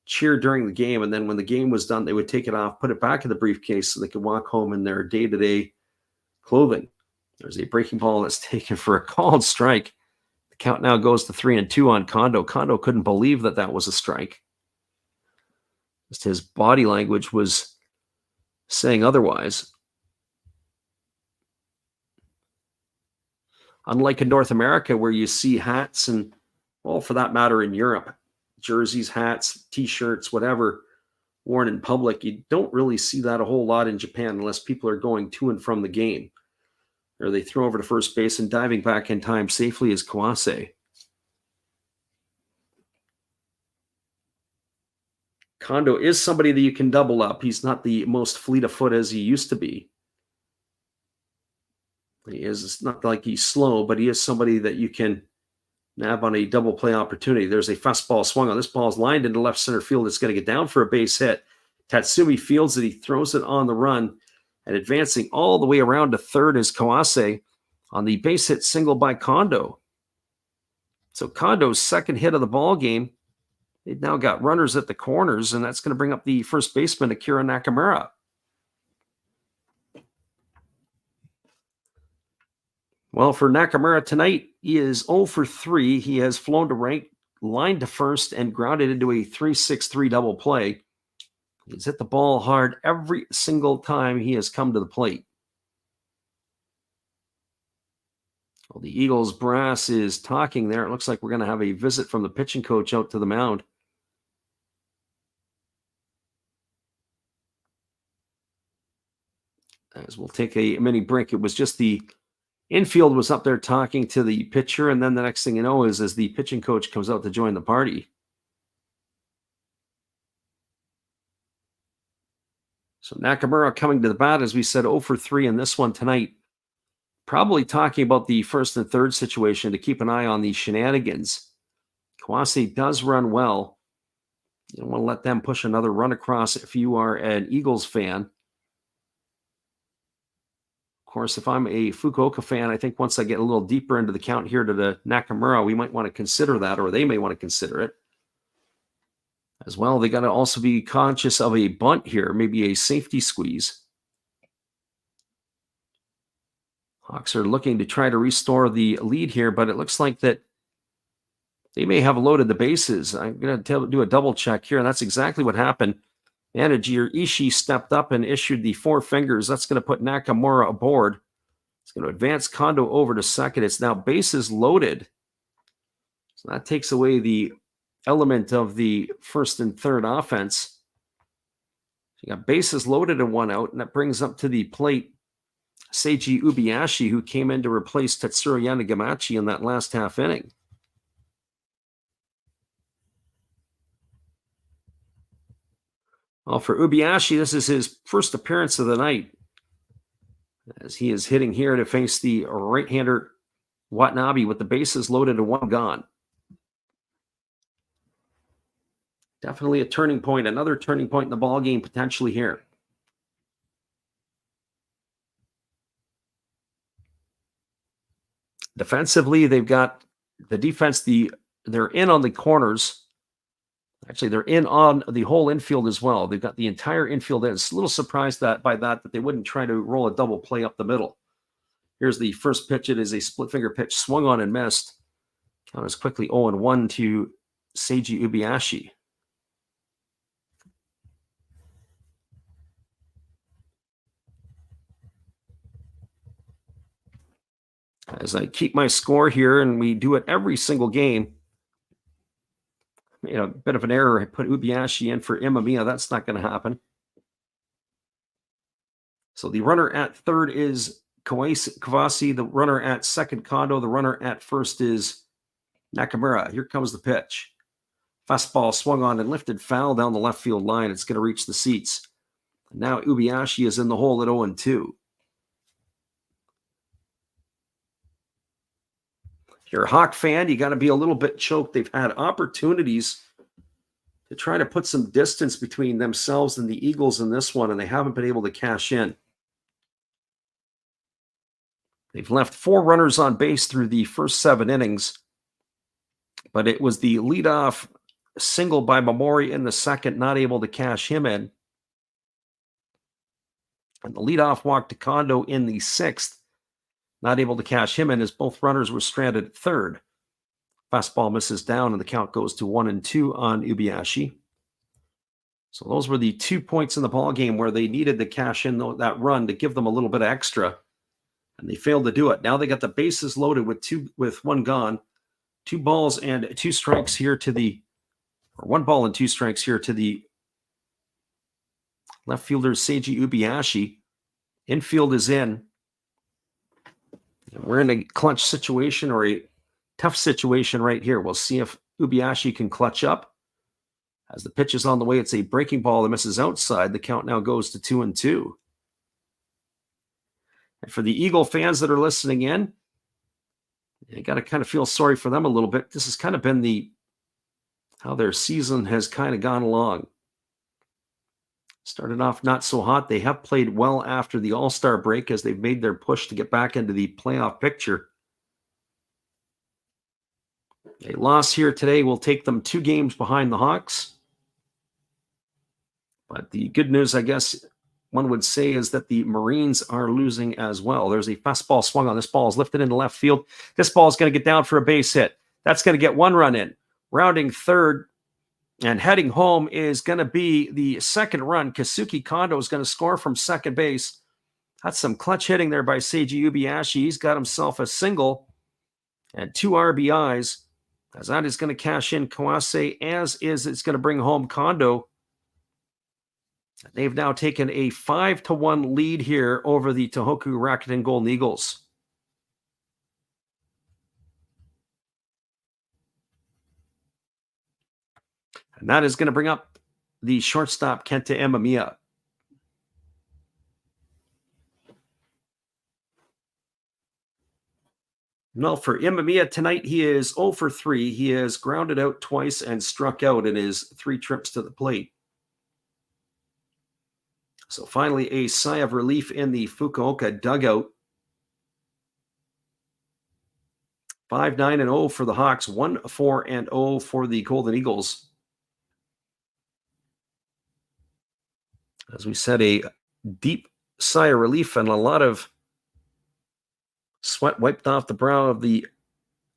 cheer during the game, and then when the game was done, they would take it off, put it back in the briefcase so they could walk home in their day-to-day clothing. There's a breaking ball that's taken for a called strike. The count now goes to 3-2 on Kondo. Kondo couldn't believe that was a strike. Just his body language was saying otherwise. Unlike in North America, where you see hats and, well, for that matter, in Europe, jerseys, hats, T-shirts, whatever, worn in public, you don't really see that a whole lot in Japan unless people are going to and from the game. Or they throw over to first base and diving back in time safely as Kawase. Kondo is somebody that you can double up. He's not the most fleet of foot as he used to be. It's not like he's slow, but he is somebody that you can nab on a double play opportunity. There's a fastball swung on. This ball is lined into left center field. It's going to get down for a base hit. Tatsumi fields it. He throws it on the run, and advancing all the way around to third is Kawase on the base hit single by Kondo. So Kondo's second hit of the ball game. They've now got runners at the corners, and that's going to bring up the first baseman, Akira Nakamura. Well, for Nakamura tonight, he is 0 for 3. He has flown to right, lined to first, and grounded into a 3-6-3 double play. He's hit the ball hard every single time he has come to the plate. Well, the Eagles brass is talking there. It looks like we're going to have a visit from the pitching coach out to the mound. As we'll take a mini break. It was just the infield was up there talking to the pitcher, and then the next thing you know is as the pitching coach comes out to join the party. So Nakamura coming to the bat, as we said, 0 for 3 in this one tonight. Probably talking about the first and third situation to keep an eye on the shenanigans. Kawase does run well. You don't want to let them push another run across if you are an Eagles fan. Of course, if I'm a Fukuoka fan, I think once I get a little deeper into the count here to the Nakamura, we might want to consider that, or they may want to consider it. As well, they got to also be conscious of a bunt here, maybe a safety squeeze. Hawks are looking to try to restore the lead here, but it looks like that they may have loaded the bases. I'm going to do a double check here, and that's exactly what happened. Manager Ishii stepped up and issued the 4 fingers. That's going to put Nakamura aboard. It's going to advance Kondo over to second. It's now bases loaded. So that takes away the element of the first and third offense. You got bases loaded and 1 out, and that brings up to the plate Seiji Ubiyashi, who came in to replace Tetsuro Yanagamachi in that last half inning. Well, for Ubiyashi, this is his first appearance of the night, as he is hitting here to face the right-hander Watanabe with the bases loaded and 1 gone. Definitely a turning point, another turning point in the ball game potentially here. Defensively, they've got the defense, they're in on the corners. Actually, they're in on the whole infield as well. They've got the entire infield in. It's a little surprised by that they wouldn't try to roll a double play up the middle. Here's the first pitch. It is a split finger pitch, swung on and missed. Count is quickly 0-1 to Seiji Ubiashi. As I keep my score here, and we do it every single game. A bit of an error. I put Ubiashi in for Imamiya. That's not going to happen. So the runner at third is Kawase. The runner at second, Kondo. The runner at first is Nakamura. Here comes the pitch. Fastball swung on and lifted foul down the left field line. It's going to reach the seats. And now Ubiashi is in the hole at 0-2. If you're a Hawk fan, you got to be a little bit choked. They've had opportunities to try to put some distance between themselves and the Eagles in this one, and they haven't been able to cash in. They've left 4 runners on base through the first 7 innings, but it was the leadoff single by Mamori in the second, not able to cash him in. And the leadoff walk to Kondo in the 6th, not able to cash him in as both runners were stranded at third. Fastball misses down, and the count goes to 1-2 on Ubiashi. So those were the 2 points in the ball game where they needed to cash in that run to give them a little bit of extra, and they failed to do it. Now they got the bases loaded with 1 gone, 2 balls and 2 strikes here to the, or 1 ball and 2 strikes here to the left fielder Seiji Ubiashi. Infield is in. We're in a clutch situation, or a tough situation right here. We'll see if Ubiashi can clutch up. As the pitch is on the way, it's a breaking ball that misses outside. The count now goes to 2-2. And for the Eagle fans that are listening in, you got to kind of feel sorry for them a little bit. This has kind of been how their season has kind of gone along. Started off not so hot. They have played well after the All-Star break as they've made their push to get back into the playoff picture. A loss here today will take them 2 games behind the Hawks. But the good news, I guess one would say, is that the Marines are losing as well. There's a fastball swung on. This ball is lifted into left field. This ball is going to get down for a base hit. That's going to get 1 run in. Rounding third and heading home is going to be the second run. Kazuki Kondo is going to score from second base. That's some clutch hitting there by Seiji Ubiashi. He's got himself a single and 2 RBIs. As that is going to cash in Kawase, as is it's going to bring home Kondo. They've now taken a 5-1 lead here over the Tohoku Rakuten Golden Eagles. And that is going to bring up the shortstop, Kenta Imamiya. Well, for Imamiya tonight, he is 0 for 3. He has grounded out twice and struck out in his 3 trips to the plate. So finally, a sigh of relief in the Fukuoka dugout. 5-9-0 for the Hawks, 1-4-0 for the Golden Eagles. As we said, a deep sigh of relief and a lot of sweat wiped off the brow of the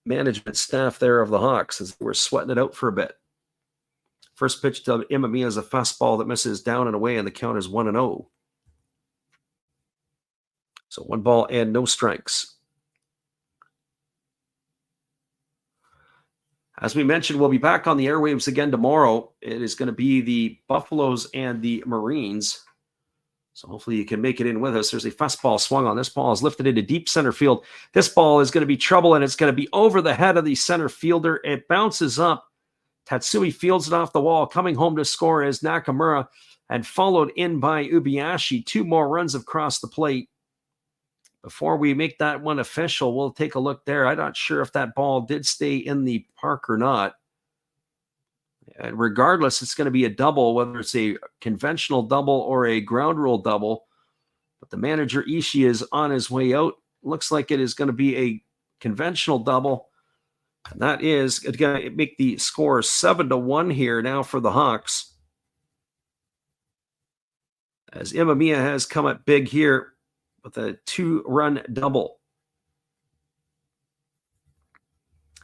management staff there of the Hawks as they were sweating it out for a bit. First pitch to Imamiya is a fastball that misses down and away, and the count is 1-0. So 1 ball and no strikes. As we mentioned, we'll be back on the airwaves again tomorrow. It is going to be the Buffaloes and the Marines. So hopefully you can make it in with us. There's a fastball swung on. This ball is lifted into deep center field. This ball is going to be trouble, and it's going to be over the head of the center fielder. It bounces up. Tatsui fields it off the wall. Coming home to score is Nakamura, and followed in by Ubiashi. 2 more runs have crossed the plate. Before we make that one official, we'll take a look there. I'm not sure if that ball did stay in the park or not. And regardless, it's going to be a double, whether it's a conventional double or a ground rule double. But the manager, Ishii, is on his way out. Looks like it is going to be a conventional double. And that is going to make the score 7-1 here now for the Hawks. As Imamiya has come up big here with a 2-run double.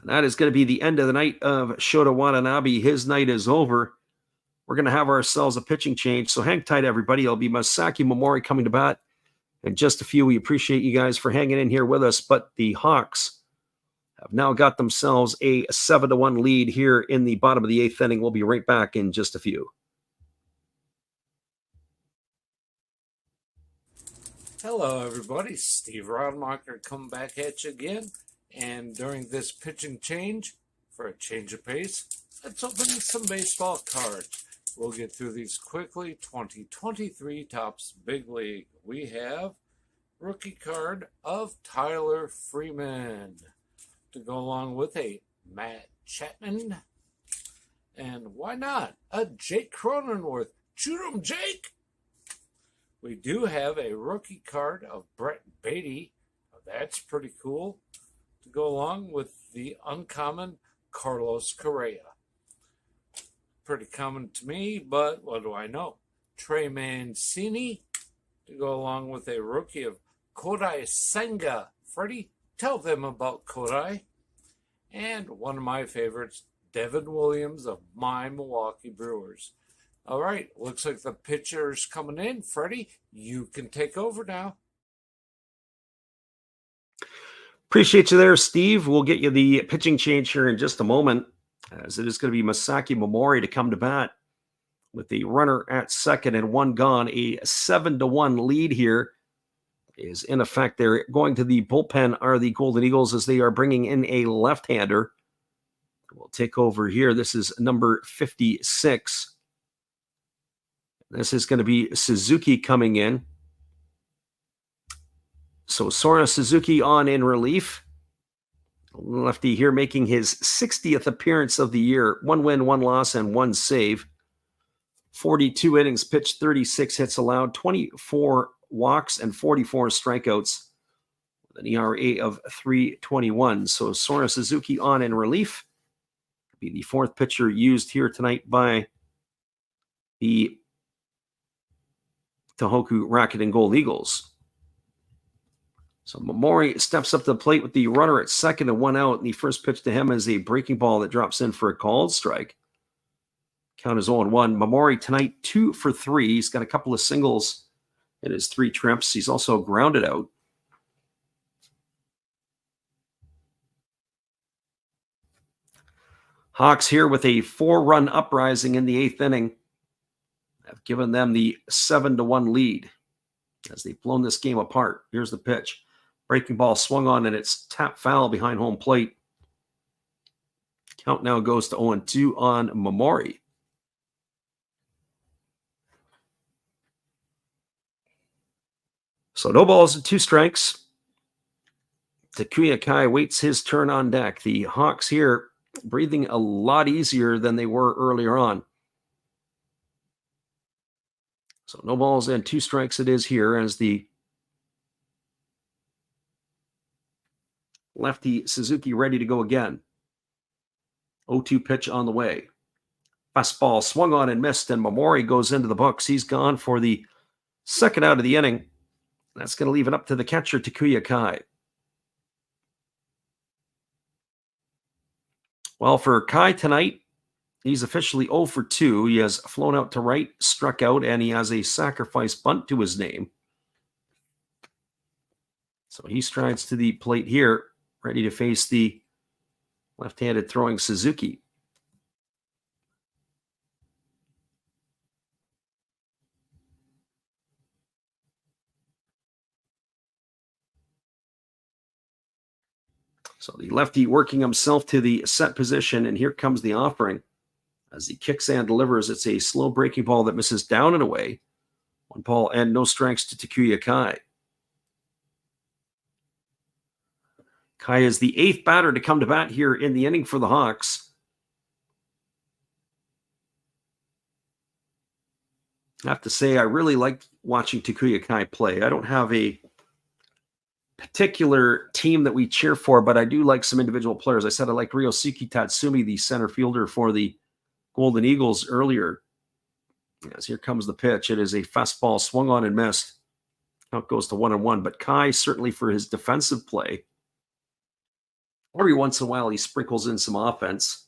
And that is going to be the end of the night of Shota Watanabe. His night is over. We're going to have ourselves a pitching change. So hang tight, everybody. It'll be Masaki Momori coming to bat in just a few. We appreciate you guys for hanging in here with us. But the Hawks have now got themselves a 7-1 lead here in the bottom of the 8th inning. We'll be right back in just a few. Hello, everybody. Steve Rodmacher coming back at you again. And during this pitching change, for a change of pace, let's open some baseball cards. We'll get through these quickly. 2023 Topps Big League. We have rookie card of Tyler Freeman to go along with a Matt Chapman. And why not a Jake Cronenworth? Shoot 'em, Jake! We do have a rookie card of Brett Beatty. That's pretty cool to go along with the uncommon Carlos Correa. Pretty common to me, but what do I know? Trey Mancini to go along with a rookie of Kodai Senga. Freddie, tell them about Kodai. And one of my favorites, Devin Williams of my Milwaukee Brewers. All right, looks like the pitcher's coming in. Freddie, you can take over now. Appreciate you there, Steve. We'll get you the pitching change here in just a moment, as it is going to be Masaki Momori to come to bat with the runner at second and one gone. A 7-1 lead here is in effect. They're going to the bullpen are the Golden Eagles as they are bringing in a left-hander. We'll take over here. This is number 56. This is going to be Suzuki coming in. So Sora Suzuki on in relief. Lefty here making his 60th appearance of the year. 1 win, 1 loss, and 1 save. 42 innings pitched, 36 hits allowed, 24 walks, and 44 strikeouts with an ERA of 3.21. So Sora Suzuki on in relief. Be the fourth pitcher used here tonight by the Tohoku Rakuten Gold Eagles. So Momori steps up to the plate with the runner at second and one out. And the first pitch to him is a breaking ball that drops in for a called strike. Count is 0-1. Momori tonight 2 for 3. He's got a couple of singles in his 3 trips. He's also grounded out. Hawks here with a 4-run uprising in the 8th inning have given them the 7-1 lead as they've blown this game apart. Here's the pitch. Breaking ball swung on, and it's tapped foul behind home plate. Count now goes to 0-2 on Momori. So no balls and 2 strikes. Takuya Kai waits his turn on deck. The Hawks here breathing a lot easier than they were earlier on. So no balls and 2 strikes it is here as the lefty Suzuki ready to go again. 0-2 pitch on the way. Fastball swung on and missed, and Momori goes into the books. He's gone for the second out of the inning. That's going to leave it up to the catcher, Takuya Kai. Well, for Kai tonight, he's officially 0 for 2. He has flown out to right, struck out, and he has a sacrifice bunt to his name. So he strides to the plate here, ready to face the left-handed throwing Suzuki. So the lefty working himself to the set position, and here comes the offering. As he kicks and delivers, it's a slow breaking ball that misses down and away. 1 ball and no strikes to Takuya Kai. Kai is the 8th batter to come to bat here in the inning for the Hawks. I have to say, I really like watching Takuya Kai play. I don't have a particular team that we cheer for, but I do like some individual players. I said I like Ryosuke Tatsumi, the center fielder for the Golden Eagles earlier. As here comes the pitch. It is a fastball swung on and missed. Now it goes to 1-1, but Kai, certainly for his defensive play, every once in a while he sprinkles in some offense.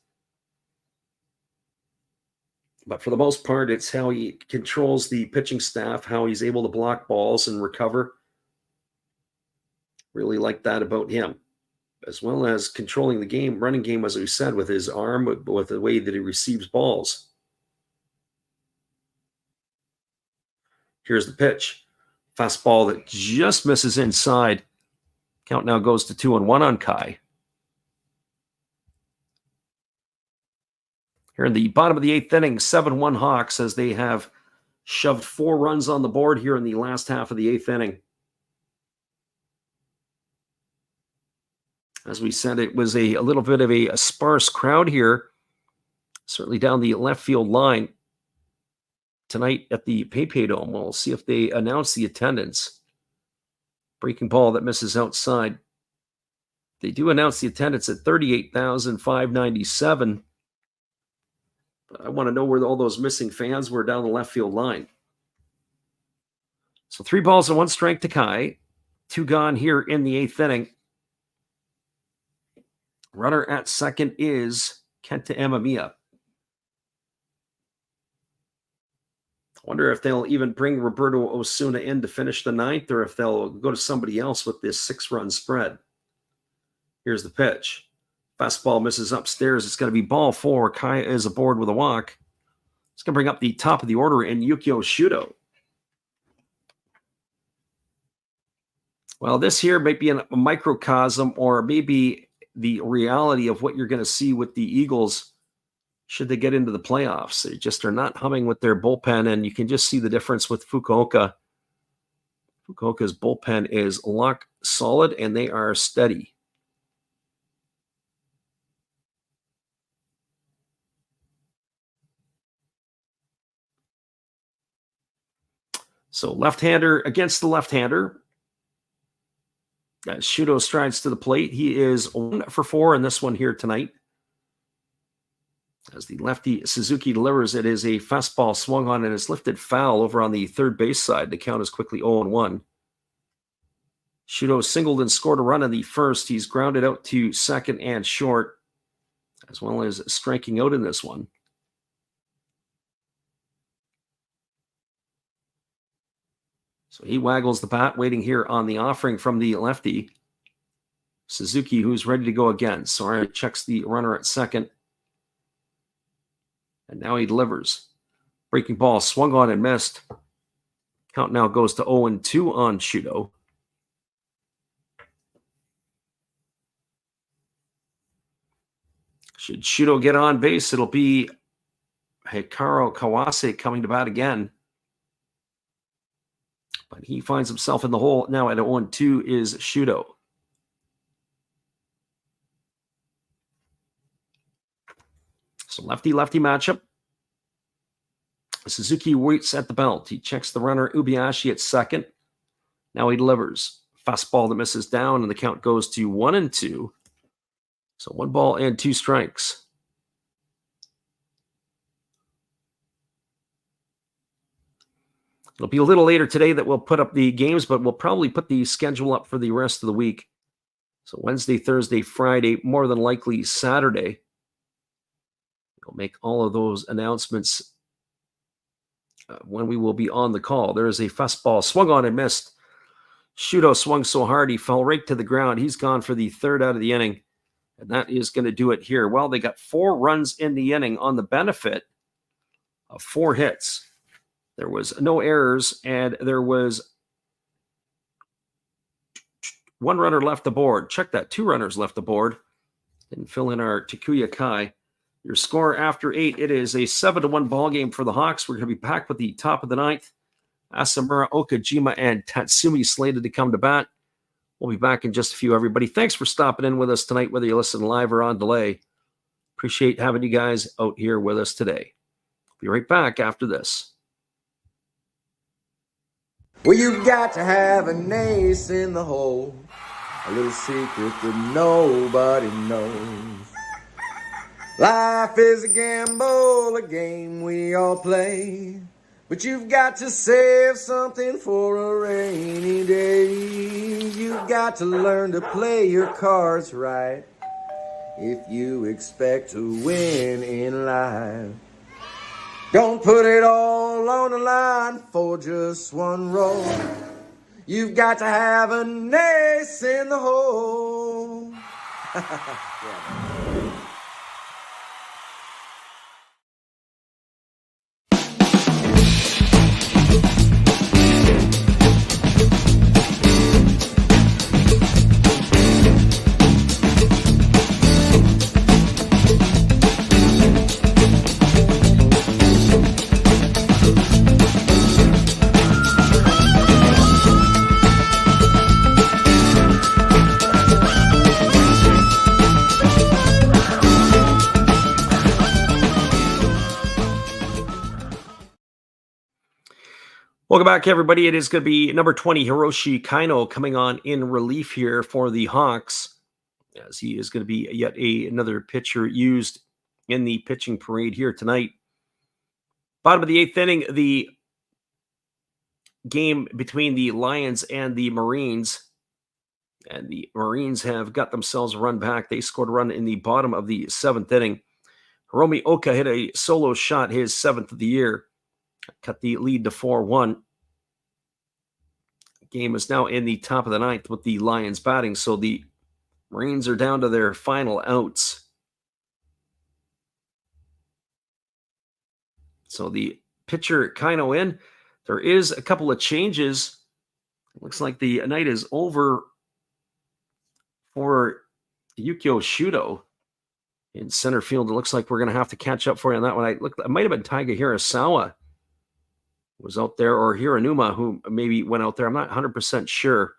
But for the most part, it's how he controls the pitching staff, how he's able to block balls and recover. Really like that about him, as well as controlling the game, running game, as we said, with his arm, with the way that he receives balls. Here's the pitch. Fastball that just misses inside. Count now goes to 2-1 on Kai. Here in the bottom of the 8th inning, 7-1 Hawks, as they have shoved 4 runs on the board here in the last half of the 8th inning. As we said, it was a little bit of a sparse crowd here, certainly down the left field line tonight at the PayPay Dome. We'll see if they announce the attendance. Breaking ball that misses outside. They do announce the attendance at 38,597. I want to know where all those missing fans were down the left field line. So 3 balls and 1 strike to Kai. 2 gone here in the 8th inning. Runner at second is Kenta Amamiya. I wonder if they'll even bring Roberto Osuna in to finish the 9th, or if they'll go to somebody else with this 6-run spread. Here's the pitch. Fastball misses upstairs. It's going to be ball 4. Kai is aboard with a walk. It's going to bring up the top of the order in Yukio Shudo. Well, this here might be a microcosm, or maybe the reality of what you're going to see with the Eagles should they get into the playoffs. They just are not humming with their bullpen, and you can just see the difference with Fukuoka. Fukuoka's bullpen is lock solid, and they are steady. So left-hander against the left-hander. As Shudo strides to the plate, he is 1 for 4 in this one here tonight. As the lefty Suzuki delivers, it is a fastball swung on and is lifted foul over on the third base side. The count is quickly 0-1. Shudo singled and scored a run in the first. He's grounded out to second and short, as well as striking out in this one. So he waggles the bat, waiting here on the offering from the lefty. Suzuki, who's ready to go again. Sorry, checks the runner at second. And now he delivers. Breaking ball swung on and missed. Count now goes to 0-2 on Shudo. Should Shudo get on base, it'll be Hikaru Kawase coming to bat again. But he finds himself in the hole now at 0-2 is Shudo. So lefty-lefty matchup. Suzuki waits at the belt. He checks the runner Ubiashi at second. Now he delivers. Fastball that misses down, and the count goes to 1-2. So 1 ball and 2 strikes. It'll be a little later today that we'll put up the games, but we'll probably put the schedule up for the rest of the week. So Wednesday, Thursday, Friday, more than likely Saturday. We'll make all of those announcements when we will be on the call. There is a fastball swung on and missed. Shudo swung so hard he fell right to the ground. He's gone for the 3rd out of the inning, and that is going to do it here. Well, they got 4 runs in the inning on the benefit of 4 hits. There was no errors, and there was 1 runner left aboard. Check that, 2 runners left aboard. Didn't fill in our Takuya Kai. Your score after 8, it is a 7-1 ball game for the Hawks. We're going to be back with the top of the 9th. Asamura, Okajima, and Tatsumi slated to come to bat. We'll be back in just a few, everybody. Thanks for stopping in with us tonight, whether you listen live or on delay. Appreciate having you guys out here with us today. Be right back after this. Well, you've got to have an ace in the hole, a little secret that nobody knows. Life is a gamble, a game we all play, but you've got to save something for a rainy day. You've got to learn to play your cards right if you expect to win in life. Don't put it all on the line for just one roll. You've got to have an ace in the hole. Welcome back, everybody. It is going to be number 20, Hiroshi Kaino, coming on in relief here for the Hawks, as he is going to be yet another pitcher used in the pitching parade here tonight. Bottom of the 8th inning, the game between the Lions and the Marines. And the Marines have got themselves a run back. They scored a run in the bottom of the 7th inning. Hiromi Oka hit a solo shot, his 7th of the year. Cut the lead to 4-1. Game is now in the top of the 9th with the Lions batting, so the Marines are down to their final outs. So the pitcher Kaino in. There is a couple of changes. It looks like the night is over for Yukio Shudo in center field. It looks like we're going to have to catch up for you on that one. It might have been Taiga Hirasawa was out there, or Hiranuma, who maybe went out there. I'm not 100% sure.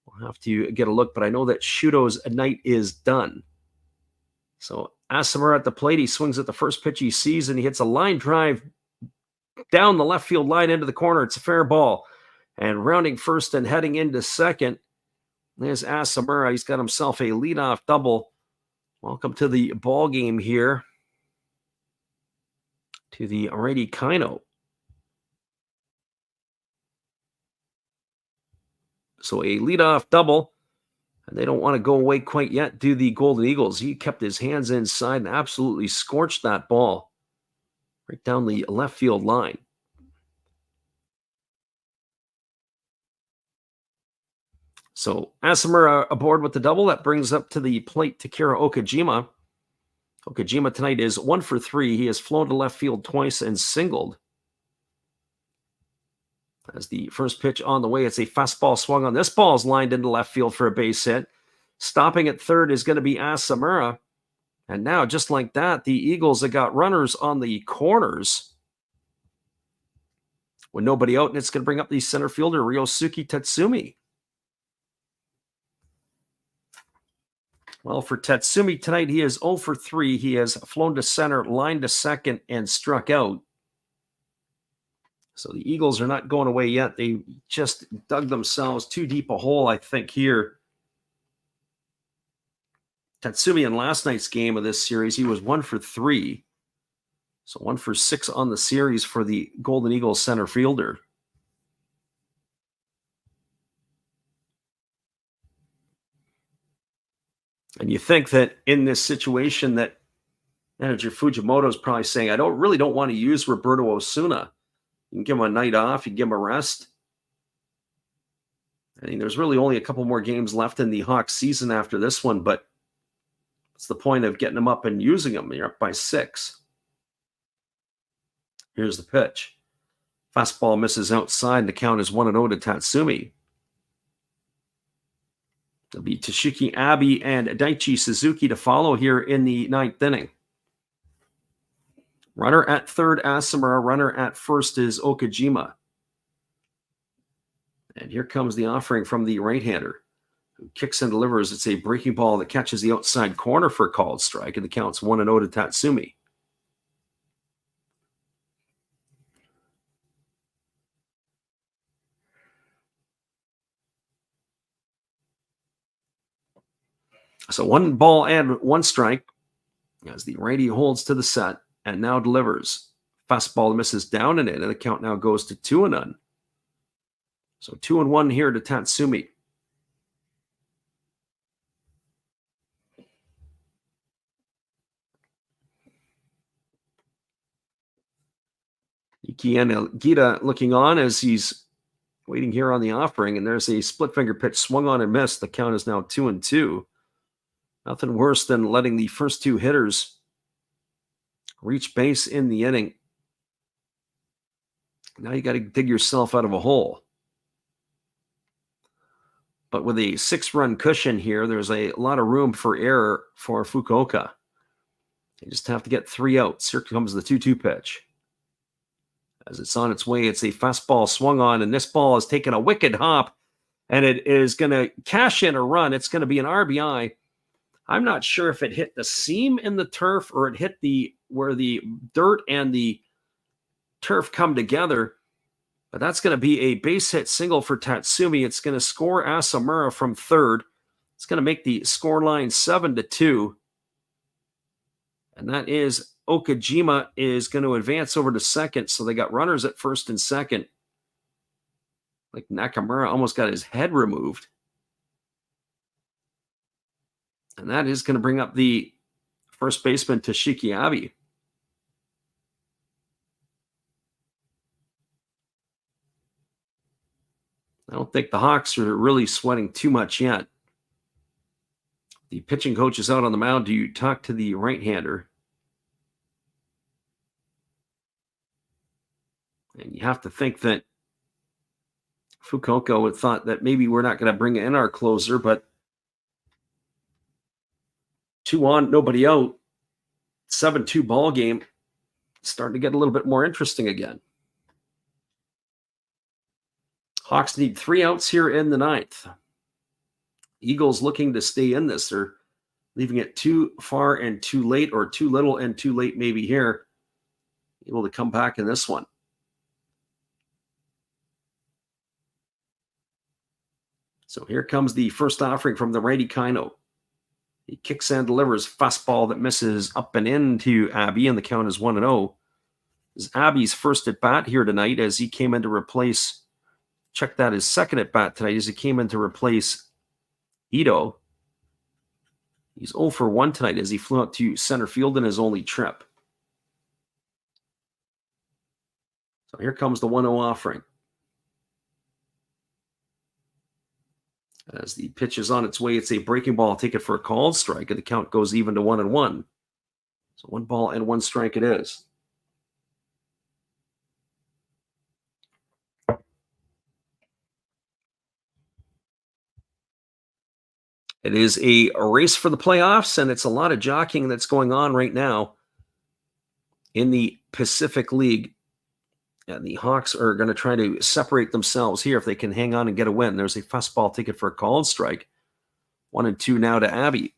We'll have to get a look, but I know that Shudo's night is done. So Asamura at the plate. He swings at the first pitch he sees, and he hits a line drive down the left field line into the corner. It's a fair ball. And rounding first and heading into second, there's Asamura. He's got himself a leadoff double. Welcome to the ball game here, to the Arady Kaino. So a leadoff double, and they don't want to go away quite yet, do the Golden Eagles. He kept his hands inside and absolutely scorched that ball right down the left field line. So Asamura aboard with the double. That brings up to the plate Takira Okajima. Okajima tonight is 1 for 3. He has flown to left field twice and singled. As the first pitch on the way, it's a fastball swung on. This ball is lined into left field for a base hit. Stopping at third is going to be Asamura. And now, just like that, the Eagles have got runners on the corners with nobody out, and it's going to bring up the center fielder, Ryosuke Tatsumi. Well, for Tatsumi tonight, he is 0 for 3. He has flown to center, lined to second, and struck out. So the Eagles are not going away yet. They just dug themselves too deep a hole, I think, here. Tatsumi in last night's game of this series, he was 1 for 3. So 1 for 6 on the series for the Golden Eagles center fielder. And you think that in this situation that manager Fujimoto is probably saying, I don't want to use Roberto Osuna. You can give him a night off. You can give him a rest. I mean, there's really only a couple more games left in the Hawks season after this one, but what's the point of getting them up and using them? You're up by 6. Here's the pitch. Fastball misses outside, and the count is 1-0 to Tatsumi. It'll be Toshiki Abe and Daichi Suzuki to follow here in the 9th inning. Runner at third, Asamura. Runner at first is Okajima. And here comes the offering from the right-hander, who kicks and delivers. It's a breaking ball that catches the outside corner for a called strike, and the count's 1-0 to Tatsumi. So 1 ball and 1 strike as the righty holds to the set and now delivers. Fastball misses down and in, and the count now goes to 2-0. So 2-1 here to Tatsumi. Gita looking on as he's waiting here on the offering, and there's a split finger pitch swung on and missed. The count is now 2-2. Nothing worse than letting the first 2 hitters reach base in the inning. Now you got to dig yourself out of a hole. But with a 6-run cushion here, there's a lot of room for error for Fukuoka. They just have to get 3 outs. Here comes the 2-2 pitch. As it's on its way, it's a fastball swung on, and this ball is taking a wicked hop, and it is going to cash in a run. It's going to be an RBI. I'm not sure if it hit the seam in the turf or it hit where the dirt and the turf come together, but that's going to be a base hit single for Tatsumi. It's going to score Asamura from third. It's going to make the score line 7-2. And that is Okajima is going to advance over to second. So they got runners at first and second. Like Nakamura almost got his head removed. And that is going to bring up the first baseman, Toshiki Abe. I don't think the Hawks are really sweating too much yet. The pitching coach is out on the mound to talk to the right-hander. And you have to think that Fukuoka would thought that maybe we're not going to bring in our closer, but 2 on, nobody out, 7-2 ball game, starting to get a little bit more interesting again. Hawks need 3 outs here in the 9th. Eagles looking to stay in this. They're leaving it too far and too late, or too little and too late maybe here. Able to come back in this one. So here comes the first offering from the righty Kaino. He kicks and delivers fastball that misses up and into Abe, and the count is 1-0. This is Abe's first at bat here tonight as he came in to replace, check that, his second at bat tonight as he came in to replace Ito. He's 0 for 1 tonight as he flew out to center field in his only trip. So here comes the 1-0 offering. As the pitch is on its way, it's a breaking ball. Take it for a called strike, and the count goes even to 1-1. So 1 ball and 1 strike it is. It is a race for the playoffs, and it's a lot of jockeying that's going on right now in the Pacific League. And the Hawks are going to try to separate themselves here if they can hang on and get a win. There's a fastball ticket for a called strike. 1-2 now to Abe.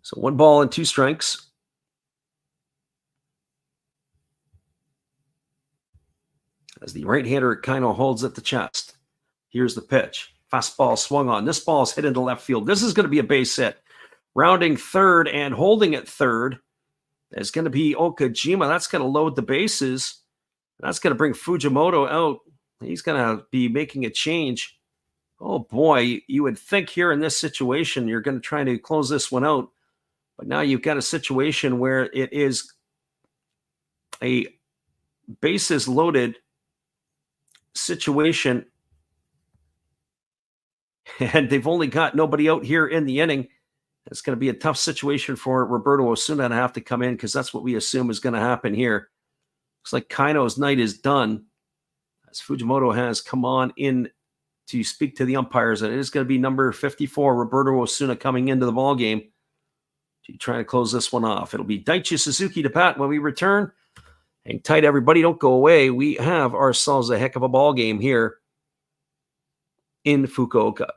So 1 ball and 2 strikes. As the right-hander kind of holds at the chest. Here's the pitch. Fastball swung on. This ball is hit into left field. This is going to be a base hit. Rounding third and holding at third is going to be Okajima. That's going to load the bases. That's going to bring Fujimoto out. He's going to be making a change. Oh boy, you would think here in this situation, you're going to try to close this one out. But now you've got a situation where it is a bases loaded situation. And they've only got nobody out here in the inning. It's going to be a tough situation for Roberto Osuna to have to come in because that's what we assume is going to happen here. Looks like Kaino's night is done as Fujimoto has come on in to speak to the umpires. And it is going to be number 54, Roberto Osuna, coming into the ballgame to try to close this one off. It'll be Daichi Suzuki to bat when we return. Hang tight, everybody. Don't go away. We have ourselves a heck of a ball game here in Fukuoka.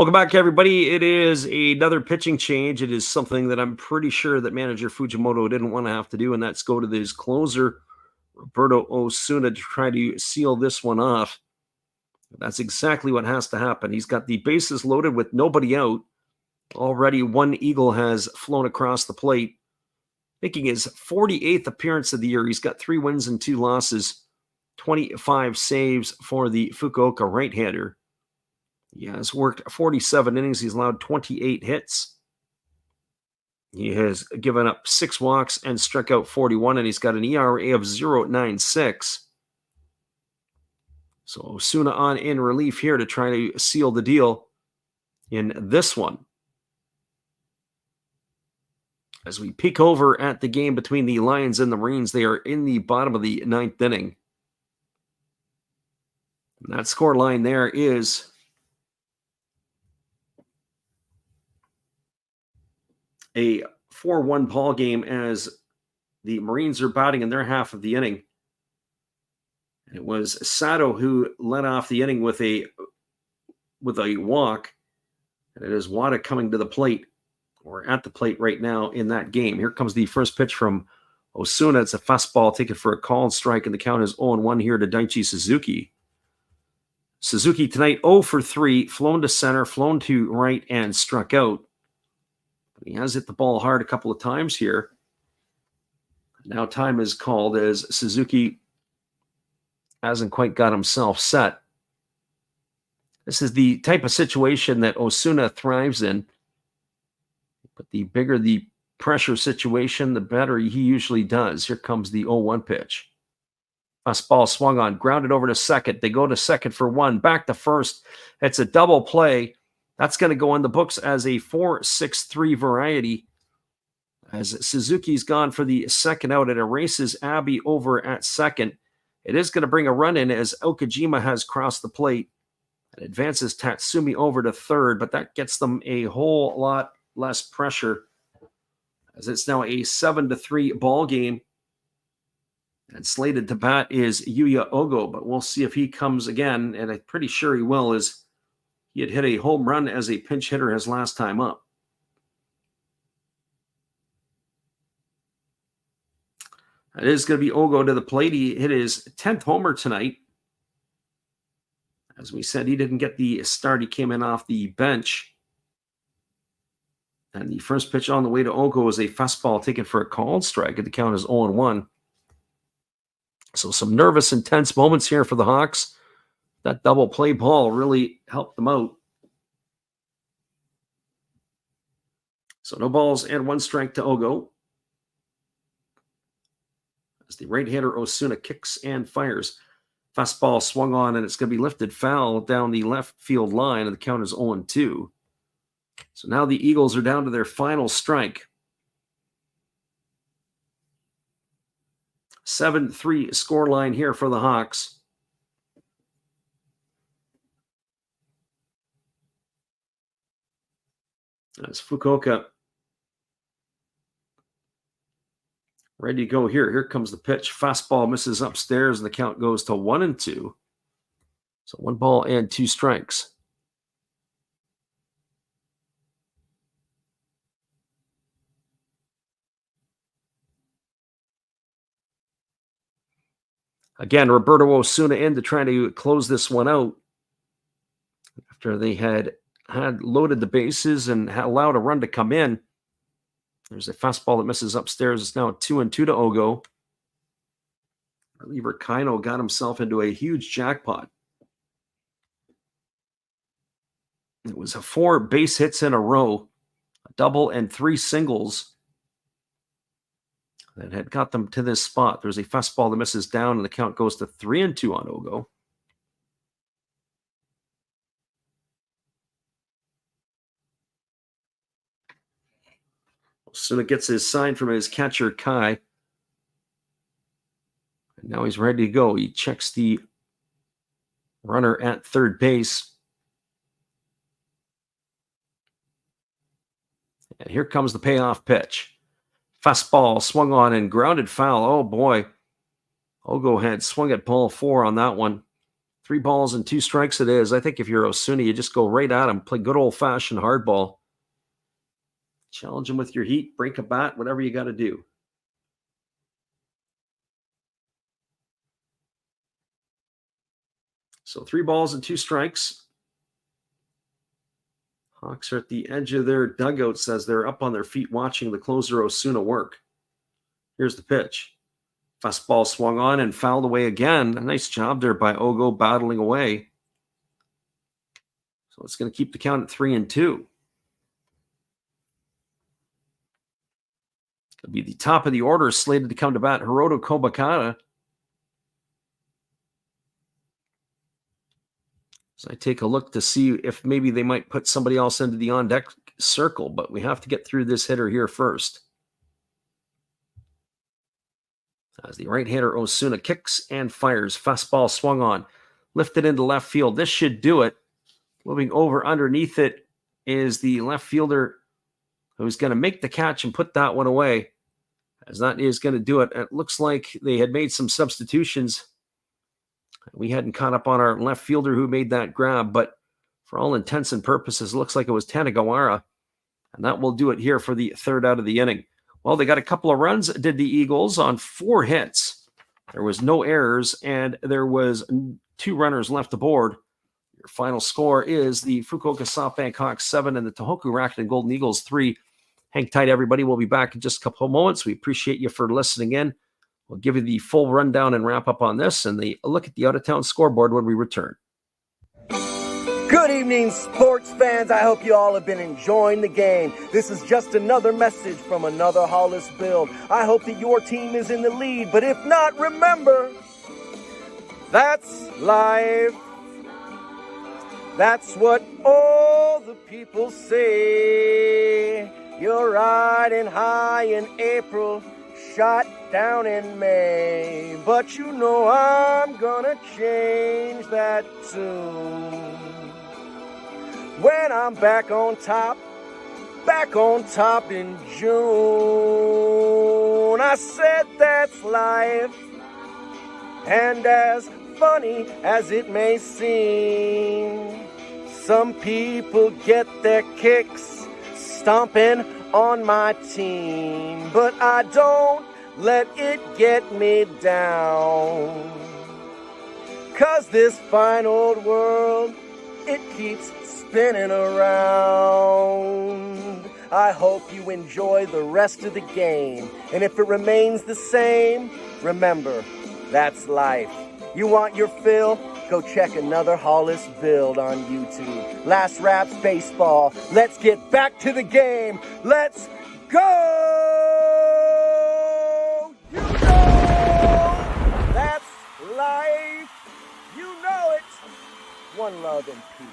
Welcome back, everybody. It is another pitching change. It is something that I'm pretty sure that manager Fujimoto didn't want to have to do, and that's go to his closer, Roberto Osuna, to try to seal this one off. That's exactly what has to happen. He's got the bases loaded with nobody out. Already one Eagle has flown across the plate, making his 48th appearance of the year. He's got 3 wins and 2 losses, 25 saves for the Fukuoka right-hander. He has worked 47 innings. He's allowed 28 hits. He has given up 6 walks and struck out 41, and he's got an ERA of 0.96. So Osuna on in relief here to try to seal the deal in this one. As we peek over at the game between the Lions and the Marines, they are in the bottom of the 9th inning. And that score line there is a 4-1 ball game as the Marines are batting in their half of the inning. It was Sato who led off the inning with a walk, and it is Wada coming to the plate, or at the plate right now in that game. Here comes the first pitch from Osuna. It's a fastball taken for a called strike, and the count is 0-1 here to Daichi Suzuki. Suzuki tonight 0 for 3, flown to center, flown to right, and struck out. He has hit the ball hard a couple of times here. Now time is called as Suzuki hasn't quite got himself set. This is the type of situation that Osuna thrives in. But the bigger the pressure situation, the better he usually does. Here comes the 0-1 pitch. Fastball swung on, grounded over to second. They go to second for 1, back to first. It's a double play. That's going to go in the books as a 4-6-3 variety, as Suzuki's gone for the second out. It erases Abbey over at second. It is going to bring a run in as Okajima has crossed the plate and advances Tatsumi over to third, but that gets them a whole lot less pressure, as it's now a 7-3 ball game. And slated to bat is Yuya Ogo, but we'll see if he comes again, and I'm pretty sure he will, as he had hit a home run as a pinch hitter his last time up. It is going to be Ogo to the plate. He hit his 10th homer tonight. As we said, he didn't get the start. He came in off the bench. And the first pitch on the way to Ogo is a fastball taken for a called strike. The count is 0-1. So some nervous, intense moments here for the Hawks. That double play ball really helped them out. So no balls and 1 strike to Ogo, as the right-hander Osuna kicks and fires. Fastball swung on, and it's going to be lifted foul down the left field line, and the count is 0-2. So now the Eagles are down to their final strike. 7-3 scoreline here for the Hawks. As Fukuoka ready to go here. Here comes the pitch. Fastball misses upstairs, and the count goes to 1-2. So 1 ball and 2 strikes. Again, Roberto Osuna in to try to close this one out after they had loaded the bases and had allowed a run to come in. There's a fastball that misses upstairs. It's now 2-2 to Ogo. Reliever Kaino got himself into a huge jackpot. It was 4 base hits in a row, a double and 3 singles that had got them to this spot. There's a fastball that misses down, and the count goes to 3-2 on Ogo. Osuna gets his sign from his catcher, Kai. And now he's ready to go. He checks the runner at third base. And here comes the payoff pitch. Fastball swung on and grounded foul. Oh, boy. Ogo had swung at ball 4 on that one. 3 balls and 2 strikes it is. I think if you're Osuna, you just go right at him, play good old-fashioned hardball. Challenge him with your heat, break a bat, whatever you got to do. So 3 balls and 2 strikes. Hawks are at the edge of their dugouts as they're up on their feet watching the closer Osuna work. Here's the pitch. Fastball swung on and fouled away again. A nice job there by Ogo battling away. So it's going to keep the count at 3-2. It'll be the top of the order slated to come to bat, Hiroto Kobakata. So I take a look to see if maybe they might put somebody else into the on-deck circle, but we have to get through this hitter here first. As the right-hander Osuna kicks and fires. Fastball swung on. Lifted into left field. This should do it. Moving over underneath it is the left fielder who's going to make the catch and put that one away. As that is going to do it. It looks like they had made some substitutions. We hadn't caught up on our left fielder who made that grab, but for all intents and purposes, it looks like it was Tanagawara. And that will do it here for the third out of the inning. Well, they got a couple of runs, did the Eagles, on 4 hits. There was no errors, and there was 2 runners left aboard. Your final score is the Fukuoka SoftBank Hawks 7 and the Tohoku Rakuten Golden Eagles 3. Hang tight, everybody. We'll be back in just a couple of moments. We appreciate you for listening in. We'll give you the full rundown and wrap up on this and the look at the out-of-town scoreboard when we return. Good evening, sports fans. I hope you all have been enjoying the game. This is just another message from another Hollis build. I hope that your team is in the lead, but if not, remember, that's life. That's what all the people say. You're riding high in April, shot down in May, but you know I'm gonna change that tune. When I'm back on top in June. I said that's life, and as funny as it may seem, some people get their kicks stomping on my team, but I don't let it get me down. 'Cause this fine old world, it keeps spinning around. I hope you enjoy the rest of the game, and if it remains the same, remember, that's life. You want your fill? Go check another Hollis build on YouTube. Last Raps Baseball. Let's get back to the game. Let's go! You know that's life. You know it. One love and peace.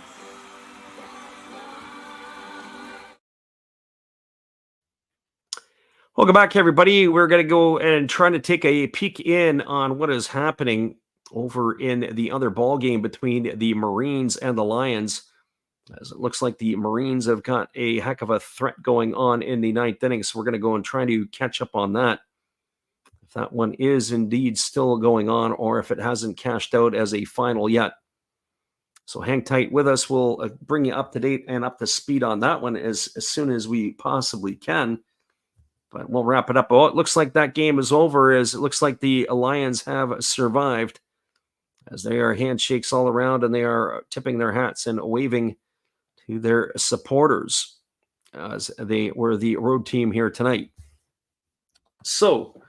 Welcome back, everybody. We're going to go and try to take a peek in on what is happening over in the other ball game between the Marines and the Lions, as it looks like the Marines have got a heck of a threat going on in the 9th inning. So we're going to go and try to catch up on that, if that one is indeed still going on or if it hasn't cashed out as a final yet. So hang tight with us. We'll bring you up to date and up to speed on that one as soon as we possibly can. But we'll wrap it up. Oh, it looks like that game is over, as it looks like the Lions have survived, as they are handshakes all around and they are tipping their hats and waving to their supporters as they were the road team here tonight. So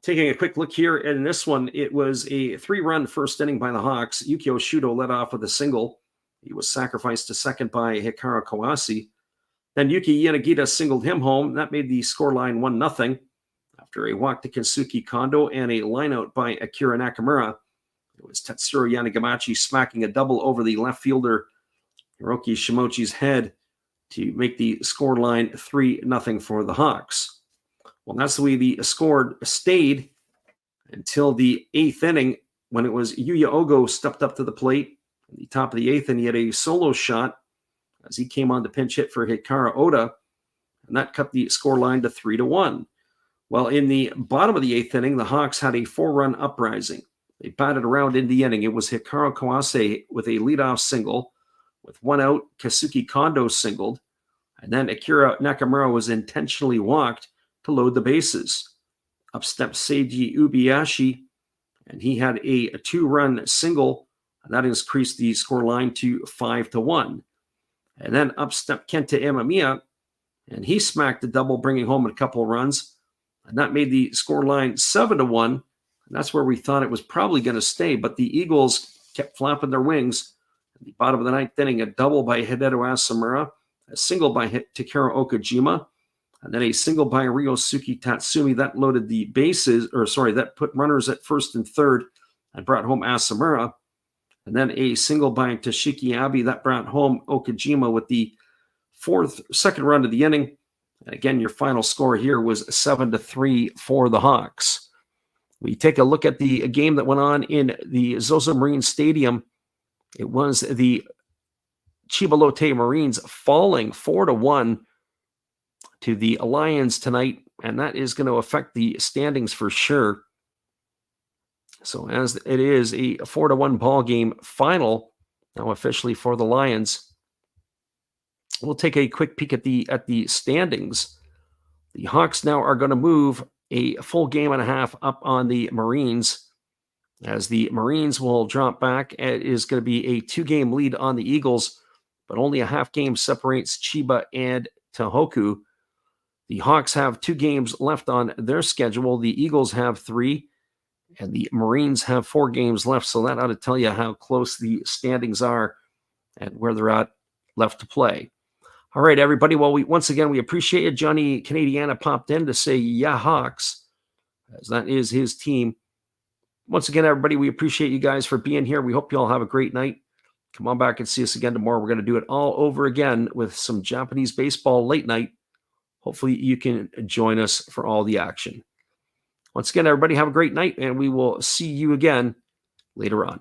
taking a quick look here in this one, it was a 3-run first inning by the Hawks. Yukio Shudo led off with a single. He was sacrificed to second by Hikaru Kawase. Then Yuki Yanagita singled him home. That made the scoreline 1-0. After a walk to Kensuke Kondo and a lineout by Akira Nakamura, it was Tetsuro Yanagamachi smacking a double over the left fielder Hiroki Shimochi's head to make the scoreline 3-0 for the Hawks. Well, that's the way the score stayed until the 8th inning, when it was Yuya Ogo stepped up to the plate at the top of the 8th, and he had a solo shot as he came on to pinch hit for Hikaru Oda, and that cut the scoreline to 3-1. Well, in the bottom of the 8th inning, the Hawks had a 4-run uprising. They batted around in the inning. It was Hikaru Kawase with a leadoff single. With one out, Kazuki Kondo singled. And then Akira Nakamura was intentionally walked to load the bases. Up stepped Seiji Ubiyashi, and he had a 2-run single, and that increased the scoreline to 5-1. And then up stepped Kenta Imamiya, and he smacked a double, bringing home a couple runs, and that made the scoreline 7-1. And that's where we thought it was probably going to stay, but the Eagles kept flapping their wings. At the bottom of the ninth inning, a double by Hideto Asamura, a single by Takeru Okajima, and then a single by Ryosuke Tatsumi. That loaded the bases, that put runners at first and third and brought home Asamura. And then a single by Toshiki Abe that brought home Okajima with the second run of the inning. And again, your final score here was 7-3 for the Hawks. We take a look at the game that went on in the Zozo Marine Stadium. It was the Chibalote Marines falling 4-1 to the Lions tonight, and that is going to affect the standings for sure. So as it is a 4-1 ball game final now officially for the Lions, we'll take a quick peek at the standings. The Hawks now are going to move a full game and a half up on the Marines, as the Marines will drop back. It is going to be a 2-game lead on the Eagles, but only a half game separates Chiba and Tohoku. The Hawks have 2 games left on their schedule. The Eagles have 3, and the Marines have 4 games left. So that ought to tell you how close the standings are and where they're at left to play. All right, everybody. Well, once again, we appreciate it. Johnny Canadiana popped in to say, yeah, Hawks, as that is his team. Once again, everybody, we appreciate you guys for being here. We hope you all have a great night. Come on back and see us again tomorrow. We're going to do it all over again with some Japanese baseball late night. Hopefully you can join us for all the action. Once again, everybody, have a great night, and we will see you again later on.